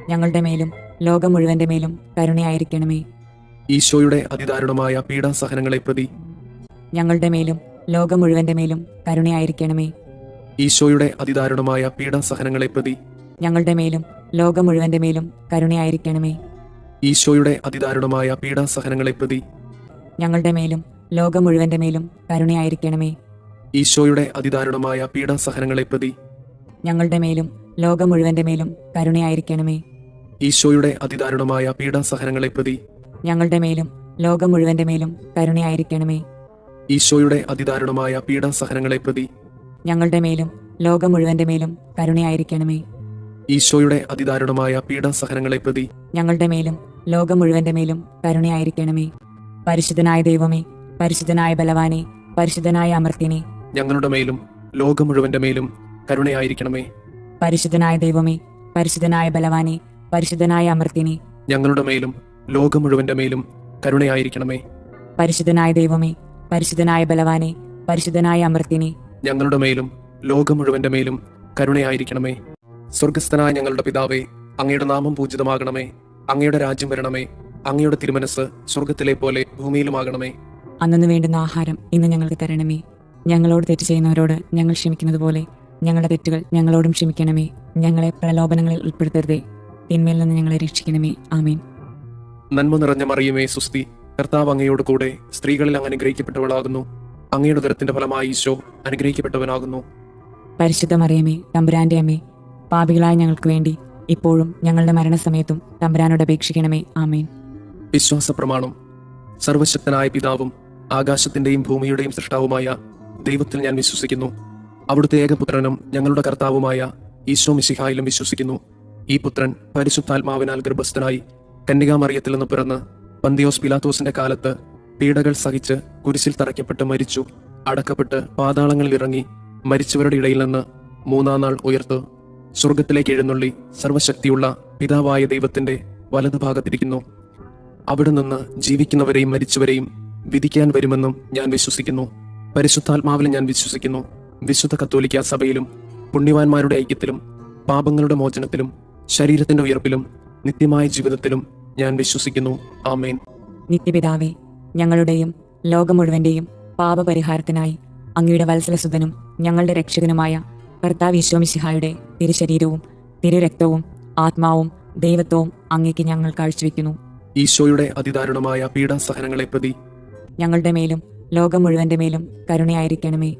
ഞങ്ങളുടെ മേലും ലോകം മുഴുവന്റെ മേലും കരുണയായിരിക്കണമേ. ഈശോയുടെ അതിദാരുണമായ പീഡാസഹനങ്ങളെ പ്രതി ഞങ്ങളുടെ മേലും ലോകം മുഴുവന്റെ മേലും കരുണയായിരിക്കണമേ. ഈശോയുടെ അതിദാരുണമായ പീഡാസഹനങ്ങളെ പ്രതി ഞങ്ങളുടെ മേലും ലോകം മുഴുവന്റെ മേലും കരുണയായിരിക്കണമേ. ഈശോയുടെ അതിദാരുണമായ പീഡാസഹനങ്ങളെ പ്രതി ഞങ്ങളുടെ മേലും ലോകം മുഴുവന്റെ മേലും കരുണയായിരിക്കണമേ. ഈശോയുടെ അതിദാരുണമായ പീഡാസഹനങ്ങളെ പ്രതി ഞങ്ങളുടെ മേലും ലോകം മുഴുവന്റെ മേലും കരുണയായിരിക്കണമേ. ഈശോയുടെ അതിദാരുണമായ പീഡാസഹനങ്ങളെ പ്രതി ഞങ്ങളുടെ മേലും ലോകം മുഴുവന്റെ മേലും കരുണയായിരിക്കണമേ. ഈശോയുടെ അതിദാരുണമായ പീഡാസഹനങ്ങളെ പ്രതി ഞങ്ങളുടെ മേലും ലോകം മുഴുവന്റെ മേലും കരുണയായിരിക്കണമേ. ഈശോയുടെ അതിദാരുണമായ പീഡാസഹനങ്ങളെ പ്രതി ഞങ്ങളുടെ മേലും ലോകം മുഴുവന്റെ മേലും കരുണയായിരിക്കണമേ. പരിശുദ്ധനായ ദൈവമേ, പരിശുദ്ധനായ ബലവാനെ, പരിശുദ്ധനായ അമർത്യനെ, ഞങ്ങളുടെ മേലും ലോകം മുഴുവന്റെ മേലും കരുണയായിരിക്കണമേ. പരിശുദ്ധനായ ദൈവമേ, പരിശുദ്ധനായ ബലവാനെ, പരിശുദ്ധനായ അമർത്യനെ, ഞങ്ങളുടെ മേലും ലോകം മുഴുവന്റെ മേലും കരുണയായിരിക്കണമേ. പരിശുദ്ധനായ ദൈവമേ, പരിശുദ്ധനായ ബലവാനെ, പരിശുദ്ധനായ അമർത്യനെ, ഞങ്ങളുടെ മേലും ലോകം മുഴുവന്റെ മേലും കരുണയായിരിക്കണമേ. സ്വർഗസ്ഥനായ ഞങ്ങളുടെ പിതാവേ, അങ്ങയുടെ നാമം പൂജിതമാകണമേ. അങ്ങയുടെ രാജ്യം വരണമേ. അങ്ങയുടെ തിരുമനസ് സ്വർഗത്തിലെ പോലെ ഭൂമിയിലുമാകണമേ. അന്നു വേണ്ടുന്ന ആഹാരം ഇന്ന് ഞങ്ങൾക്ക് തരണമേ. ഞങ്ങളോട് തെറ്റ് ചെയ്യുന്നവരോട് ഞങ്ങൾ ക്ഷമിക്കുന്നത് പോലെ ഞങ്ങളുടെ തെറ്റുകൾ ഞങ്ങളോടും ക്ഷമിക്കണമേ. ഞങ്ങളെ പ്രലോഭനങ്ങളിൽ ഉൾപ്പെടുത്തരുതേ, തിന്മയിൽ നിന്ന് ഞങ്ങളെ രക്ഷിക്കണമേ. ആമേൻ. നന്മ നിറഞ്ഞ മറിയമേ, സുസ്തി, കർത്താവ് അങ്ങയോട് കൂടെ സ്ത്രീകളിൽ അങ്ങ് അനുഗ്രഹിക്കപ്പെട്ടവളാകുന്നു. അങ്ങയുടെ ഉദരത്തിന്റെ ഫലമായി ഈശോ അനുഗ്രഹിക്കപ്പെട്ടവനാകുന്നു. പരിശുദ്ധ മറിയമേ, തമ്പുരാന്റെ അമ്മേ, പാപികളായ ഞങ്ങൾക്ക് വേണ്ടി ഇപ്പോഴും ഞങ്ങളുടെ മരണസമയത്തും തമ്പുരാനോട് അപേക്ഷിക്കണമേ. ആമേൻ. വിശ്വാസ പ്രമാണം. സർവശക്തനായ പിതാവും ആകാശത്തിന്റെയും ഭൂമിയുടെയും സൃഷ്ടാവുമായ ദൈവത്തിൽ ഞാൻ വിശ്വസിക്കുന്നു. അവിടുത്തെ ഏകപുത്രനും ഞങ്ങളുടെ കർത്താവുമായ ഈശോ മിശിഹായിലും വിശ്വസിക്കുന്നു. ഈ പുത്രൻ പരിശുദ്ധാത്മാവിനാൽ ഗർഭസ്ഥനായി കന്യകാമറിയത്തിൽ നിന്ന് പിറന്ന് പന്തിയോസ് പിലാത്തോസിന്റെ കാലത്ത് പീഡകൾ സഹിച്ച് കുരിശിൽ തറയ്ക്കപ്പെട്ട് മരിച്ചു, അടക്കപ്പെട്ട് പാതാളങ്ങളിൽ ഇറങ്ങി മരിച്ചവരുടെ ഇടയിൽ നിന്ന് മൂന്നാം നാൾ ഉയർത്തു സ്വർഗത്തിലേക്ക് എഴുന്നള്ളി സർവശക്തിയുള്ള പിതാവായ ദൈവത്തിന്റെ വലതുഭാഗത്തിരിക്കുന്നു. അവിടെ നിന്ന് ജീവിക്കുന്നവരെയും മരിച്ചവരെയും വിധിക്കാൻ വരുമെന്നും ഞാൻ വിശ്വസിക്കുന്നു. പരിശുദ്ധാത്മാവിൽ ഞാൻ വിശ്വസിക്കുന്നു. വിശുദ്ധ കത്തോലിക്കാ സഭയിലും പുണ്യവാന്മാരുടെ ഐക്യത്തിലും പാപങ്ങളുടെ മോചനത്തിലും ശരീരത്തിന്റെ ഉയർപ്പിലും നിത്യമായ ജീവിതത്തിലും ഞാൻ വിശ്വസിക്കുന്നു. ആമേൻ. നിത്യപിതാവേ, ഞങ്ങളുടെയും ലോകം മുഴുവന്റെയും പാപപരിഹാരത്തിനായി അങ്ങയുടെ വത്സലസുതനും ഞങ്ങളുടെ രക്ഷകനുമായ കർത്താവ് ഈശോ മിശിഹായുടെ തിരുശരീരവും തിരുരക്തവും ആത്മാവും ദൈവത്വവും അങ്ങേക്ക് ഞങ്ങൾ കാഴ്ചവെക്കുന്നു. ഈശോയുടെ അതിദാരുണമായ പീഡാസഹനങ്ങളെ പ്രതി ഞങ്ങളുടെ മേലും ലോകം മുഴുവന്റെ മേലും കരുണയായിരിക്കണമേ.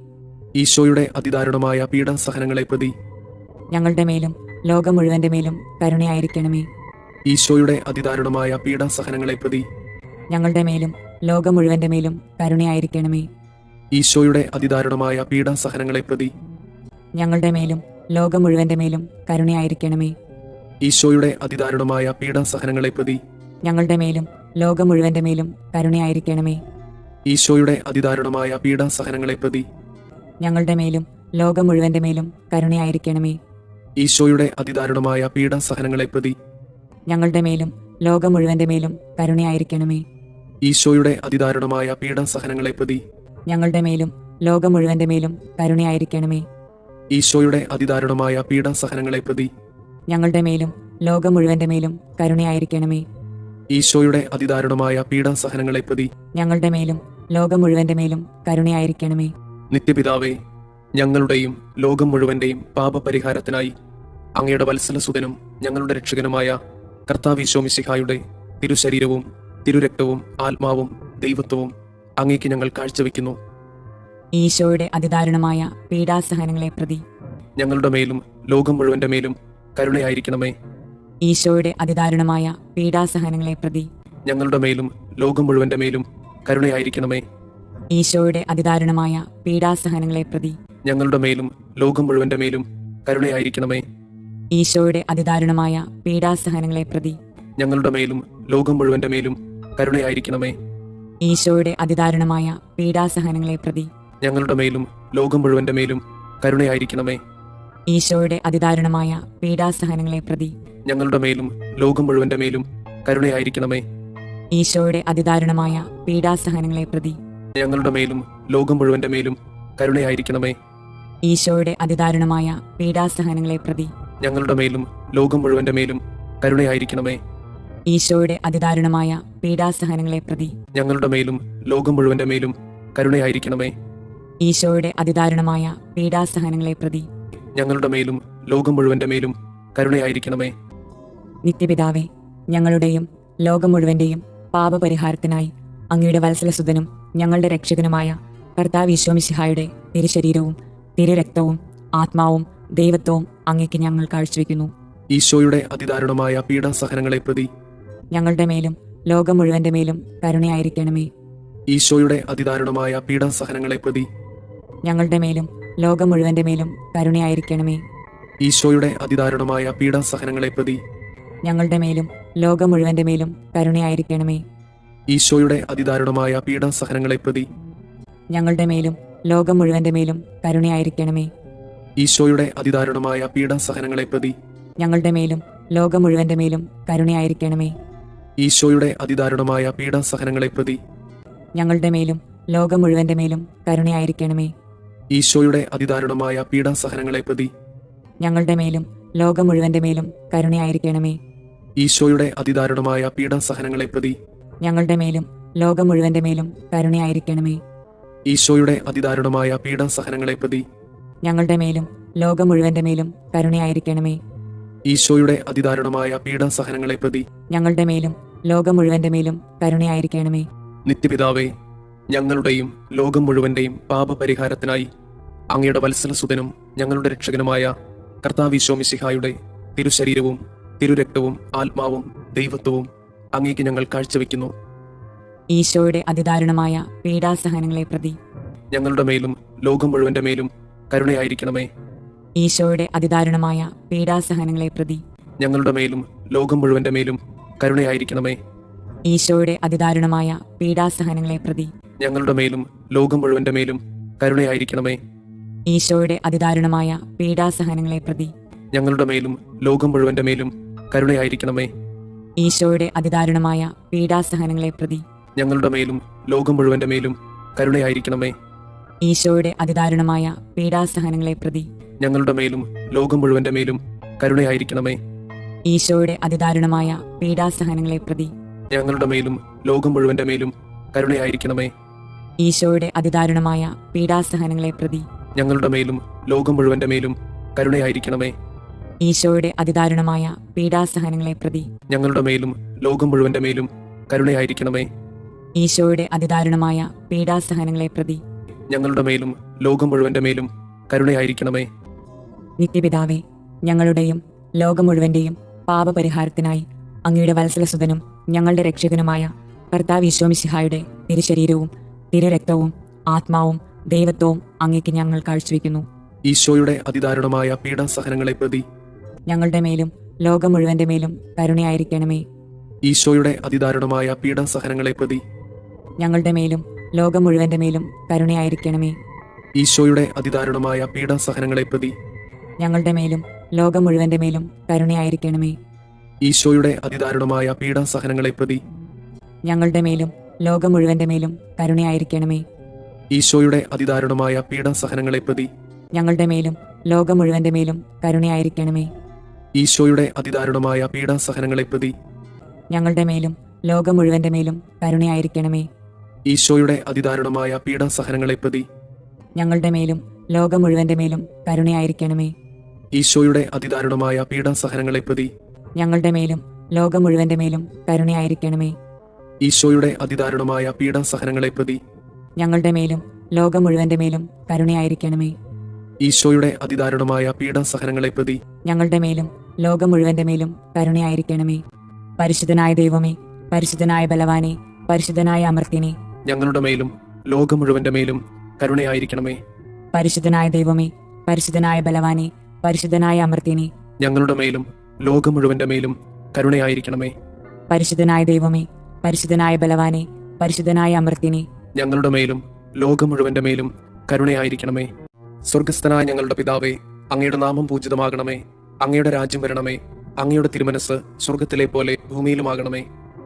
ഈശോയുടെ അതിദാരുണമായ പീഡാസഹനങ്ങളെ പ്രതി ഞങ്ങളുടെ മേലും ലോകം മുഴുവന്റെ മേലും കരുണയായിരിക്കണമേ. ഈശോയുടെ അതിദാരുണമായ പീഡാസഹനങ്ങളെ പ്രതി ഞങ്ങളുടെ മേലും ലോകം മുഴുവന്റെ മേലും കരുണയായിരിക്കണമേ. ഈശോയുടെ അതിദാരുണമായ പീഡാസഹനങ്ങളെ പ്രതി ഞങ്ങളുടെ മേലും ലോകം മുഴുവന്റെ മേലും കരുണയായിരിക്കണമേ. ഈശോയുടെ അതിദാരുണമായ പീഡാസഹനങ്ങളെ പ്രതി ഞങ്ങളുടെ മേലും ലോകം മുഴുവന്റെ മേലും കരുണയായിരിക്കണമേ. ഈശോയുടെ അതിദാരുണമായ പീഡാസഹനങ്ങളെ പ്രതി ഞങ്ങളുടെ മേലും ലോകം മുഴുവന്റെ മേലും കരുണയായിരിക്കണമേ. ഈശോയുടെ അതിദാരുണമായ പീഡാസഹനങ്ങളെ പ്രതി ഞങ്ങളുടെ മേലും ലോകം മുഴുവന്റെ മേലും കരുണയായിരിക്കണമേ. ഈശോയുടെ അതിദാരുണമായ പീഡാസഹനങ്ങളെ പ്രതി ഞങ്ങളുടെ മേലും ലോകം മുഴുവന്റെ മേലും കരുണയായിരിക്കണമേ. ഈശോയുടെ അതിദാരുണമായ പീഡാസഹനങ്ങളെ പ്രതി ഞങ്ങളുടെ മേലും ലോകം മുഴുവന്റെ മേലും കരുണയായിരിക്കണമേ. ഈശോയുടെ അതിദാരുണമായ പീഡാസഹനങ്ങളെ പ്രതി ഞങ്ങളുടെ മേലും ലോകം മുഴുവന്റെ മേലും കരുണയായിരിക്കണമേ. നിത്യപിതാവേ, ഞങ്ങളുടെയും ലോകം മുഴുവന്റെയും പാപപരിഹാരത്തിനായി അങ്ങയുടെ വത്സലസുതനും ഞങ്ങളുടെ രക്ഷകനുമായ കർത്താവ് ഈശോ മിശിഹായുടെ തിരുശരീരവും തിരുരക്തവും ആത്മാവും ദൈവത്വവും അങ്ങേക്ക് ഞങ്ങൾ കാഴ്ചവെക്കുന്നു. ഈശോയുടെ അതിദാരുണമായ പീഡാസഹനങ്ങളെ പ്രതി ഞങ്ങളുടെ മേലും ലോകം മുഴുവന്റെ മേലും കരുണയായിരിക്കണമേ. ഈശോയുടെ അതിദാരുണമായ പീഡാസഹനങ്ങളെ പ്രതി ഞങ്ങളുടെ മേലും ലോകം മുഴുവന്റെ മേലും കരുണയായിരിക്കണമേ. ഈശോയുടെ അതിദാരുണമായ പീഡാസഹനങ്ങളെ പ്രതി ഞങ്ങളുടെ മേലും ലോകം മുഴുവന്റെ മേലും കരുണയായിരിക്കണമേ. ഈശോയുടെ അതിദാരുണമായ പീഡാസഹനങ്ങളെ പ്രതി ഞങ്ങളുടെ മേലും ലോകം മുഴുവന്റെ മേലും കരുണയായിരിക്കണമേ. ഈശോയുടെ അതിദാരുണമായ പീഡാസഹനങ്ങളെ പ്രതി ഞങ്ങളുടെ മേലും ലോകം മുഴുവന്റെ മേലും കരുണയായിരിക്കണമേ. ഈശോയുടെ അതിദാരുണമായ പീഡാസഹനങ്ങളെ പ്രതി ഞങ്ങളുടെ മേലും ലോകം മുഴുവന്റെ മേലും കരുണയായിരിക്കണമേ. ഈശോയുടെ അതിദാരുണമായ പീഡാസഹനങ്ങളെ പ്രതി ഞങ്ങളുടെ മേലും ലോകം മുഴുവന്റെ മേലും കരുണയായിരിക്കണമേ. ഈശോയുടെ അതിദാരുണമായ പീഡാസഹനങ്ങളെ പ്രതി ഞങ്ങളുടെ മേലും ലോകം മുഴുവന്റെ മേലും കരുണയായിരിക്കണമേ. ഈശോയുടെ അതിദാരുണമായ പീഡാസഹനങ്ങളെ പ്രതി ഞങ്ങളുടെ മേലും ലോകം മുഴുവന്റെ മേലും കരുണയായിരിക്കണമേ. ഈശോയുടെ അതിദാരുണമായ പീഡാസഹനങ്ങളെ പ്രതി ഞങ്ങളുടെ മേലും ലോകം മുഴുവന്റെ മേലും കരുണയായിരിക്കണമേ. നിത്യപിതാവേ, ഞങ്ങളുടെയും ലോകം മുഴുവന്റെയും പാപപരിഹാരത്തിനായി അങ്ങയുടെ വത്സലസുതനും ഞങ്ങളുടെ രക്ഷകനുമായ കർത്താവ് ഈശോ മിശിഹായുടെ തിരുശരീരവും തിരുരക്തവും ആത്മാവും ദൈവത്വവും അങ്ങേക്ക് ഞങ്ങൾ കാഴ്ചവെക്കുന്നു. ഈശോയുടെ അതിദാരുണമായ പീഡാസഹനങ്ങളെ പ്രതി ഞങ്ങളുടെ മേലും ലോകം മുഴുവന്റെ മേലും കരുണയായിരിക്കണമേ. ഈശോയുടെ അതിദാരുണമായ പീഡാസഹനങ്ങളെ പ്രതി ഞങ്ങളുടെ മേലും ലോകം മുഴുവന്റെ മേലും കരുണയായിരിക്കണമേ. ഈശോയുടെ അതിദാരുണമായ പീഡാസഹനങ്ങളെ പ്രതി ഞങ്ങളുടെ മേലും ലോകം മുഴുവന്റെ മേലും കരുണയായിരിക്കണമേ. ഈശോയുടെ അതിദാരുണമായ പീഡാസഹനങ്ങളെ പ്രതി ഞങ്ങളുടെ മേലും ലോകം മുഴുവന്റെ മേലും കരുണയായിരിക്കണമേ. ഈശോയുടെ അതിദാരുണമായ പീഡാസഹനങ്ങളെ പ്രതി ഞങ്ങളുടെ മേലും ലോകം മുഴുവന്റെ മേലും കരുണയായിരിക്കണമേ. ഈശോയുടെ അതിദാരുണമായ പീഡാസഹനങ്ങളെ പ്രതി ഞങ്ങളുടെ മേലും ലോകം മുഴുവന്റെ മേലും കരുണയായിരിക്കണമേ. ഈശോയുടെ അതിദാരുണമായ പീഡാസഹനങ്ങളെ പ്രതി ഞങ്ങളുടെ മേലും ലോകം മുഴുവന്റെ മേലും കരുണയായിരിക്കണമേ. ഈശോയുടെ അതിദാരുണമായ പീഡാസഹനങ്ങളെ പ്രതി ഞങ്ങളുടെ മേലും ലോകം മുഴുവന്റെ മേലും കരുണയായിരിക്കണമേ. ഈശോയുടെ അതിദാരുണമായ പീഡാസഹനങ്ങളെ പ്രതി ഞങ്ങളുടെ മേലും ലോകം മുഴുവന്റെ മേലും കരുണയായിരിക്കണമേ. ഈശോയുടെ അതിദാരുണമായ പീഡാസഹനങ്ങളെ പ്രതി ഞങ്ങളുടെ മേലും ലോകം മുഴുവന്റെ മേലും കരുണയായിരിക്കണമേ. നിത്യപിതാവേ, ഞങ്ങളുടെയും ലോകം മുഴുവന്റെയും പാപപരിഹാരത്തിനായി അങ്ങയുടെ വത്സലസുതനും ഞങ്ങളുടെ രക്ഷകനുമായ കർത്താവ് ഈശോ മിശിഹായുടെ തിരുശരീരവും തിരുരക്തവും ആത്മാവും ദൈവത്വവും അങ്ങേക്ക് ഞങ്ങൾ കാഴ്ചവെക്കുന്നു. ഈശോയുടെ അതിദാരുണമായ പീഡാസഹനങ്ങളെ പ്രതി ഞങ്ങളുടെ മേലും ലോകം മുഴുവന്റെ മേലും കരുണയായിരിക്കണമേ. ഈശോയുടെ അതിദാരുണമായ പീഡാസഹനങ്ങളെ പ്രതി ഞങ്ങളുടെ മേലും ലോകം മുഴുവന്റെ മേലും കരുണയായിരിക്കണമേ. ഈശോയുടെ അതിദാരുണമായ പീഡാസഹനങ്ങളെ പ്രതി ഞങ്ങളുടെ മേലും ലോകം മുഴുവന്റെ മേലും കരുണയായിരിക്കണമേ. ഈശോയുടെ അതിദാരുണമായ പീഡാസഹനങ്ങളെ പ്രതി ഞങ്ങളുടെ മേലും ലോകം മുഴുവന്റെ മേലും കരുണയായിരിക്കണമേ. ഈശോയുടെ അതിദാരുണമായ പീഡാസഹനങ്ങളെ പ്രതി ഞങ്ങളുടെ മേലും ലോകം മുഴുവന്റെ മേലും കരുണയായിരിക്കണമേ. ഈശോയുടെ അതിദാരുണമായ പീഡാസഹനങ്ങളെ പ്രതി ഞങ്ങളുടെ മേലും ലോകം മുഴുവന്റെ മേലും കരുണയായിരിക്കണമേ. ഈശോയുടെ അതിദാരുണമായ പീഡാസഹനങ്ങളെ പ്രതി ഞങ്ങളുടെ മേലും ലോകം മുഴുവന്റെ മേലും കരുണയായിരിക്കണമേ. ഈശോയുടെ അതിദാരുണമായ പീഡാസഹനങ്ങളെ പ്രതി ഞങ്ങളുടെ മേലും ലോകം മുഴുവന്റെ മേലും കരുണയായിരിക്കണമേ. ഈശോയുടെ അതിദാരുണമായ പീഡാസഹനങ്ങളെ പ്രതി ഞങ്ങളുടെ മേലും ലോകം മുഴുവന്റെ മേലും കരുണയായിരിക്കണമേ. ഈശോയുടെ അതിദാരുണമായ പീഡാസഹനങ്ങളെ പ്രതി ഞങ്ങളുടെ മേലും ലോകം മുഴുവന്റെ മേലും കരുണയായിരിക്കണമേ. നിത്യപിതാവേ, ഞങ്ങളുടെയും ലോകം മുഴുവന്റെയും പാപപരിഹാരത്തിനായി അങ്ങയുടെ വത്സലസുതനും ഞങ്ങളുടെ രക്ഷകനുമായ കർത്താവ് ഈശോമിശിഹായുടെ തിരുശരീരവും തിരുരക്തവും ആത്മാവും ദൈവത്വവും അങ്ങേക്ക് ഞങ്ങൾ കാഴ്ചവെക്കുന്നു. ഈശോയുടെ അതിദാരുണമായ പീഡാസഹനങ്ങളെ പ്രതി ഞങ്ങളുടെ മേലും ലോകം മുഴുവന്റെ മേലും കരുണയായിരിക്കണമേ. ഈശോയുടെ അതിദാരുണമായ പീഡാസഹനങ്ങളെ പ്രതി ഞങ്ങളുടെ മേലും ലോകം മുഴുവന്റെ മേലും കരുണയായിരിക്കണമേ. ഈശോയുടെ അതിദാരുണമായ പീഡാസഹനങ്ങളെ പ്രതി ഞങ്ങളുടെ മേലും ലോകം മുഴുവന്റെ മേലും കരുണയായിരിക്കണമേ. ഈശോയുടെ അതിദാരുണമായ പീഡാസഹനങ്ങളെ പ്രതി ഞങ്ങളുടെ മേലും ലോകം മുഴുവന്റെ മേലും കരുണയായിരിക്കണമേ. ഈശോയുടെ അതിദാരുണമായ പീഡാസഹനങ്ങളെ പ്രതി ഞങ്ങളുടെ മേലും ലോകം മുഴുവന്റെ മേലും കരുണയായിരിക്കണമേ. ഈശോയുടെ അതിദാരുണമായ പീഡാസഹനങ്ങളെ പ്രതി ഞങ്ങളുടെ മേലും ലോകം മുഴുവന്റെ മേലും കരുണയായിരിക്കണമേ. ഈശോയുടെ അതിദാരുണമായ പീഡാസഹനങ്ങളെ പ്രതി ഞങ്ങളുടെ മേലും ലോകം മുഴുവന്റെ മേലും കരുണയായിരിക്കണമേ. ഈശോയുടെ അതിദാരുണമായ പീഡാസഹനങ്ങളെ പ്രതി ഞങ്ങളുടെ മേലും ലോകം മുഴുവന്റെ മേലും കരുണയായിരിക്കണമേ. ഈശോയുടെ അതിദാരുണമായ പീഡാസഹനങ്ങളെ പ്രതി ഞങ്ങളുടെ മേലും ലോകം മുഴുവന്റെ മേലും കരുണയായിരിക്കണമേ. ഈശോയുടെ അതിദാരുണമായ പീഡാസഹനങ്ങളെ പ്രതി ഞങ്ങളുടെ മേലും ലോകം മുഴുവന്റെ മേലും കരുണയായിരിക്കണമേ. പരിശുദ്ധനായ ദൈവമേ, പരിശുദ്ധനായ ബലവാനെ, പരിശുദ്ധനായ അമർത്യനെ, ഞങ്ങളുടെ മേലും ലോകം മുഴുവന്റെ മേലും കരുണയായിരിക്കണമേ. പരിശുദ്ധനായ ദൈവമേ, പരിശുദ്ധനായ ബലവാനെ, പരിശുദ്ധനായ അമർത്യനെ, ഞങ്ങളുടെ മേലും ലോകം മുഴുവന്റെ മേലും കരുണയായിരിക്കണമേ. പരിശുദ്ധനായ ദൈവമേ, പരിശുദ്ധനായ ബലവാനെ, പരിശുദ്ധനായ അമർത്യനെ, ഞങ്ങളുടെ മേലും ലോകം മുഴുവന്റെ മേലും കരുണയായിരിക്കണമേ. സ്വർഗസ്ഥനായ ഞങ്ങളുടെ പിതാവേ, അങ്ങയുടെ നാമം പൂജിതമാകണമേ. അങ്ങയുടെ രാജ്യം വരണമേ. അങ്ങയുടെ തിരുമനസ് സ്വർഗത്തിലെ പോലെ ഭൂമിയിലുമാകണമേ.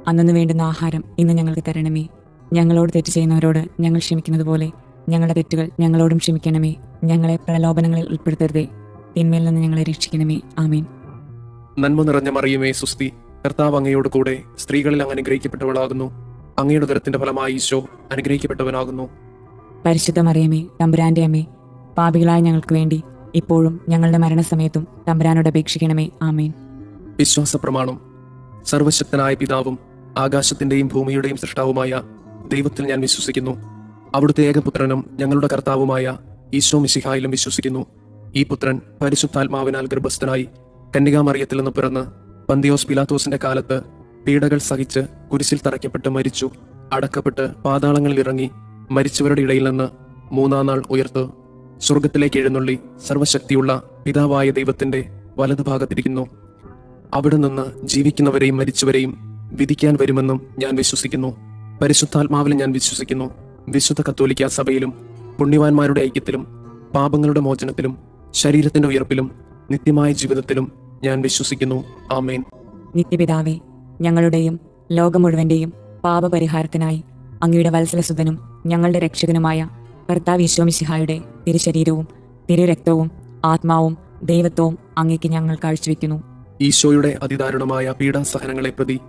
അന്നു വേണ്ടുന്ന ആഹാരം ഇന്ന് ഞങ്ങൾക്ക് തരണമേ. ഞങ്ങളോട് തെറ്റ് ചെയ്യുന്നവരോട് ഞങ്ങൾ ക്ഷമിക്കുന്നത് പോലെ ഞങ്ങളുടെ തെറ്റുകൾ ഞങ്ങളോടും ക്ഷമിക്കണമേ. ഞങ്ങളെ പ്രലോഭനങ്ങളിൽ ഉൾപ്പെടുത്തരുതേ, തിന്മയിൽ നിന്ന് ഞങ്ങളെ രക്ഷിക്കണമേ. ആമേൻ. നന്മ നിറഞ്ഞ മറിയമേ, സുസ്തി, കർത്താവ് അങ്ങയോട് കൂടെ സ്ത്രീകളിൽ അങ്ങ് അനുഗ്രഹിക്കപ്പെട്ടവളാകുന്നു. അങ്ങയുടെ ഉദരത്തിന്റെ ഫലമായി ഈശോ അനുഗ്രഹിക്കപ്പെട്ടവനാകുന്നു. പരിശുദ്ധ മറിയമേ, തമ്പുരാന്റെ അമ്മേ, പാപികളായ ഞങ്ങൾക്ക് വേണ്ടി ഇപ്പോഴും ഞങ്ങളുടെ മരണസമയത്തും തമ്പുരാനോട് അപേക്ഷിക്കണമേ. ആമേൻ. വിശ്വാസ പ്രമാണം. സർവശക്തനായ പിതാവും ആകാശത്തിന്റെയും ഭൂമിയുടെയും സൃഷ്ടാവുമായ ദൈവത്തിൽ ഞാൻ വിശ്വസിക്കുന്നു. അവിടുത്തെ ഏകപുത്രനും ഞങ്ങളുടെ കർത്താവുമായ ഈശോ മിശിഹായിലും വിശ്വസിക്കുന്നു. ഈ പുത്രൻ പരിശുദ്ധാത്മാവിനാൽ ഗർഭസ്ഥനായി കന്യകാമറിയത്തിൽ നിന്ന് പിറന്ന് പന്തിയോസ് പിലാത്തോസിന്റെ കാലത്ത് പീഡകൾ സഹിച്ച് കുരിശിൽ തറയ്ക്കപ്പെട്ട് മരിച്ചു, അടക്കപ്പെട്ട് പാതാളങ്ങളിൽ ഇറങ്ങി മരിച്ചവരുടെ ഇടയിൽ നിന്ന് മൂന്നാം നാൾ ഉയർത്ത് സ്വർഗത്തിലേക്ക് എഴുന്നള്ളി സർവശക്തിയുള്ള പിതാവായ ദൈവത്തിന്റെ വലതുഭാഗത്തിരിക്കുന്നു. അവിടെ നിന്ന് ജീവിക്കുന്നവരെയും മരിച്ചവരെയും വിധിക്കാൻ വരുമെന്നും ഞാൻ വിശ്വസിക്കുന്നു. പരിശുദ്ധാത്മാവിലും ഞാൻ വിശ്വസിക്കുന്നു. വിശുദ്ധ കത്തോലിക്ക സഭയിലും പുണ്യവാന്മാരുടെ ഐക്യത്തിലും പാപങ്ങളുടെ മോചനത്തിലും ശരീരത്തിന്റെ ഉയർപ്പിലും നിത്യമായ ജീവിതത്തിലും ഞാൻ വിശ്വസിക്കുന്നു. ആമേൻ. നിത്യപിതാവേ, ഞങ്ങളുടെയും ലോകം മുഴുവന്റെയും പാപപരിഹാരത്തിനായി അങ്ങയുടെ വത്സലസുതനും ഞങ്ങളുടെ രക്ഷകനുമായ കർത്താവ് ഈശോമിശിഹായുടെ തിരുശരീരവും തിരുരക്തവും ആത്മാവും ദൈവത്വവും അങ്ങേക്ക് ഞങ്ങൾ കാഴ്ചവെക്കുന്നു. ഈശോയുടെ അതിദാരുണമായ പീഡാസഹനങ്ങളെ പ്രതി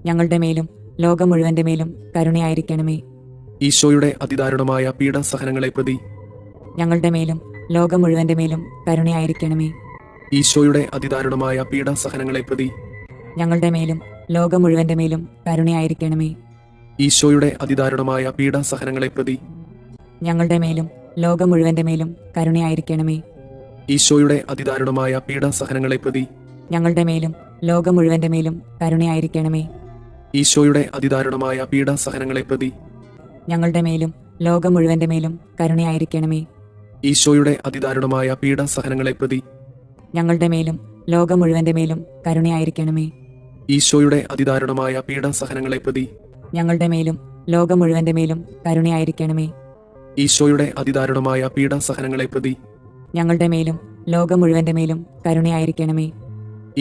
ഞങ്ങളുടെ മേലും ലോകം മുഴുവന്റെ മേലും കരുണയായിരിക്കണമേ. ഈശോയുടെ അതിദാരുണമായ പീഡാസഹനങ്ങളെ പ്രതി ഞങ്ങളുടെ മേലും ലോകം മുഴുവന്റെ മേലും കരുണയായിരിക്കണമേ. ഈശോയുടെ അതിദാരുണമായ പീഡാസഹനങ്ങളെ പ്രതി ഞങ്ങളുടെ മേലും ലോകം മുഴുവന്റെ മേലും കരുണയായിരിക്കണമേ. ഈശോയുടെ അതിദാരുണമായ പീഡാസഹനങ്ങളെ പ്രതി ഞങ്ങളുടെ മേലും ലോകം മുഴുവന്റെ മേലും കരുണയായിരിക്കണമേ. ഈശോയുടെ അതിദാരുണമായ പീഡാസഹനങ്ങളെ പ്രതി ഞങ്ങളുടെ മേലും ലോകം മുഴുവന്റെ മേലും കരുണയായിരിക്കണമേ. ഈശോയുടെ അതിദാരുണമായ പീഡാസഹനങ്ങളെ പ്രതി ഞങ്ങളുടെ മേലും ലോകം മുഴുവന്റെ മേലും കരുണയായിരിക്കണമേ. ഈശോയുടെ അതിദാരുണമായ പീഡാസഹനങ്ങളെ പ്രതി ഞങ്ങളുടെ മേലും ലോകം മുഴുവന്റെ മേലും കരുണയായിരിക്കണമേ. ഈശോയുടെ അതിദാരുണമായ പീഡാസഹനങ്ങളെ പ്രതി ഞങ്ങളുടെ മേലും ലോകം മുഴുവന്റെ മേലും കരുണയായിരിക്കണമേ. ഈശോയുടെ അതിദാരുണമായ പീഡാസഹനങ്ങളെ പ്രതി ഞങ്ങളുടെ മേലും ലോകം മുഴുവന്റെ മേലും കരുണയായിരിക്കണമേ.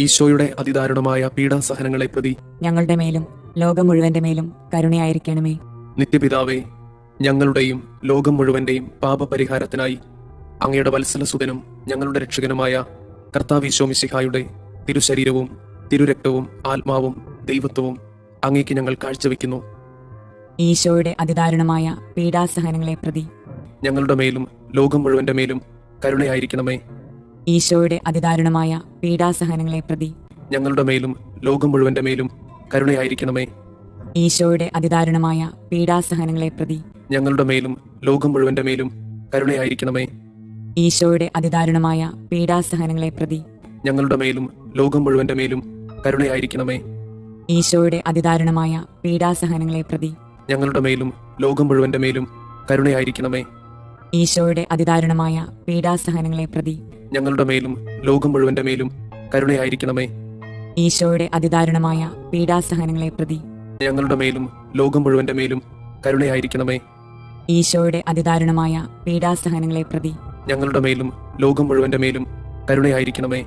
ഈശോയുടെ അതിദാരുണമായ പീഡാസഹനങ്ങളെ പ്രതി ഞങ്ങളുടെ മേലും ലോകം മുഴുവന്റെ മേലും കരുണയായിരിക്കണമേ. നിത്യപിതാവേ, ഞങ്ങളുടെയും ലോകം മുഴുവന്റെയും പാപപരിഹാരത്തിനായി അങ്ങയുടെ വത്സലസുതനും ഞങ്ങളുടെ രക്ഷകനുമായ കർത്താവ് മിശിഹായുടെ തിരുശരീരവും തിരുരക്തവും ആത്മാവും ദൈവത്വവും അങ്ങേക്ക് ഞങ്ങൾ കാഴ്ചവെക്കുന്നു. ഈശോയുടെ അതിദാരുണമായ പീഡാസഹനങ്ങളെ പ്രതി ഞങ്ങളുടെ മേലും ലോകം മുഴുവന്റെ മേലും കരുണയായിരിക്കണമേ. ഈശോയുടെ അതിദാരുണമായ പീഡാസഹനങ്ങളെ പ്രതി ഞങ്ങളുടെ മേലും ലോകം മുഴുവന്റെ മേലും കരുണയായിരിക്കണമേ. ഈശോയുടെ അതിദാരുണമായ പീഡാസഹനങ്ങളെ പ്രതി ഞങ്ങളുടെ മേലും ലോകം മുഴുവന്റെ മേലും കരുണയായിരിക്കണമേ. ഈശോയുടെ അതിദാരുണമായ പീഡാസഹനങ്ങളെ പ്രതി ഞങ്ങളുടെ മേലും ലോകം മുഴുവന്റെ മേലും കരുണയായിരിക്കണമേ. ഈശോയുടെ അതിദാരുണമായ പീഡാസഹനങ്ങളെ പ്രതി ഞങ്ങളുടെ മേലും ലോകം മുഴുവന്റെ മേലും കരുണയായിരിക്കണമേ. ഈശോയുടെ അതിദാരുണമായ പീഡാസഹനങ്ങളെ പ്രതി ഞങ്ങളുടെ മേലും ലോകം മുഴുവന്റെ മേലും കരുണയായിരിക്കണമേ. ഈശോയുടെ അതിദാരുണമായ പീഡാസഹനങ്ങളെ പ്രതി ഞങ്ങളുടെ മേലും ലോകം മുഴുവന്റെ മേലും കരുണയായിരിക്കണമേ. ഈശോയുടെ അതിദാരുണമായ പീഡാസഹനങ്ങളെ പ്രതി ഞങ്ങളുടെ മേലും ലോകം മുഴുവന്റെ മേലും കരുണയായിരിക്കണമേ.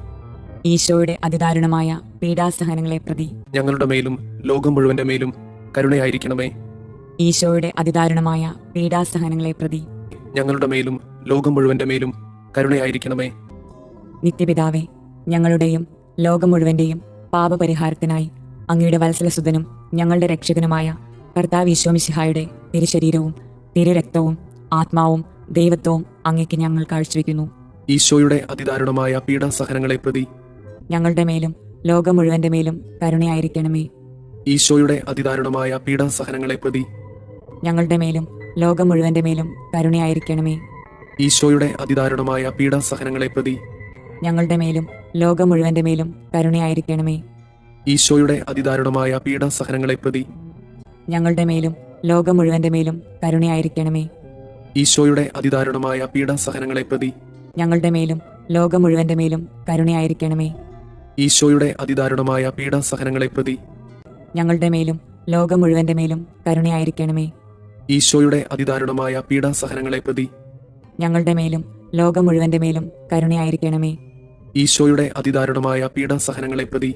ഈശോയുടെ അതിദാരുണമായ പീഡാസഹനങ്ങളെ പ്രതി ഞങ്ങളുടെ മേലും ലോകം മുഴുവന്റെ മേലും കരുണയായിരിക്കണമേ. ഈശോയുടെ അതിദാരുണമായ പീഡാസഹനങ്ങളെ പ്രതി ഞങ്ങളുടെ മേലും ലോകം മുഴുവന്റെ മേലും കരുണയായിരിക്കണമേ. നിത്യപിതാവേ, ഞങ്ങളുടെയും ലോകം മുഴുവന്റെയും പാപപരിഹാരത്തിനായി അങ്ങയുടെ വത്സലസുതനും ഞങ്ങളുടെ രക്ഷകനുമായ കർത്താവ് മിശിഹായുടെ തിരുശരീരവും തിരുരക്തവും ആത്മാവും ദൈവത്വവും അങ്ങേക്ക് ഞങ്ങൾ കാഴ്ചവെക്കുന്നു. ഈശോയുടെ അതിദാരുണമായ പീഡാസഹനങ്ങളെ പ്രതി ഞങ്ങളുടെ മേലും ലോകം മുഴുവന്റെ മേലും കരുണയായിരിക്കണമേ. ഈശോയുടെ അതിദാരുണമായ പീഡാസഹനങ്ങളെ പ്രതി ഞങ്ങളുടെ മേലും ലോകം മുഴുവന്റെ മേലും കരുണയായിരിക്കണമേ. ഈശോയുടെ അതിദാരുണമായ പീഡാസഹനങ്ങളെ പ്രതി ഞങ്ങളുടെ മേലും ലോകം മുഴുവന്റെ മേലും കരുണയായിരിക്കണമേ. ഈശോയുടെ അതിദാരുണമായ പീഡാസഹനങ്ങളെ പ്രതി ഞങ്ങളുടെ മേലും ലോകം മുഴുവന്റെ മേലും കരുണയായിരിക്കണമേ. ഈശോയുടെ അതിദാരുണമായ പീഡാസഹനങ്ങളെ പ്രതി ഞങ്ങളുടെ മേലും ലോകം മുഴുവന്റെ മേലും കരുണയായിരിക്കണമേ. ഈശോയുടെ അതിദാരുണമായ പീഡാസഹനങ്ങളെ പ്രതി ഞങ്ങളുടെ മേലും ലോകം മുഴുവന്റെ മേലും കരുണയായിരിക്കണമേ. ഈശോയുടെ അതിദാരുണമായ പീഡാസഹനങ്ങളെ പ്രതി ഞങ്ങളുടെ മേലും ലോകം മുഴുവന്റെ മേലും കരുണയായിരിക്കണമേ. ഈശോയുടെ അതിദാരുണമായ പീഡാസഹനങ്ങളെ പ്രതി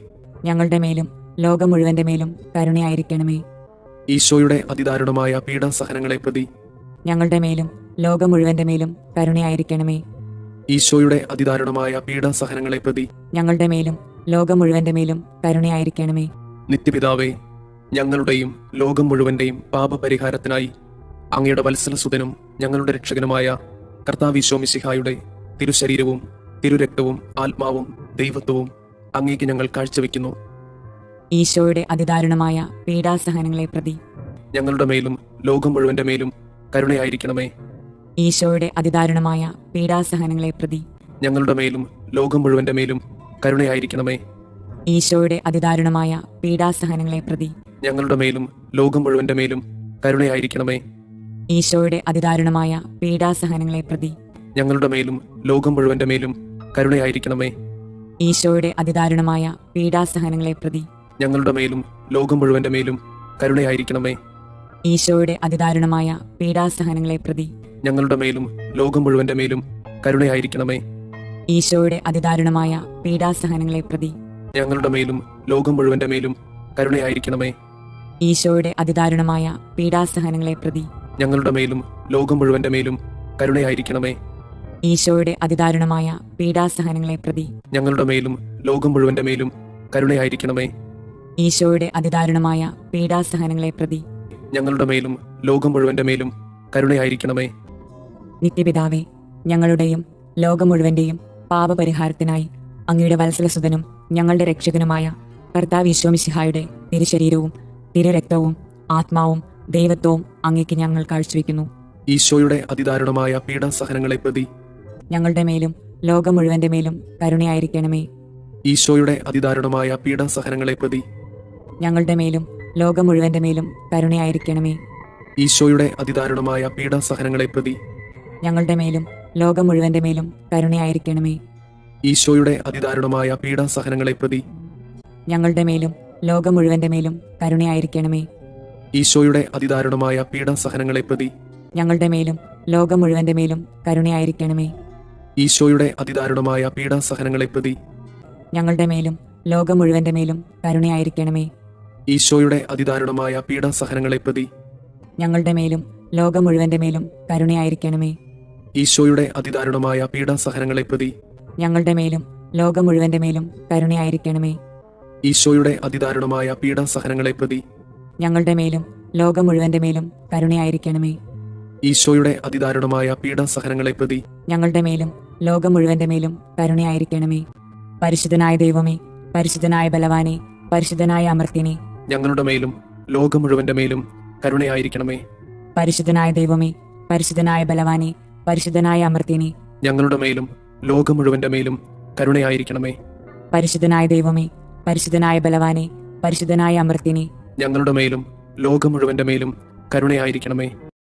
ഞങ്ങളുടെ മേലും ലോകം മുഴുവന്റെ മേലും കരുണയായിരിക്കണമേ. ഈശോയുടെ അതിദാരുണമായ പീഡാസഹനങ്ങളെ പ്രതി ഞങ്ങളുടെ മേലും ലോകം മുഴുവന്റെ മേലും കരുണയായിരിക്കണമേ. ഈശോയുടെ അതിദാരുണമായ പീഡാസഹനങ്ങളെ പ്രതി ഞങ്ങളുടെ മേലും ലോകം മുഴുവന്റെ മേലും കരുണയായിരിക്കണമേ. നിത്യപിതാവേ, ഞങ്ങളുടെയും ലോകം മുഴുവന്റെയും പാപപരിഹാരത്തിനായി അങ്ങയുടെ വത്സലസുതനും ഞങ്ങളുടെ രക്ഷകനുമായ കർത്താവ് മിശിഹായുടെ തിരുശരീരവും തിരുരക്തവും ആത്മാവും ദൈവത്വവും അങ്ങേക്ക് ഞങ്ങൾ കാഴ്ചവെക്കുന്നു. ഈശോയുടെ അതിദാരുണമായ പീഡാസഹനങ്ങളെ പ്രതി ഞങ്ങളുടെ മേലും ലോകം മുഴുവന്റെ മേലും കരുണയായിരിക്കണമേ. ഈശോയുടെ അതിദാരുണമായ പീഡാസഹനങ്ങളെ പ്രതി ഞങ്ങളുടെ മേലും ലോകം മുഴുവന്റെ മേലും കരുണയായിരിക്കണമേ. ഈശോയുടെ അതിദാരുണമായ പീഡാസഹനങ്ങളെ പ്രതി ഞങ്ങളുടെ മേലും ലോകം മുഴുവന്റെ മേലും കരുണയായിരിക്കണമേ. ഈശോയുടെ അതിദാരുണമായ പീഡാസഹനങ്ങളെ പ്രതി ഞങ്ങളുടെ മേലും ലോകം മുഴുവന്റെ മേലും കരുണയായിരിക്കണമേ. ഈശോയുടെ അതിദാരുണമായ പീഡാസഹനങ്ങളെ പ്രതി ഞങ്ങളുടെ മേലും ലോകം മുഴുവന്റെ മേലും കരുണയായിരിക്കണമേ. ഈശോയുടെ അതിദാരുണമായ പീഡാസഹനങ്ങളെ പ്രതി ഞങ്ങളുടെ മേലും ലോകം മുഴുവന്റെ മേലും കരുണയായിരിക്കണമേ. ഈശോയുടെ അതിദാരുണമായ പീഡാസഹനങ്ങളെ പ്രതി ഞങ്ങളുടെ മേലും ലോകം മുഴുവന്റെ മേലും കരുണയായിരിക്കണമേ. ഈശോയുടെ അതിദാരുണമായ പീഡാസഹനങ്ങളെ പ്രതി ഞങ്ങളുടെ മേലും ലോകം മുഴുവന്റെ മേലും കരുണയായിരിക്കണമേ. ഈശോയുടെ അതിദാരുണമായ പീഡാസഹനങ്ങളെ പ്രതി ഞങ്ങളുടെ മേലും ലോകം മുഴുവന്റെ മേലും കരുണയായിരിക്കണമേ. ഈശോയുടെ അതിദാരുണമായ പീഡാസഹനങ്ങളെ പ്രതി ഞങ്ങളുടെ മേലും ലോകം മുഴുവന്റെ മേലും കരുണയായിരിക്കണമേ. നിത്യപിതാവേ, ഞങ്ങളുടെയും ലോകം മുഴുവന്റെയും പാപപരിഹാരത്തിനായി അങ്ങയുടെ വത്സലസുതനും ഞങ്ങളുടെ രക്ഷകനുമായ കർത്താവ് മിശിഹായുടെ തിരുശരീരവും തിരുരക്തവും ആത്മാവും ദൈവത്വവും അങ്ങേക്ക് ഞങ്ങൾ കാഴ്ചവെക്കുന്നു. ഈശോയുടെ അതിദാരുണമായ പീഡാസഹനങ്ങളെ പ്രതി ഞങ്ങളുടെ മേലും ലോകം മുഴുവന്റെ മേലും കരുണയായിരിക്കണമേ. ഈശോയുടെ അതിദാരുണമായ പീഡാസഹനങ്ങളെ പ്രതി ഞങ്ങളുടെ മേലും ലോകം മുഴുവന്റെ മേലും കരുണയായിരിക്കണമേ. ഈശോയുടെ അതിദാരുണമായ പീഡാസഹനങ്ങളെ പ്രതി ഞങ്ങളുടെ മേലും ലോകം മുഴുവന്റെ മേലും കരുണയായിരിക്കണമേ. ഈശോയുടെ അതിദാരുണമായ പീഡാസഹനങ്ങളെ പ്രതി ഞങ്ങളുടെ മേലും ലോകം മുഴുവന്റെ മേലും കരുണയായിരിക്കണമേ. ഈശോയുടെ അതിദാരുണമായ പീഡാസഹനങ്ങളെ പ്രതി ഞങ്ങളുടെ മേലും ലോകം മുഴുവന്റെ മേലും കരുണയായിരിക്കണമേ. ഈശോയുടെ അതിദാരുണമായ പീഡാസഹനങ്ങളെ പ്രതി ഞങ്ങളുടെ മേലും ലോകം മുഴുവന്റെ മേലും കരുണയായിരിക്കണമേ. ഈശോയുടെ അതിദാരുണമായ പീഡാസഹനങ്ങളെ പ്രതി ഞങ്ങളുടെ മേലും ലോകം മുഴുവന്റെ മേലും കരുണയായിരിക്കണമേ. ഈശോയുടെ അതിദാരുണമായ പീഡാസഹനങ്ങളെ പ്രതി ഞങ്ങളുടെ മേലും ലോകം മുഴുവന്റെ മേലും കരുണയായിരിക്കണമേ. ഈശോയുടെ അതിദാരുണമായ പീഡാസഹനങ്ങളെ പ്രതി ഞങ്ങളുടെ മേലും ലോകം മുഴുവന്റെ മേലും കരുണയായിരിക്കണമേ. ഈശോയുടെ അതിദാരുണമായ പീഡാസഹനങ്ങളെ പ്രതി ഞങ്ങളുടെ മേലും ലോകം മുഴുവന്റെ മേലും കരുണയായിരിക്കണമേ. പരിശുദ്ധനായ ദൈവമേ, പരിശുദ്ധനായ ബലവാനെ, പരിശുദ്ധനായ അമർത്യനെ, ഞങ്ങളുടെ മേലും ലോകം മുഴുവന്റെ മേലും കരുണയായിരിക്കണമേ. പരിശുദ്ധനായ ദൈവമേ, പരിശുദ്ധനായ ബലവാനെ, പരിശുദ്ധനായ അമർത്യനെ, ഞങ്ങളുടെ മേലും ലോകം മുഴുവന്റെ മേലും കരുണയായിരിക്കണമേ. പരിശുദ്ധനായ ദൈവമേ, പരിശുദ്ധനായ ബലവാനെ, പരിശുദ്ധനായ അമർത്യനെ, ഞങ്ങളുടെ മേലും ലോകം മുഴുവന്റെ മേലും കരുണയായിരിക്കണമേ.